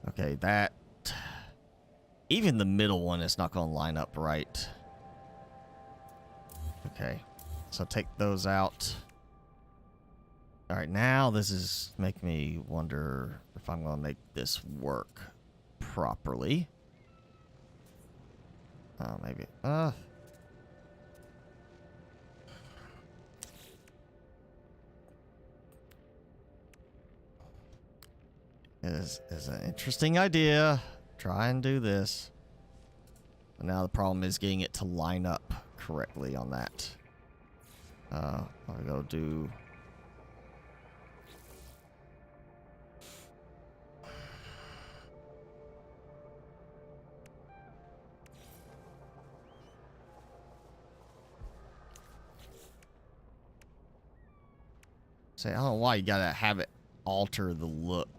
Okay, that... Even the middle one is not going to line up right. Okay. So take those out. Alright, now this is making me wonder if I'm going to make this work properly. Maybe... is an interesting idea. Try and do this. But now the problem is getting it to line up correctly on that. I'll go do... Say, I don't know why you gotta have it alter the look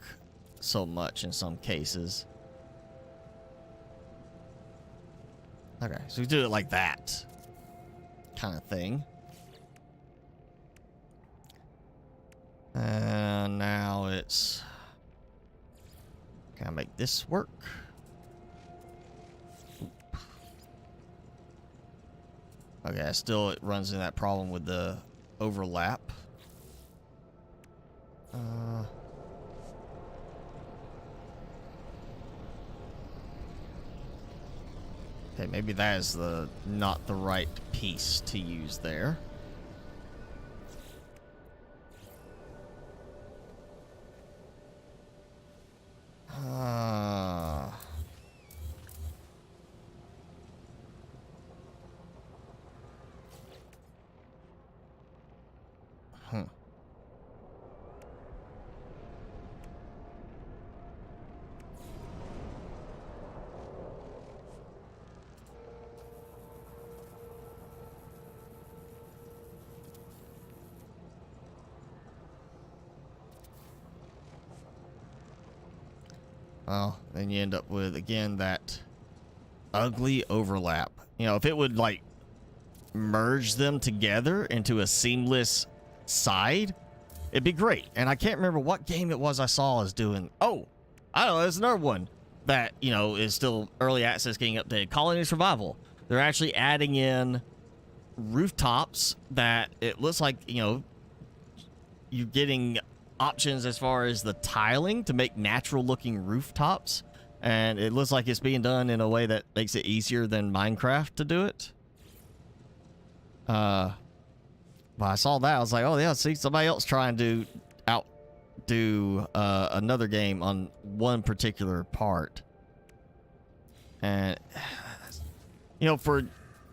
so much in some cases. Okay, so we do it like that kind of thing. And now it's... Can I make this work? Oop. Okay, still it runs into that problem with the overlap. Okay, maybe that is not the right piece to use there. Well, then you end up with, again, that ugly overlap. You know, if it would, like, merge them together into a seamless side, it'd be great. And I can't remember what game it was I saw as doing... Oh, I don't know, there's another one that, you know, is still early access getting updated. Colony Survival. They're actually adding in rooftops that it looks like, you know, you're getting... options as far as the tiling to make natural looking rooftops, and it looks like it's being done in a way that makes it easier than Minecraft to do it. But I saw that, I was like, oh yeah, see, somebody else trying to outdo another game on one particular part. And you know, for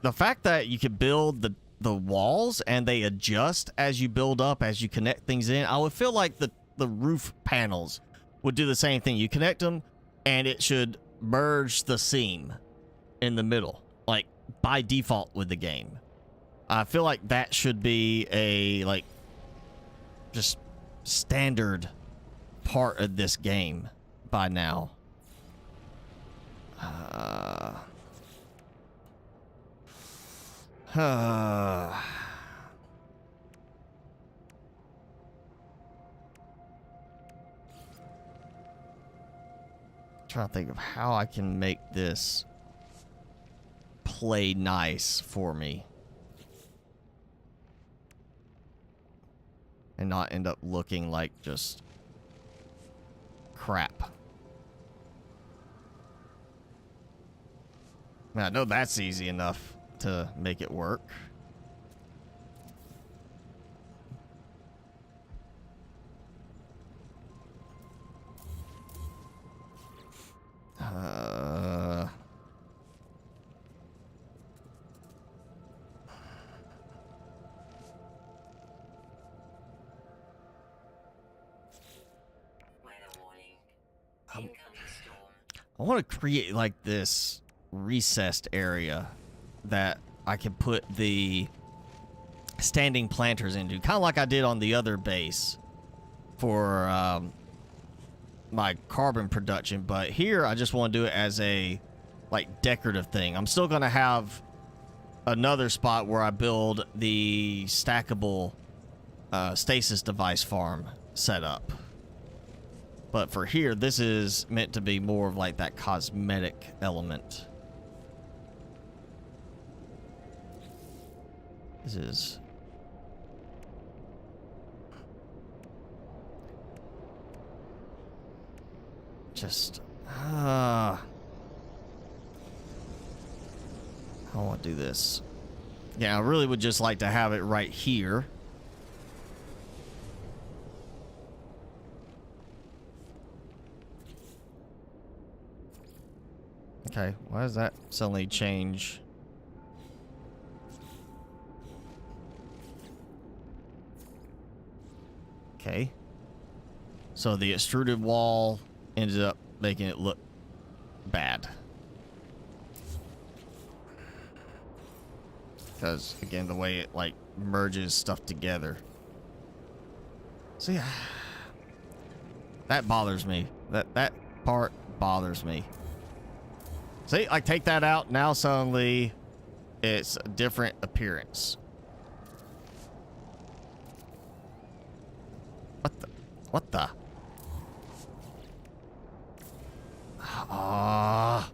the fact that you could build the walls and they adjust as you build up, as you connect things in, I would feel like the roof panels would do the same thing. You connect them, and it should merge the seam in the middle, like by default with the game. I feel like that should be a like just standard part of this game by now. Trying to think of how I can make this play nice for me and not end up looking like just crap. I mean, I know that's easy enough to make it work. I want to create like this recessed area that I can put the standing planters into, kind of like I did on the other base for my carbon production. But here I just want to do it as a like decorative thing. I'm still going to have another spot where I build the stackable stasis device farm set up. But for here, this is meant to be more of like that cosmetic element. This is... just... I want to do this. Yeah, I really would just like to have it right here. Okay, why does that suddenly change? Okay. So the extruded wall ended up making it look bad. Because, again, the way it, like, merges stuff together. So, yeah. That bothers me. That part bothers me. See, I take that out, now suddenly it's a different appearance. What the? Ah.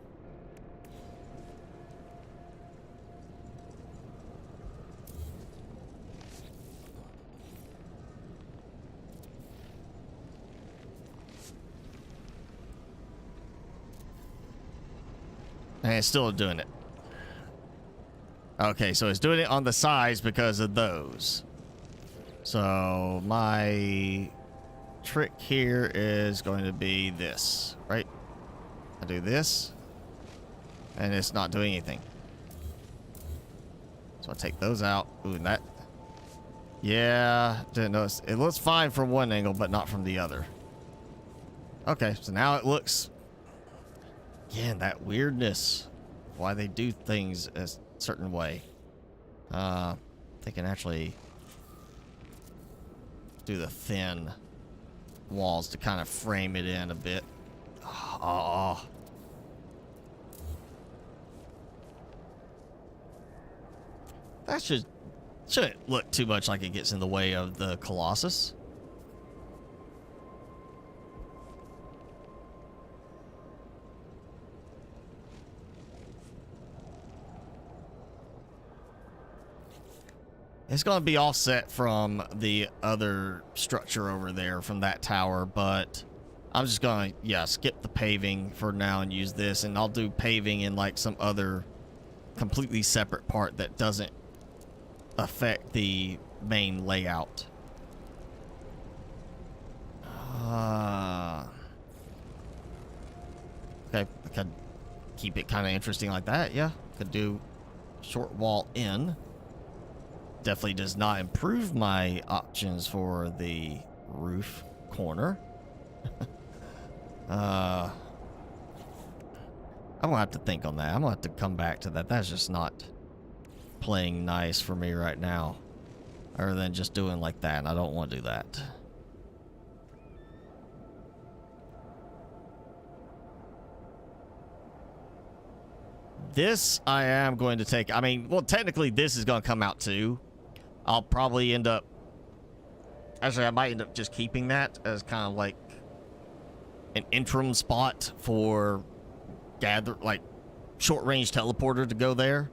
And it's still doing it. Okay, so it's doing it on the sides because of those. So my trick here is going to be this, right? I do this, and it's not doing anything. So I take those out. Ooh, and that... yeah, didn't notice. It looks fine from one angle, but not from the other. Okay, so now it looks... again, that weirdness. Why they do things a certain way. They can actually do the thin walls to kind of frame it in a bit. Oh. That shouldn't look too much like it gets in the way of the Colossus. It's going to be offset from the other structure over there, from that tower, but I'm just going to, yeah, skip the paving for now and use this, and I'll do paving in like some other completely separate part that doesn't affect the main layout. Okay, I could keep it kind of interesting like that, yeah. Could do short wall in. Definitely does not improve my options for the roof corner. I'm gonna have to think on that. I'm gonna have to come back to that. That's just not playing nice for me right now. Other than just doing like that, and I don't want to do that. This I am going to take. I mean, well, technically this is going to come out too. I'll probably end up. Actually, I might end up just keeping that as kind of like an interim spot for like short range teleporter to go there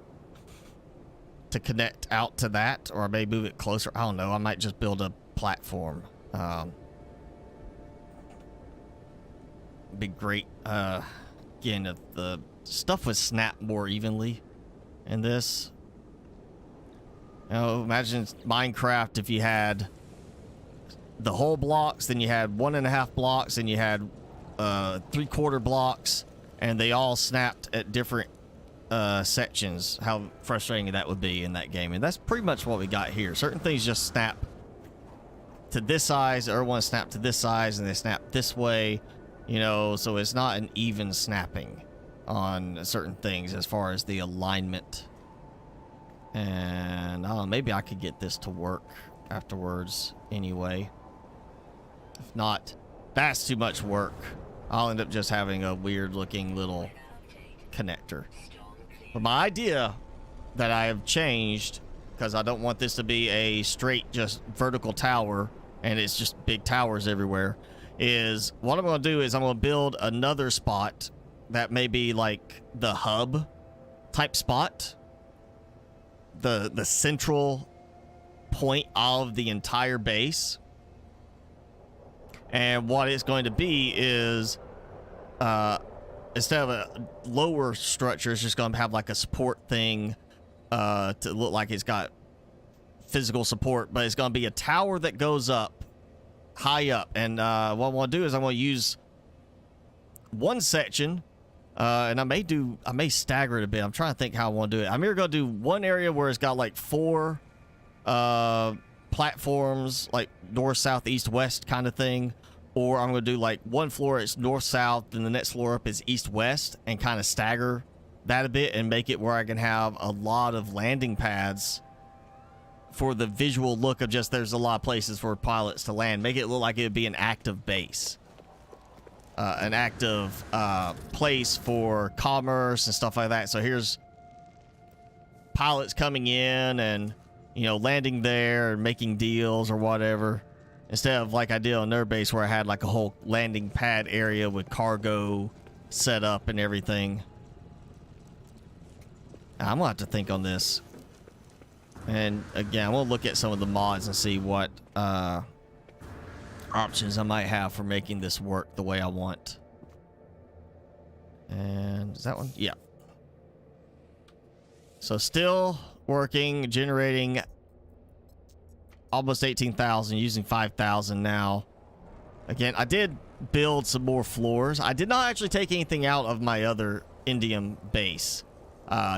to connect out to that, or I may move it closer. I don't know. I might just build a platform. Be great. Again, if the stuff would snap more evenly in this. You know, imagine Minecraft if you had the whole blocks, then you had 1.5 blocks, and you had 3/4 blocks, and they all snapped at different sections. How frustrating that would be in that game. And that's pretty much what we got here. Certain things just snap to this size, or one snap to this size, and they snap this way, you know, so it's not an even snapping on certain things as far as the alignment. And maybe I could get this to work afterwards anyway. If not, that's too much work. I'll end up just having a weird looking little connector. But my idea that I have changed, because I don't want this to be a straight just vertical tower and it's just big towers everywhere, is what I'm going to do is I'm going to build another spot that may be like the hub type spot, the central point of the entire base. And what it's going to be is instead of a lower structure, it's just going to have like a support thing to look like it's got physical support, but it's going to be a tower that goes up high up. And what I want to do is I'm going to use one section, and I may stagger it a bit. I'm trying to think how I want to do it. I'm either going to do one area where it's got like 4 platforms, like north, south, east, west kind of thing, or I'm going to do like one floor it's north, south, and the next floor up is east, west, and kind of stagger that a bit and make it where I can have a lot of landing pads for the visual look of just there's a lot of places for pilots to land. Make it look like it would be an active base, an active place for commerce and stuff like that. So here's pilots coming in and, you know, landing there and making deals or whatever, instead of like I did on their base where I had like a whole landing pad area with cargo set up and everything. I'm gonna have to think on this. And again, I'm gonna look at some of the mods and see what options I might have for making this work the way I want. And is that one? Yeah. So still working, generating almost 18,000, using 5,000 now. Again, I did build some more floors. I did not actually take anything out of my other Indium base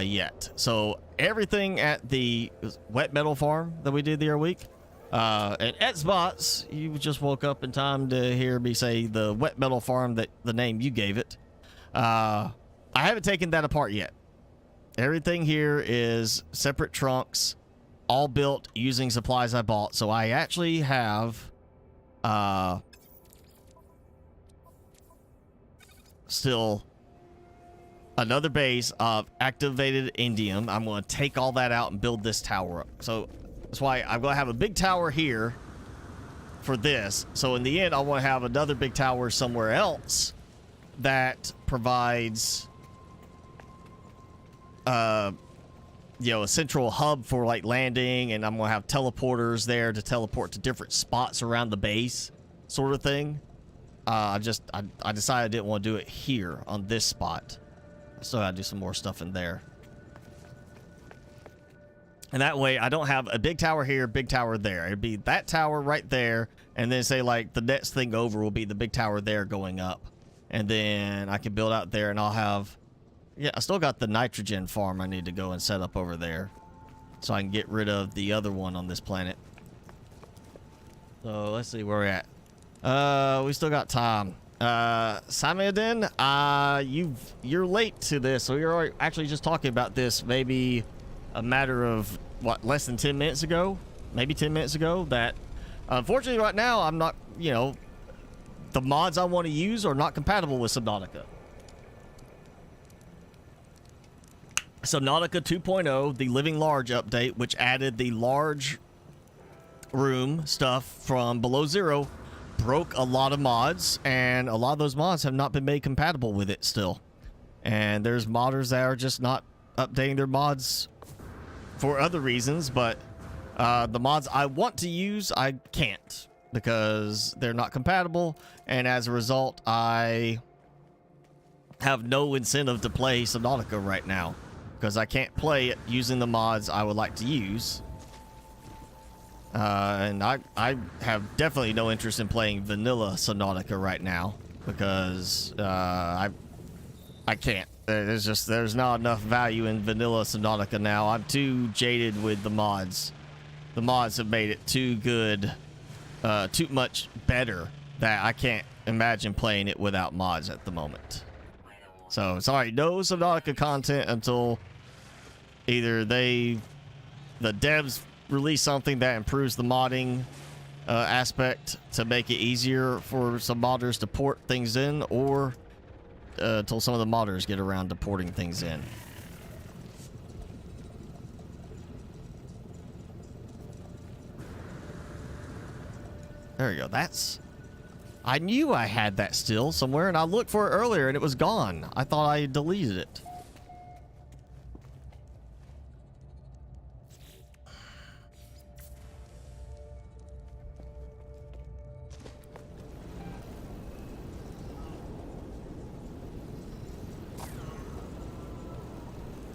yet. So everything at the wet metal farm that we did the other week, and Xbox, you just woke up in time to hear me say the wet metal farm, that the name you gave it. I haven't taken that apart yet. Everything here is separate trunks, all built using supplies I bought. So I actually have still another base of activated indium. I'm going to take all that out and build this tower up. So that's why I'm going to have a big tower here for this. So in the end, I want to have another big tower somewhere else that provides you know, a central hub for like landing, and I'm gonna have teleporters there to teleport to different spots around the base, sort of thing. I decided I didn't want to do it here on this spot. So I do some more stuff in there, and that way I don't have a big tower here, big tower there. It'd be that tower right there, and then say like the next thing over will be the big tower there going up, and then I can build out there, and I'll have. Yeah, I still got the nitrogen farm I need to go and set up over there, so I can get rid of the other one on this planet. So let's see where we're at. We still got time. Samiadin, you're late to this, so you're actually just talking about this maybe a matter of what, less than 10 minutes ago, maybe 10 minutes ago. That unfortunately right now I'm not, you know, the mods I want to use are not compatible with Subnautica. Subnautica 2.0, the Living Large update, which added the large room stuff from below zero, broke a lot of mods, and a lot of those mods have not been made compatible with it still. And there's modders that are just not updating their mods for other reasons, but the mods I want to use, I can't because they're not compatible, and as a result, I have no incentive to play Subnautica right now because I can't play it using the mods I would like to use. And I have definitely no interest in playing vanilla Subnautica right now because I can't. There's not enough value in vanilla Subnautica now. I'm too jaded with the mods. The mods have made it too good, too much better that I can't imagine playing it without mods at the moment. So sorry, no Subnautica content until either the devs release something that improves the modding aspect to make it easier for some modders to port things in, or until some of the modders get around to porting things in. There you go. That's... I knew I had that still somewhere, and I looked for it earlier and it was gone. I thought I deleted it.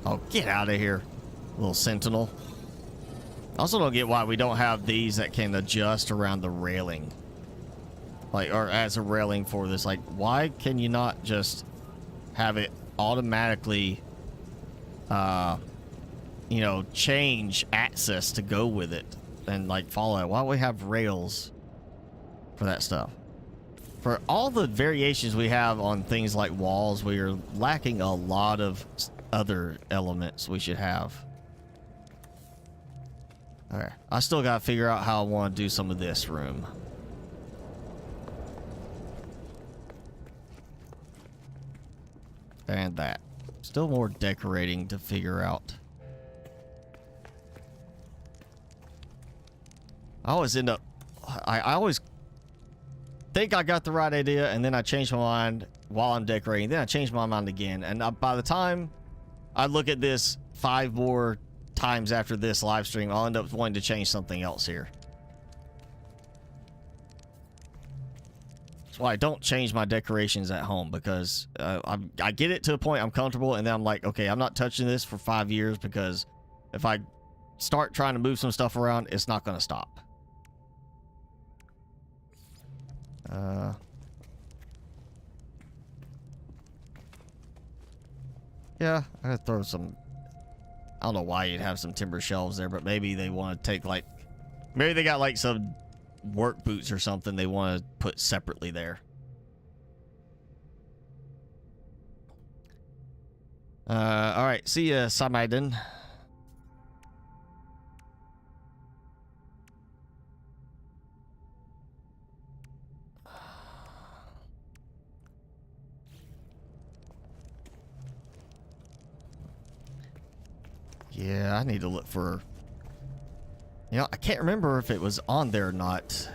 Oh, get out of here, little sentinel. I also don't get why we don't have these that can adjust around the railing. Like, or as a railing for this. Like, why can you not just have it automatically, you know, change access to go with it and, like, follow it? Why don't we have rails for that stuff? For all the variations we have on things like walls, we are lacking a lot of other elements we should have. Alright, I still gotta figure out how I want to do some of this room. And that. Still more decorating to figure out. I always end up... I always think I got the right idea, and then I change my mind while I'm decorating. Then I change my mind again. And by the time I look at this 5 more times after this live stream, I'll end up wanting to change something else here. That's why I don't change my decorations at home, because I get it to a point I'm comfortable, and then I'm like, okay, I'm not touching this for 5 years, because if I start trying to move some stuff around, it's not going to stop. Yeah, I gotta throw some... I don't know why you'd have some timber shelves there, but maybe they want to take, like... Maybe they got, like, some work boots or something they want to put separately there. Alright, see ya, Samaiden. Yeah, I need to look for... You know, I can't remember if it was on there or not.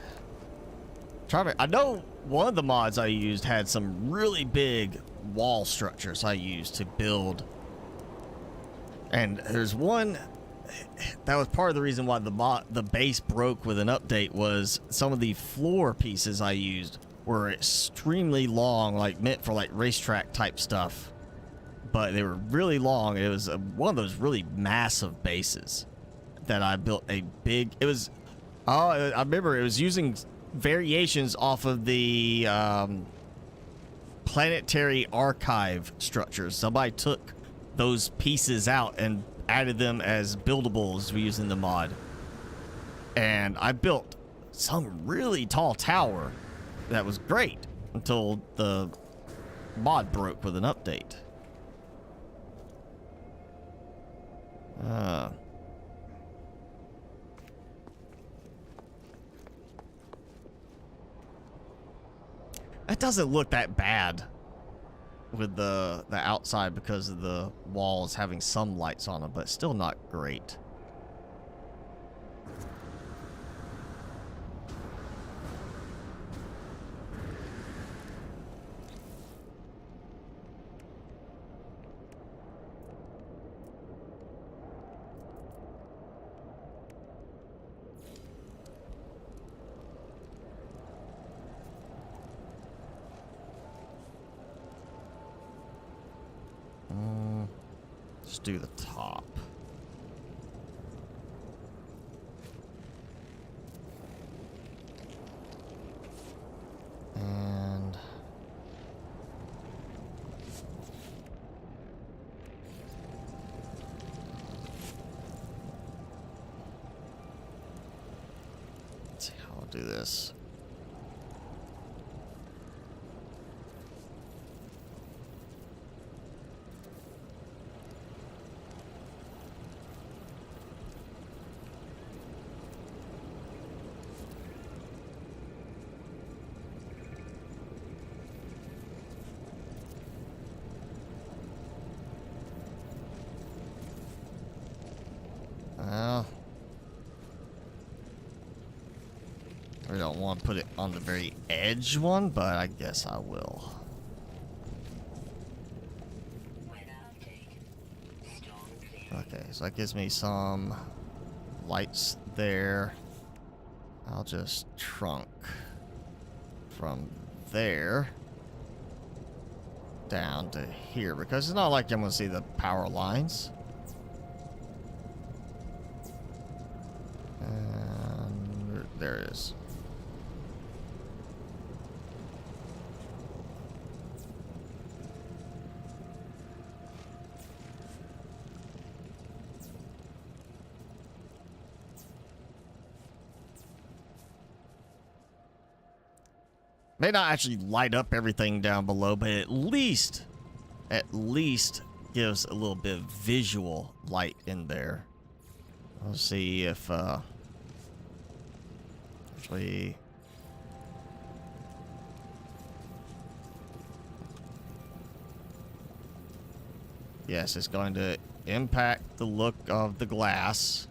I know one of the mods I used had some really big wall structures I used to build. And there's one... That was part of the reason why the base broke with an update, was some of the floor pieces I used were extremely long, like meant for like racetrack type stuff. But they were really long. It was one of those really massive bases that I built a big... It was... Oh, I remember it was using variations off of the planetary archive structures. Somebody took those pieces out and added them as buildables using the mod. And I built some really tall tower that was great. until the mod broke with an update. That doesn't look that bad with the outside because of the walls having some lights on them, but still not great. Let's do the top. And let's see how I'll do this. Well, we don't want to put it on the very edge one, but I guess I will. Okay, so that gives me some lights there. I'll just trunk from there down to here, because it's not like I'm going to see the power lines. And there it is. May not actually light up everything down below, but at least gives a little bit of visual light in there. Let's see if actually, yes, it's going to impact the look of the glass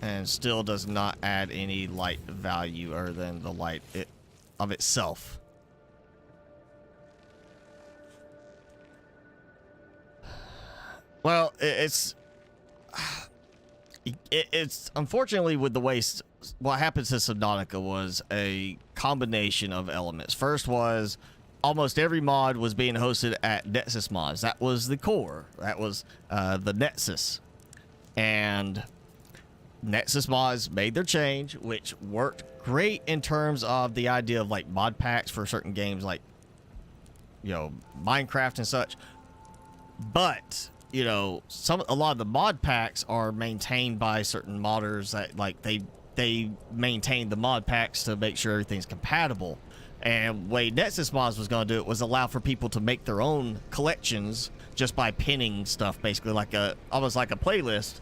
and still does not add any light value other than the light of itself. Well, it's unfortunately with the way what happened to Subnautica was a combination of elements. First was almost every mod was being hosted at Nexus Mods. That was the core. That was the Nexus. And Nexus Mods made their change, which worked great in terms of the idea of like mod packs for certain games like, you know, Minecraft and such. But you know, a lot of the mod packs are maintained by certain modders that like they maintain the mod packs to make sure everything's compatible. And the way Nexus Mods was going to do it was allow for people to make their own collections just by pinning stuff, basically like almost like a playlist.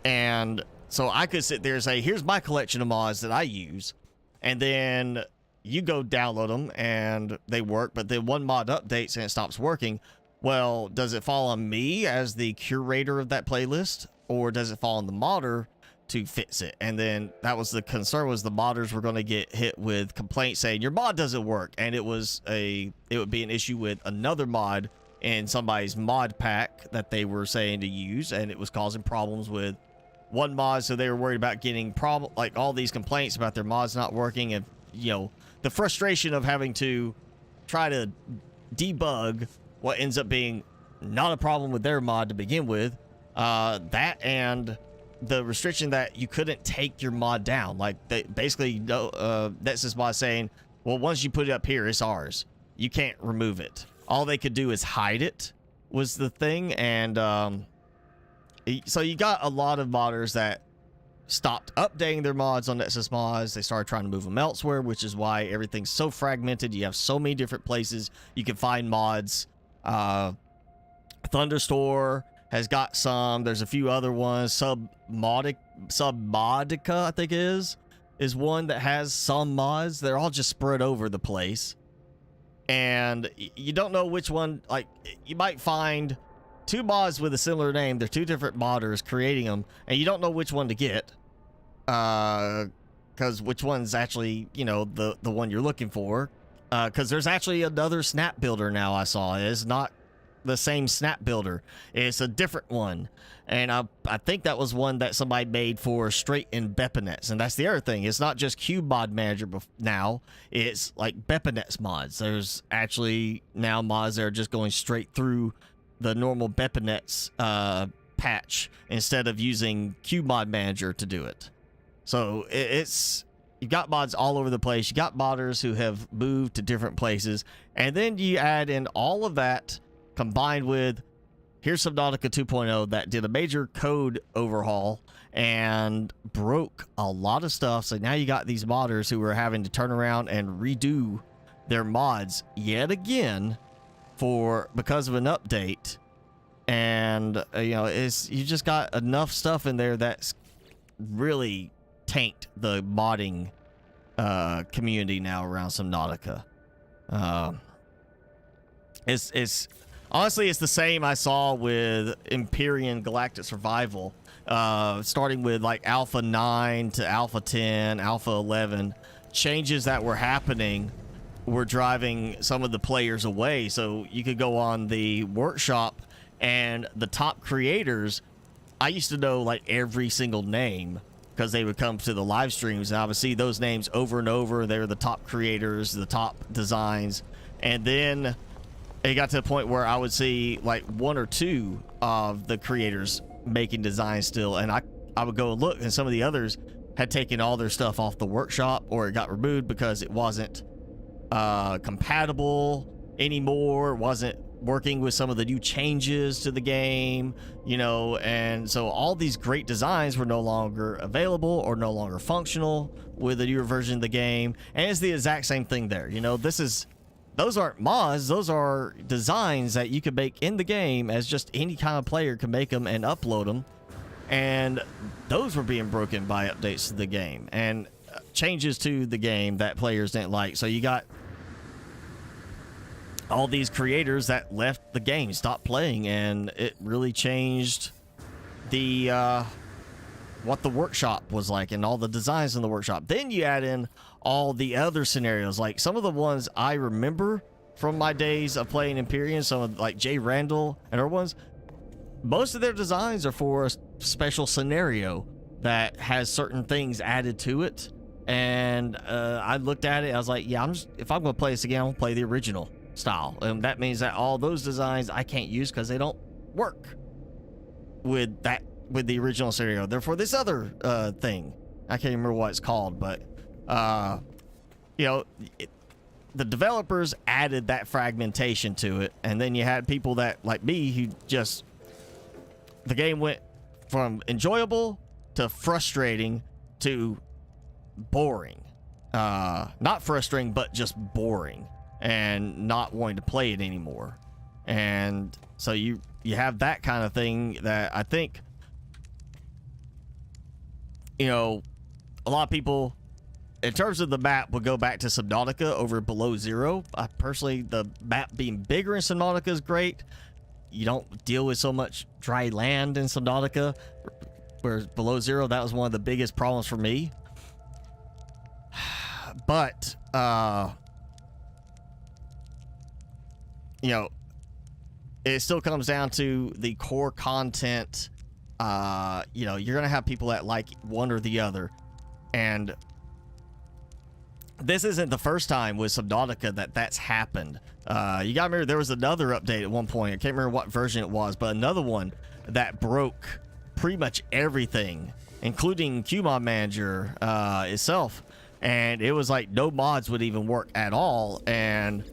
And so I could sit there and say, here's my collection of mods that I use, and then you go download them and they work, but then one mod updates and it stops working. Well, does it fall on me as the curator of that playlist, or does it fall on the modder to fix it? And then that was the concern, was the modders were going to get hit with complaints saying your mod doesn't work, and it would be an issue with another mod in somebody's mod pack that they were saying to use, and it was causing problems with one mod. So they were worried about getting like all these complaints about their mods not working, and you know, the frustration of having to try to debug what ends up being not a problem with their mod to begin with. That and the restriction that you couldn't take your mod down. Like they basically Nexus Mod saying, well, once you put it up here, it's ours. You can't remove it. All they could do is hide it was the thing. And so you got a lot of modders that stopped updating their mods on Nexus Mods. They started trying to move them elsewhere, which is why everything's so fragmented. You have so many different places you can find mods. Thunderstore has got some. There's a few other ones. Submodica, I think is one that has some mods. They're all just spread over the place. And you don't know which one. Like, you might find 2 mods with a similar name. They're 2 different modders creating them, and you don't know which one to get. Because which one's actually, you know, the one you're looking for. Because there's actually another snap builder now I saw. It's not the same snap builder. It's a different one. And I think that was one that somebody made for straight in Beponets. And that's the other thing. It's not just Cube Mod Manager now. It's like Beponets mods. There's actually now mods that are just going straight through the normal Beponets patch instead of using Cube Mod Manager to do it. So you've got mods all over the place. You got modders who have moved to different places. And then you add in all of that combined with, here's Subnautica 2.0 that did a major code overhaul and broke a lot of stuff. So now you got these modders who are having to turn around and redo their mods yet again because of an update. And you know, you just got enough stuff in there that's really tanked the modding community now around Subnautica. It's honestly, it's the same I saw with Empyrean Galactic Survival, starting with like Alpha 9 to Alpha 10, Alpha 11. Changes that were happening were driving some of the players away. So you could go on the workshop and the top creators, I used to know like every single name because they would come to the live streams and I would see those names over and over. They're the top creators, the top designs. And then it got to the point where I would see like 1 or 2 of the creators making designs still. And I would go and look, and some of the others had taken all their stuff off the workshop, or it got removed because it wasn't compatible anymore. It wasn't working with some of the new changes to the game, you know. And so all these great designs were no longer available or no longer functional with the newer version of the game. And it's the exact same thing there. You know, those aren't mods, those are designs that you could make in the game as just any kind of player can make them and upload them. And those were being broken by updates to the game and changes to the game that players didn't like. So you got all these creators that left the game, stopped playing, and it really changed the what the workshop was like and all the designs in the workshop. Then you add in all the other scenarios, like some of the ones I remember from my days of playing Empyrean, some of like Jay Randall and other ones. Most of their designs are for a special scenario that has certain things added to it. And I looked at it, I was like, yeah, if I'm going to play this again, I'm going to play the original style. And that means that all those designs I can't use because they don't work with the original scenario. They're for this other thing. I can't remember what it's called, but you know, the developers added that fragmentation to it, and then you had people that like me who just, the game went from enjoyable to frustrating to boring. Not frustrating, but just boring, and not wanting to play it anymore. And so you have that kind of thing that I think, you know, a lot of people, in terms of the map, would go back to Subnautica over Below Zero. I personally, the map being bigger in Subnautica is great. You don't deal with so much dry land in Subnautica, whereas Below Zero, that was one of the biggest problems for me. But, you know, it still comes down to the core content. You know, you're going to have people that like one or the other. And this isn't the first time with Subnautica that's happened. You gotta remember, there was another update at one point. I can't remember what version it was, but another one that broke pretty much everything, including QMod Manager itself. And it was like no mods would even work at all. And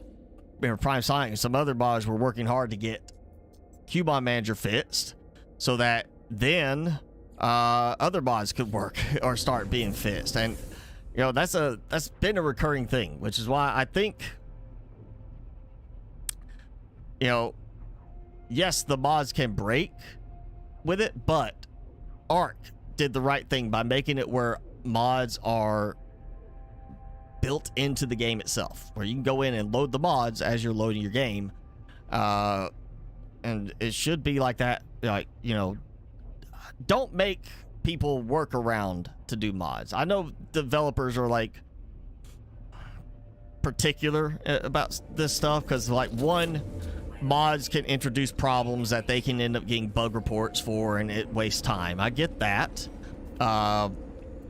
remember, Prime Sonic and some other mods were working hard to get QMod Manager fixed so that then other mods could work or start being fixed. And you know, that's been a recurring thing, which is why I think, you know, yes, the mods can break with it, but Ark did the right thing by making it where mods are built into the game itself, where you can go in and load the mods as you're loading your game. And it should be like that. Like, you know, don't make people work around to do mods. I know developers are like particular about this stuff because, like, one, mods can introduce problems that they can end up getting bug reports for, and it wastes time. I get that.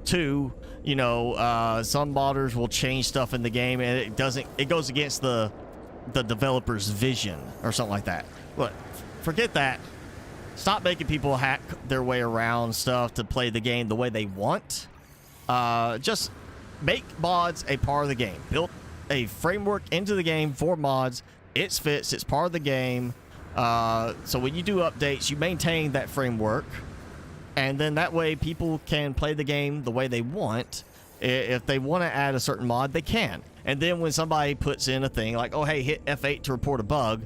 Two, you know, some modders will change stuff in the game and it goes against the developer's vision or something like that. Look, forget that. Stop making people hack their way around stuff to play the game the way they want. Just make mods a part of the game. Build a framework into the game for mods. It's fixed. It's part of the game. So when you do updates, you maintain that framework. And then that way people can play the game the way they want. If they want to add a certain mod, they can. And then when somebody puts in a thing like, oh, hey, hit F8 to report a bug,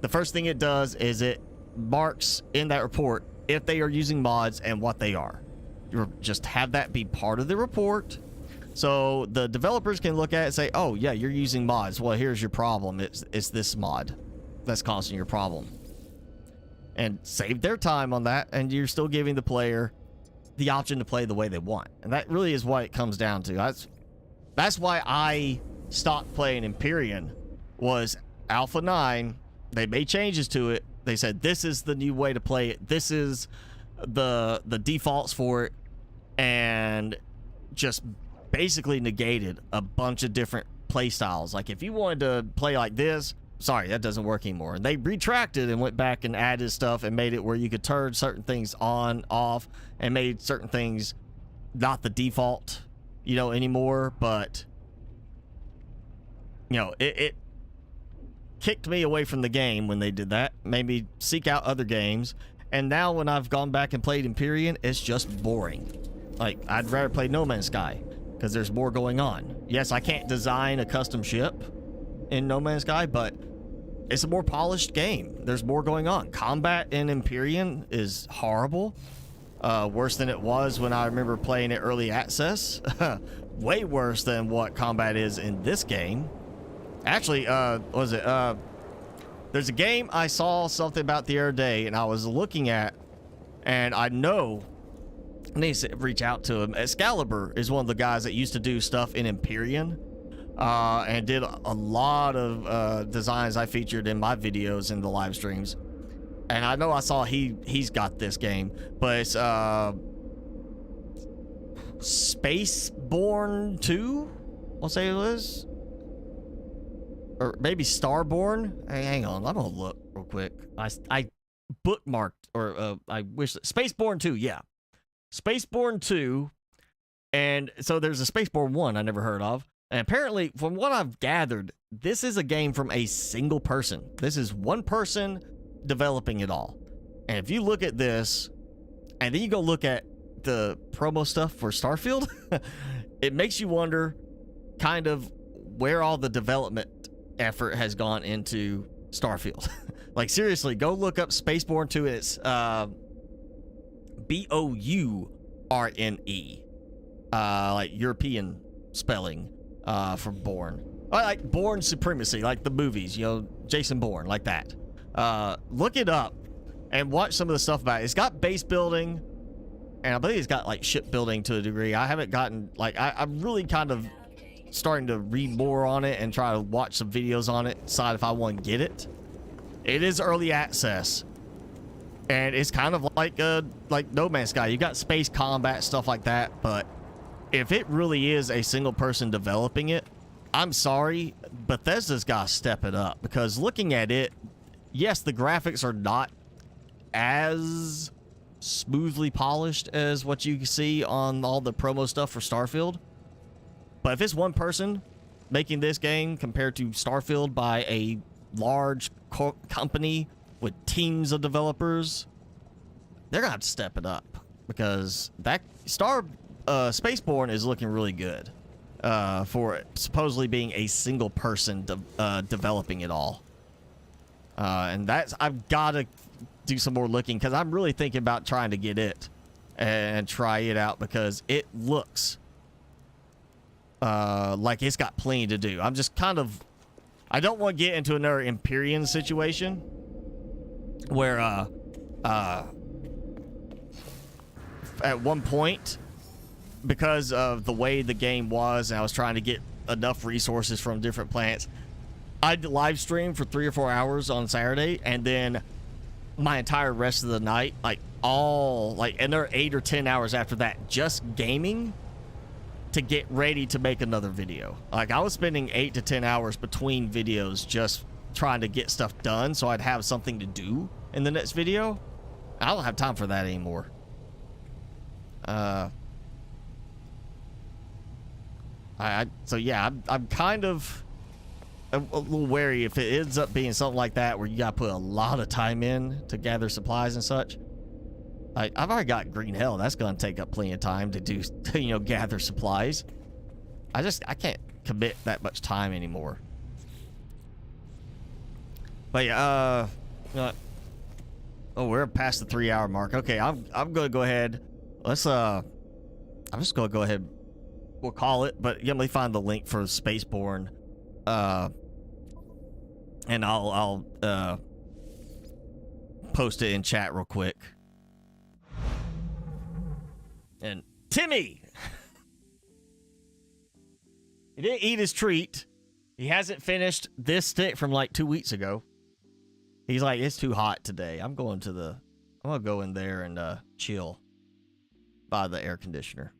the first thing it does is it marks in that report if they are using mods and what they are. You just have that be part of the report. So the developers can look at it and say, oh, yeah, you're using mods. Well, here's your problem. It's this mod that's causing your problem. And save their time on that, and you're still giving the player the option to play the way they want. And that really is what it comes down to. That's why I stopped playing Empyrean. Was Alpha 9, they made changes to it. They said, this is the new way to play it. This is the defaults for it. And just basically negated a bunch of different play styles. Like, if you wanted to play like this, sorry, that doesn't work anymore. And they retracted and went back and added stuff and made it where you could turn certain things on, off, and made certain things not the default, you know, anymore. But, you know, it kicked me away from the game when they did that. Made me seek out other games. And now when I've gone back and played Empyrean, it's just boring. Like, I'd rather play No Man's Sky because there's more going on. Yes, I can't design a custom ship in No Man's Sky, but it's a more polished game. There's more going on. Combat in Empyrean is horrible. Worse than it was when I remember playing it early access. Way worse than what combat is in this game. Actually, what was it? There's a game I saw something about the other day, and I was looking at, and I know I need to reach out to him. Excalibur is one of the guys that used to do stuff in Empyrean. And did a lot of designs I featured in my videos in the live streams. And I know I saw he's got this game, but it's Spaceborne 2, I'll say it is, or maybe Starborn. Hey, hang on, I'm gonna look real quick. I bookmarked, or I wish Spaceborne 2, yeah, Spaceborne 2, and so there's a Spaceborne 1 I never heard of. And apparently, from what I've gathered, this is a game from a single person. This is one person developing it all. And if you look at this, and then you go look at the promo stuff for Starfield, it makes you wonder kind of where all the development effort has gone into Starfield. Like, seriously, go look up Spaceborne 2. It's B-O-U-R-N-E. Like European spelling. From Bourne. I like Bourne Supremacy, like the movies, you know, Jason Bourne, like that. Look it up and watch some of the stuff about it. It's got base building, and I believe it's got like ship building to a degree. I haven't gotten, like, I'm really kind of starting to read more on it and try to watch some videos on it, decide if I want to get it. It is early access, and it's kind of like No Man's Sky. You got space combat, stuff like that, but if it really is a single person developing it, I'm sorry, Bethesda's got to step it up, because looking at it, yes, the graphics are not as smoothly polished as what you see on all the promo stuff for Starfield. But if it's one person making this game compared to Starfield by a large company with teams of developers, they're going to have to step it up. because that Spaceborne is looking really good for it supposedly being a single person developing it all. And that's, I've got to do some more looking because I'm really thinking about trying to get it and try it out because it looks like it's got plenty to do. I'm just kind of, I don't want to get into another Empyrean situation where at one point, because of the way the game was, and I was trying to get enough resources from different planets, I'd live stream for 3 or 4 hours on Saturday, and then my entire rest of the night, like another 8 or 10 hours after that, just gaming to get ready to make another video. Like, I was spending 8 to 10 hours between videos just trying to get stuff done so I'd have something to do in the next video. I don't have time for that anymore. So yeah, I'm kind of a little wary if it ends up being something like that where you gotta put a lot of time in to gather supplies and such. I've already got Green Hell. That's gonna take up plenty of time to do, you know, gather supplies. I can't commit that much time anymore. But yeah, oh, we're past the 3-hour mark. Okay, I'm gonna go ahead. Let's I'm just gonna go ahead. We'll call it, but let me find the link for Spaceborne, and I'll post it in chat real quick. And Timmy, he didn't eat his treat. He hasn't finished this stick from like 2 weeks ago. He's like, it's too hot today. I'm gonna go in there and chill by the air conditioner.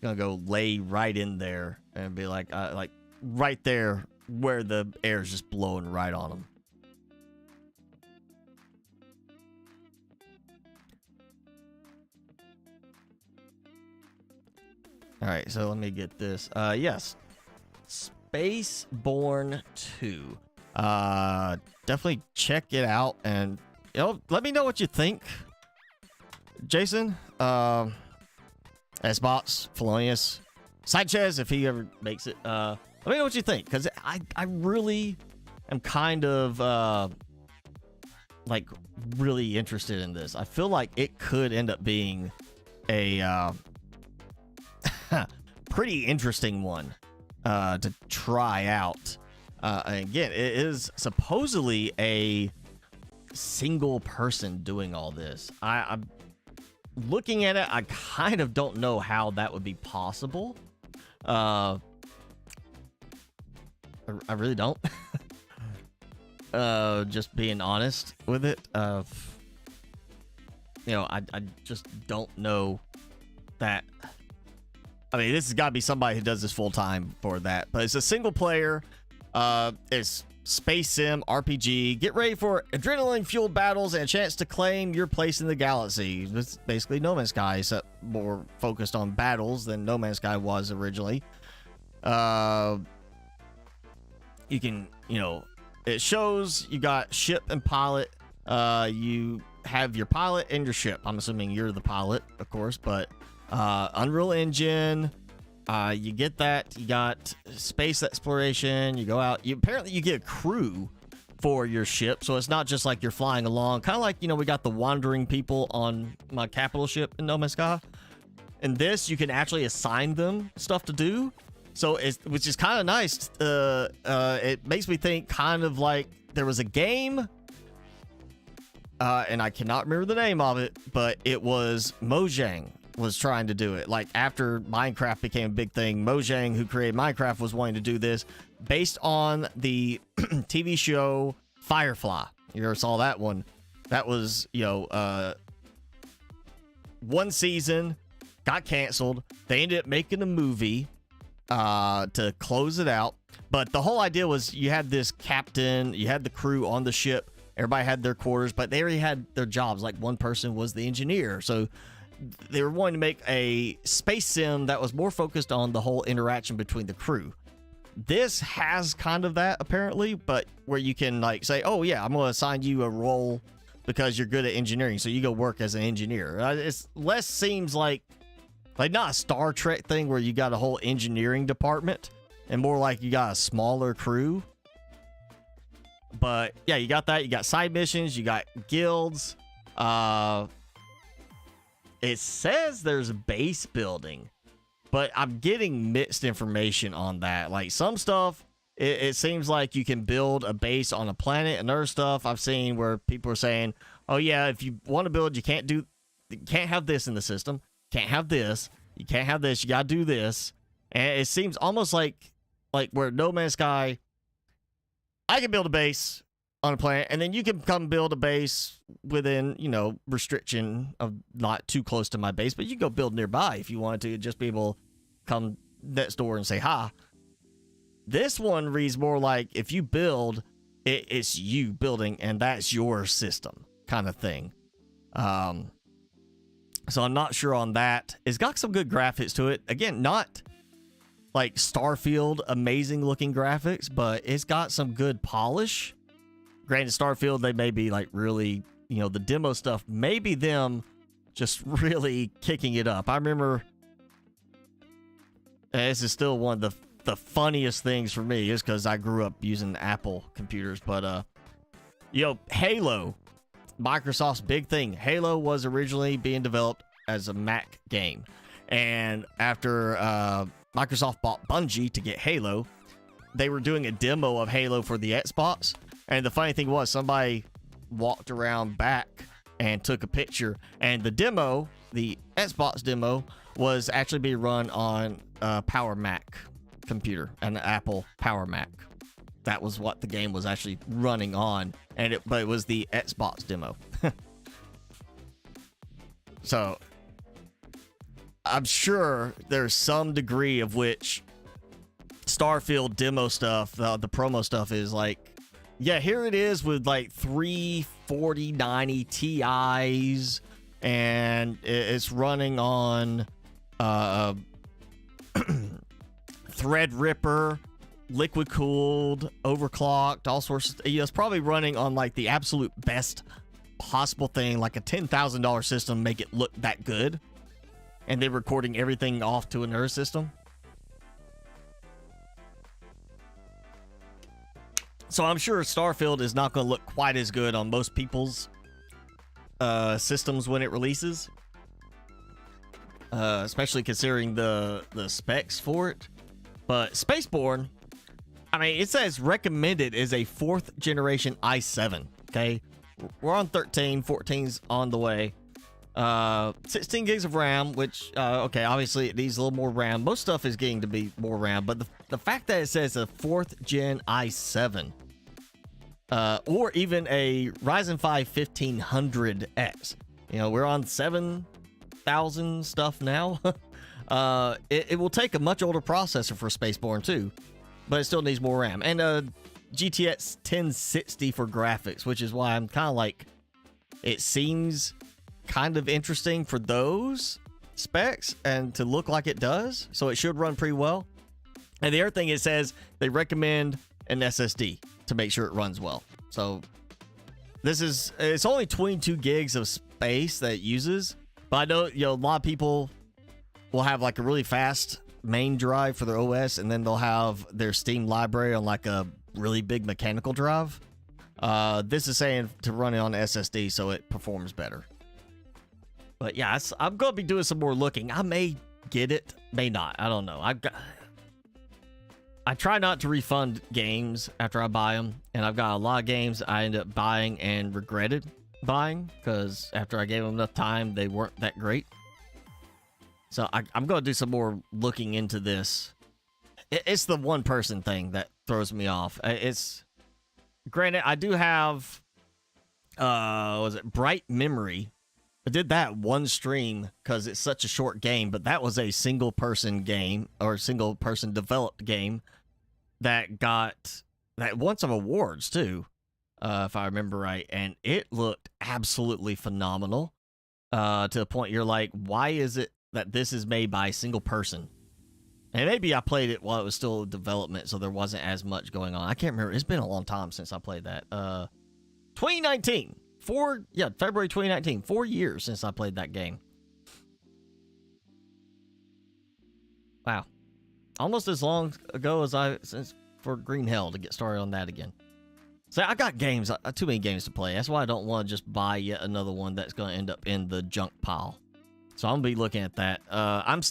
Gonna go lay right in there and be like right there where the air is just blowing right on him. All right, so let me get this. Yes, Spaceborne 2. Definitely check it out, and let me know what you think, Jason. S-Bots, Felonious, Sidechez, if he ever makes it. Let me know what you think, because I really am kind of like really interested in this. I feel like it could end up being a pretty interesting one to try out. And again, it is supposedly a single person doing all this. I'm looking at it, I kind of don't know how that would be possible. I really don't. Just being honest with it. I just don't know that. I mean, this has got to be somebody who does this full time for that. But it's a single player. It's Space Sim RPG. Get ready for adrenaline-fueled battles and a chance to claim your place in the galaxy. It's basically No Man's Sky, except more focused on battles than No Man's Sky was originally. You can, it shows you got ship and pilot. You have your pilot and your ship. I'm assuming you're the pilot, of course, but Unreal Engine. You get that. You got space exploration. You go out. Apparently you get a crew for your ship, so it's not just like you're flying along. Kind of like, we got the wandering people on my capital ship in No Man's Sky. In this, you can actually assign them stuff to do. So which is kind of nice. It makes me think kind of like there was a game, and I cannot remember the name of it, but it was Mojang was trying to do it. Like, after Minecraft became a big thing, Mojang, who created Minecraft, was wanting to do this based on the TV show Firefly. You ever saw that one? That was, one season, got canceled. They ended up making a movie to close it out. But the whole idea was you had this captain, you had the crew on the ship, everybody had their quarters, but they already had their jobs. Like, one person was the engineer. So they were wanting to make a space sim that was more focused on the whole interaction between the crew. This has kind of that, apparently, but where you can, like, say, oh yeah, I'm going to assign you a role because you're good at engineering, so you go work as an engineer. It's less seems like not a Star Trek thing where you got a whole engineering department, and more like you got a smaller crew. But yeah, you got that. You got side missions. You got guilds. It says there's base building, but I'm getting mixed information on that. Like some stuff, it seems like you can build a base on a planet, and other stuff I've seen where people are saying, "Oh yeah, if you want to build, you can't have this in the system. Can't have this. You can't have this. You gotta do this." And it seems almost like where No Man's Sky, I can build a base on a planet, and then you can come build a base within, restriction of not too close to my base, but you can go build nearby if you wanted to, just be able to come next door and say hi. This one reads more like if you build, it's you building, and that's your system kind of thing. So I'm not sure on that. It's got some good graphics to it. Again, not like Starfield amazing looking graphics, but it's got some good polish. Granted, Starfield, they may be like really, the demo stuff, maybe them just really kicking it up. I remember, this is still one of the funniest things for me, is because I grew up using Apple computers, but Halo, Microsoft's big thing. Halo was originally being developed as a Mac game, and after Microsoft bought Bungie to get Halo, they were doing a demo of Halo for the Xbox. And the funny thing was, somebody walked around back and took a picture, and the demo, the Xbox demo, was actually being run on a Power Mac computer, an Apple Power Mac. That was what the game was actually running on, but it was the Xbox demo. So I'm sure there's some degree of which Starfield demo stuff, the promo stuff, is like, yeah, here it is with like 3 4090 Ti's, and it's running on Threadripper, liquid cooled, overclocked, all sorts of, it's probably running on like the absolute best possible thing, like a $10,000 system, make it look that good, and they're recording everything off to another system. So I'm sure Starfield is not going to look quite as good on most people's systems when it releases, especially considering the specs for it. But Spaceborne, I mean, it says recommended is a 4th generation i7. Okay, we're on 13, 14's on the way. 16 gigs of RAM, which okay, obviously it needs a little more RAM. Most stuff is getting to be more RAM, but the fact that it says a 4th gen i7, or even a Ryzen 5 1500X, we're on 7,000 stuff now. It will take a much older processor for Spaceborne too, but it still needs more RAM, and GTX 1060 for graphics, which is why I'm kind of like, it seems kind of interesting for those specs and to look like it does, so it should run pretty well. And the other thing, it says they recommend an SSD to make sure it runs well. So it's only 22 gigs of space that it uses, but I know a lot of people will have like a really fast main drive for their OS, and then they'll have their Steam library on like a really big mechanical drive. This is saying to run it on SSD so it performs better. But yeah, I'm going to be doing some more looking. I may get it, may not. I don't know. I try not to refund games after I buy them, and I've got a lot of games I end up buying and regretted buying because after I gave them enough time, they weren't that great. So I'm going to do some more looking into this. It's the one person thing that throws me off. It's granted, I do have was it Bright Memory. I did that one stream because it's such a short game, but that was a single person game, or single person developed game that won some awards too, if I remember right, and it looked absolutely phenomenal, to the point you're like, why is it that this is made by a single person? And maybe I played it while it was still in development, so there wasn't as much going on. I can't remember. It's been a long time since I played that. 2019. February 2019. 4 years since I played that game. Wow. Almost as long ago as since for Green Hell to get started on that again. So I got games, too many games to play. That's why I don't want to just buy yet another one that's going to end up in the junk pile. So I'm going to be looking at that. I'm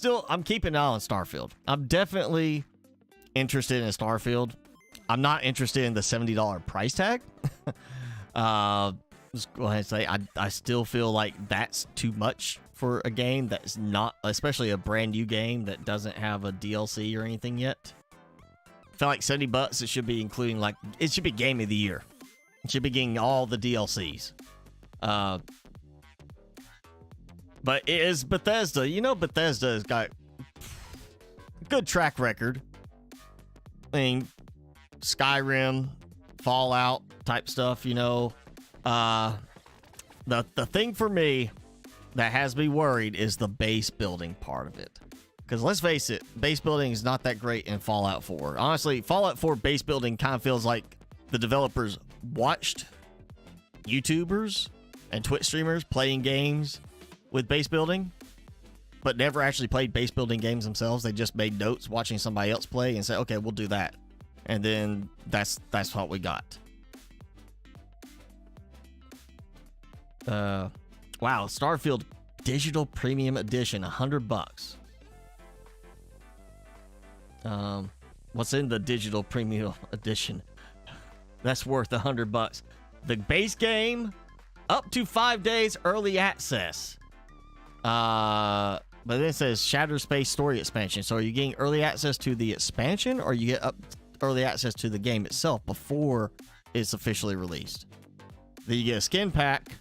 keeping an eye on Starfield. I'm definitely interested in Starfield. I'm not interested in the $70 price tag. Just go ahead and say I still feel like that's too much for a game that's not, especially a brand new game that doesn't have a DLC or anything yet. I feel like $70, it should be including, like, it should be Game of the Year. It should be getting all the DLCs. But it is Bethesda. You know, Bethesda has got a good track record. I mean, Skyrim, Fallout type stuff, you know. The thing for me that has me worried is the base building part of it. Because let's face it, base building is not that great in Fallout 4. Honestly, Fallout 4 base building kind of feels like the developers watched YouTubers and Twitch streamers playing games with base building, but never actually played base building games themselves. They just made notes watching somebody else play and said, okay, we'll do that. And then that's what we got. Wow, Starfield Digital Premium Edition, $100. What's in the Digital Premium Edition? That's worth $100. The base game, up to 5 days early access. But then it says Shattered Space Story Expansion. So are you getting early access to the expansion, or you get early access to the game itself before it's officially released? Then you get a skin pack,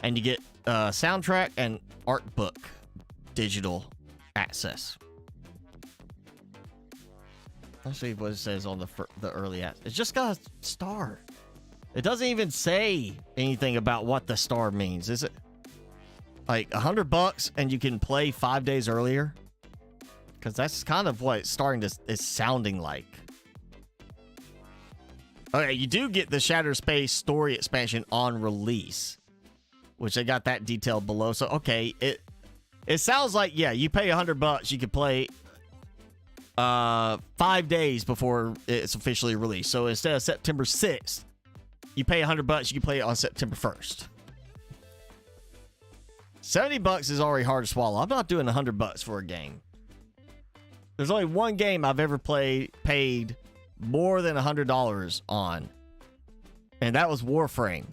and you get soundtrack and art book digital access. Let's see what it says on the early access. It's just got a star. It doesn't even say anything about what the star means. Is it like $100 and you can play 5 days earlier? Because that's kind of what it's sounding like. Okay, you do get the Shattered Space Story Expansion on release, which they got that detailed below. So okay, it sounds like, yeah, you pay $100, you can play 5 days before it's officially released. So instead of September 6th, you pay $100, you can play it on September 1st. $70 is already hard to swallow. I'm not doing $100 for a game. There's only one game I've ever paid more than $100 on, and that was Warframe.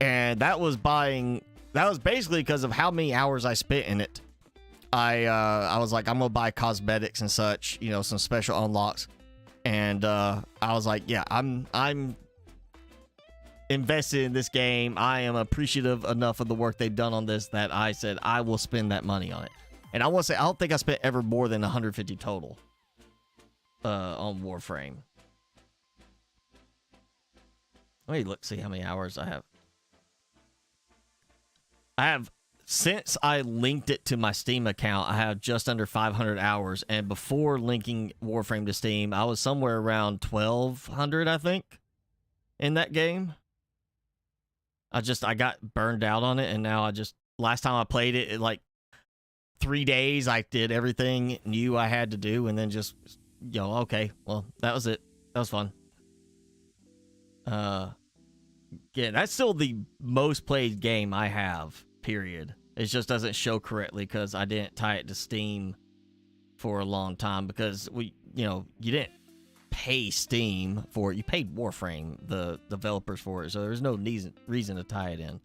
And that was basically because of how many hours I spent in it. I was like, I'm gonna buy cosmetics and such, you know, some special unlocks, and I was like, yeah, I'm invested in this game. I am appreciative enough of the work they've done on this that I said I will spend that money on it. And I want to say, I don't think I spent ever more than 150 total on Warframe. Let me see how many hours I have. Since I linked it to my Steam account, I have just under 500 hours. And before linking Warframe to Steam, I was somewhere around 1,200, I think, in that game. I got burned out on it, and now last time I played it, like 3 days, I did everything new I had to do, and then just, you know, okay, well, that was it. That was fun. Yeah, that's still the most played game I have, period. It just doesn't show correctly because I didn't tie it to Steam for a long time, because you didn't pay Steam for it. You paid Warframe, the developers, for it, so there's no reason to tie it in.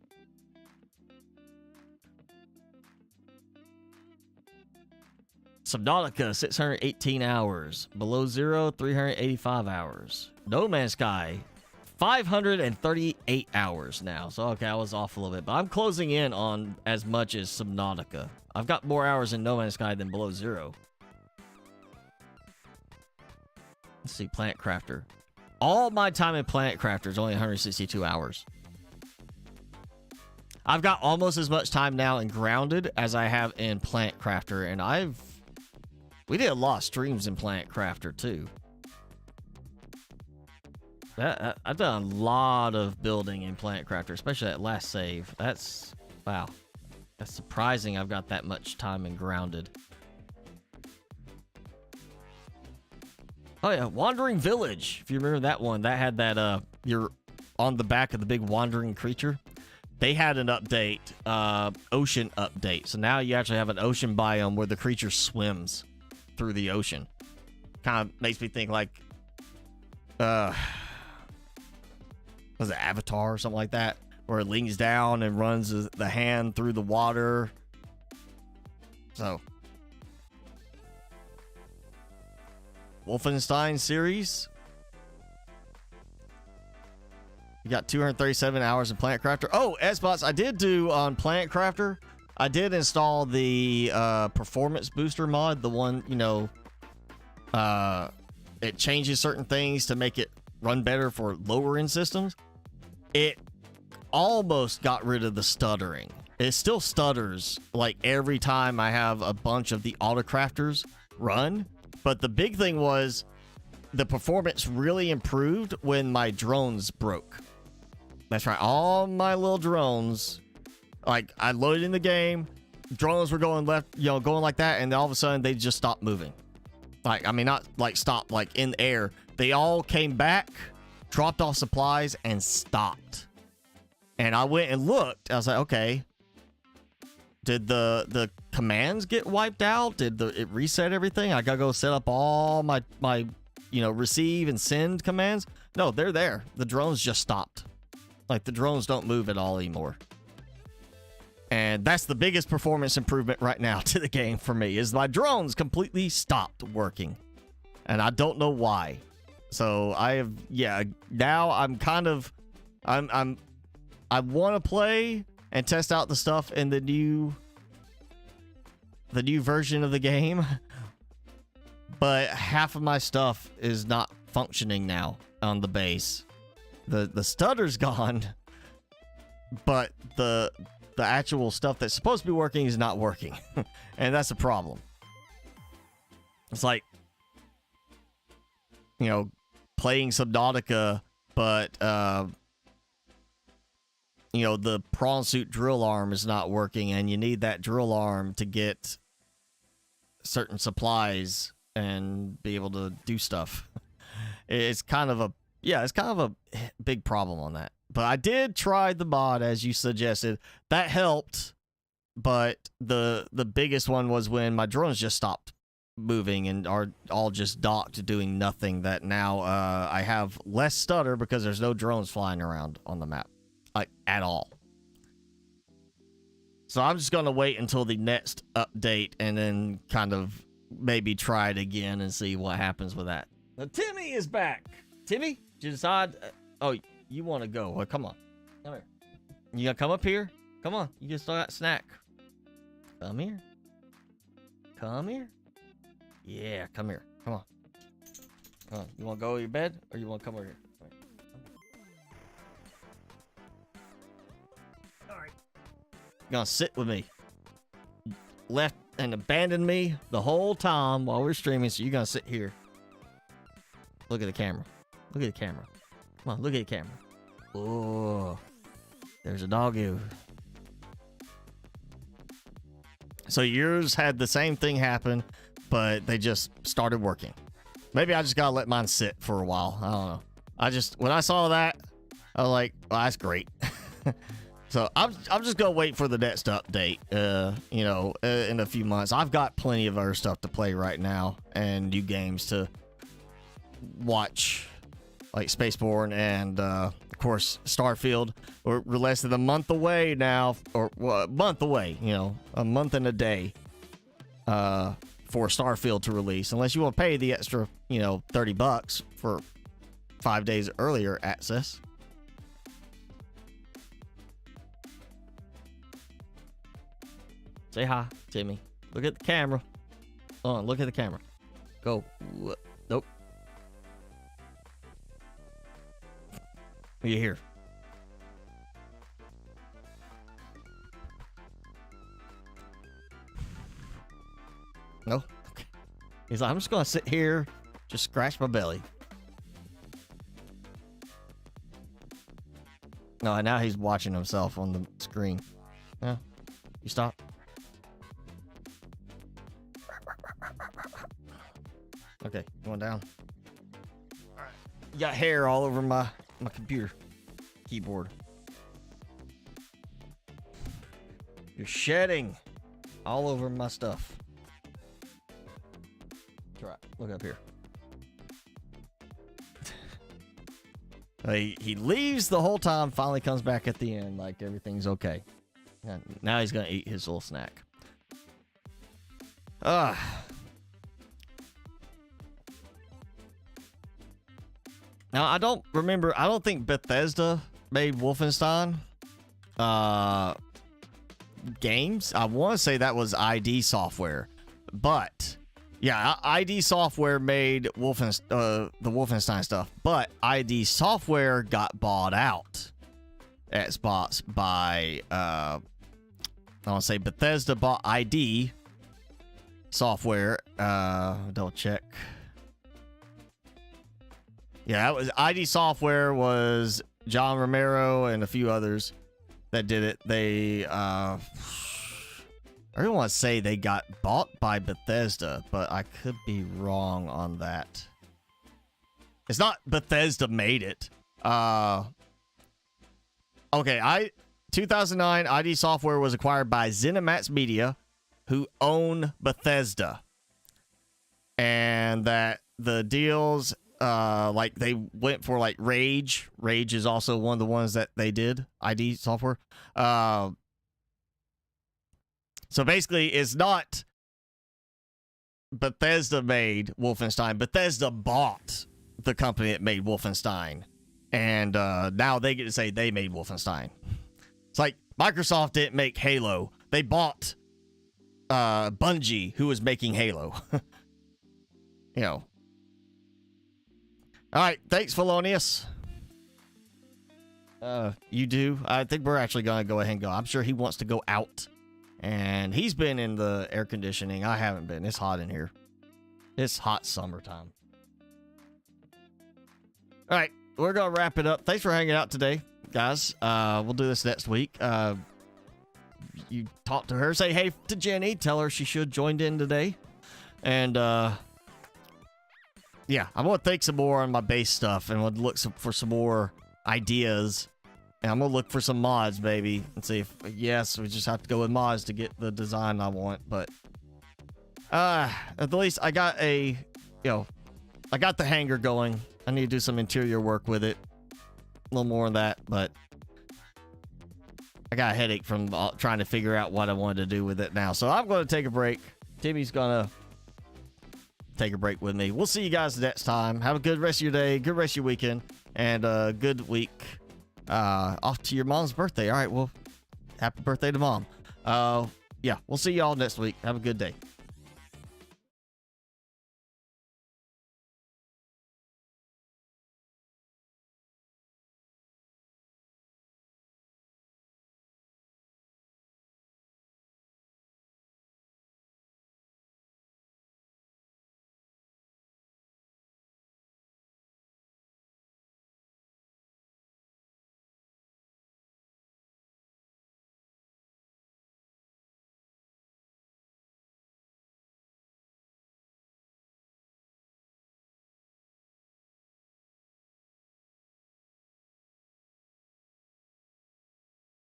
Subnautica, 618 hours. Below Zero, 385 hours. No Man's Sky, 538 hours now. So, okay, I was off a little bit, but I'm closing in on as much as Subnautica. I've got more hours in No Man's Sky than Below Zero. Let's see, Planet Crafter. All my time in Planet Crafter is only 162 hours. I've got almost as much time now in Grounded as I have in Planet Crafter, and we did a lot of streams in Planet Crafter too. I've done a lot of building in Planet Crafter, especially that last save. That's, wow. That's surprising I've got that much time in Grounded. Oh yeah, Wandering Village. If you remember that one, that had that, you're on the back of the big wandering creature. They had an update, ocean update. So now you actually have an ocean biome where the creature swims through the ocean. Kind of makes me think like, was it Avatar or something like that? Where it leans down and runs the hand through the water. So, Wolfenstein series. You got 237 hours in Planet Crafter. Oh, S-Bots, I did do on Planet Crafter. I did install the performance booster mod. The one, you know, it changes certain things to make it run better for lower end systems. It almost got rid of the stuttering. It still stutters like every time I have a bunch of the autocrafters run. But the big thing was the performance really improved when my drones broke. That's right. All my little drones, like I loaded in the game, drones were going left, you know, going like that. And then all of a sudden they just stopped moving. Like, I mean, not like stop, like in the air. They all came back, dropped off supplies and stopped. And I went and looked. I was like, okay, did the commands get wiped out? Did it reset everything? I gotta go set up all my you know, receive and send commands. No, they're there. The drones just stopped. Like the drones don't move at all anymore. And that's the biggest performance improvement right now to the game for me, is my drones completely stopped working. And I don't know why. So I have, yeah, now I'm kind of, I want to play and test out the stuff in the new version of the game. But half of my stuff is not functioning now on the base. The stutter's gone, but the actual stuff that's supposed to be working is not working. And that's a problem. It's like, you know, playing Subnautica, but you know, the prawn suit drill arm is not working, and you need that drill arm to get certain supplies and be able to do stuff. It's kind of a, yeah, it's kind of a big problem on that. But I did try the mod as you suggested. That helped, but the biggest one was when my drones just stopped moving and are all just docked doing nothing. That now I have less stutter because there's no drones flying around on the map, like at all. So I'm just gonna wait until the next update and then kind of maybe try it again and see what happens with that. Now Timmy is back. Timmy, did you decide? Oh, you want to go? Well, come on. Come here. You gonna come up here? Come on. You just got snack. Come here. Come here. Yeah, come here. Come on. Come on. You want to go to your bed or you want to come over here? All right. You're gonna sit with me. Left and abandoned me the whole time while we're streaming, so you're gonna sit here. Look at the camera. Look at the camera. Come on, look at the camera. Oh, there's a doggo. So yours had the same thing happen, but they just started working. Maybe I just gotta let mine sit for a while. I don't know. When I saw that, I was like, well, that's great. So I'm just gonna wait for the next update. You know, in a few months. I've got plenty of other stuff to play right now and new games to watch, like Spaceborne and of course Starfield. We're less than a month away now, or well, a month away. You know, a month and a day for Starfield to release. Unless you want to pay the extra, you know, $30 for 5 days earlier access. Say hi, Timmy. Look at the camera. Hold on, look at the camera. Go. Nope. Are you here? No? Okay. He's like, I'm just gonna sit here, just scratch my belly. No, now he's watching himself on the screen. Yeah, you stop. Okay, going down. All right. You got hair all over my computer keyboard. You're shedding all over my stuff. Try. Look up here. He leaves the whole time, finally comes back at the end like everything's okay. Now he's gonna eat his little snack. Now I don't think Bethesda made Wolfenstein games. I want to say that was ID Software, but yeah, ID Software made the Wolfenstein stuff, but ID Software got bought out at Xbox by I want to say Bethesda bought ID Software. Double check. Yeah, it was ID Software was John Romero and a few others that did it. They I don't want to say they got bought by Bethesda, but I could be wrong on that. It's not Bethesda made it. Okay, 2009 ID Software was acquired by ZeniMax Media, who own Bethesda. And that the deals like they went for like Rage. Rage is also one of the ones that they did, ID Software. So basically, it's not Bethesda made Wolfenstein. Bethesda bought the company that made Wolfenstein. And now they get to say they made Wolfenstein. It's like Microsoft didn't make Halo. They bought Bungie, who was making Halo. You know. All right, thanks, Felonius. You do? I think we're actually going to go ahead and go. I'm sure he wants to go out. And he's been in the air conditioning. I haven't been. It's hot in here. It's hot summertime. All right, we're going to wrap it up. Thanks for hanging out today, guys. We'll do this next week. You talk to her. Say hey to Jenny. Tell her she should join in today. And, yeah, I'm going to think some more on my base stuff. And we'll look for some more ideas. And I'm going to look for some mods, maybe, and see if, yes, we just have to go with mods to get the design I want. But, at least I got I got the hanger going. I need to do some interior work with it. A little more of that, but I got a headache from trying to figure out what I wanted to do with it now. So I'm going to take a break. Timmy's going to take a break with me. We'll see you guys next time. Have a good rest of your day, good rest of your weekend, and a good week. Off to your mom's birthday. All right, well, happy birthday to mom. Yeah, we'll see y'all next week. Have a good day.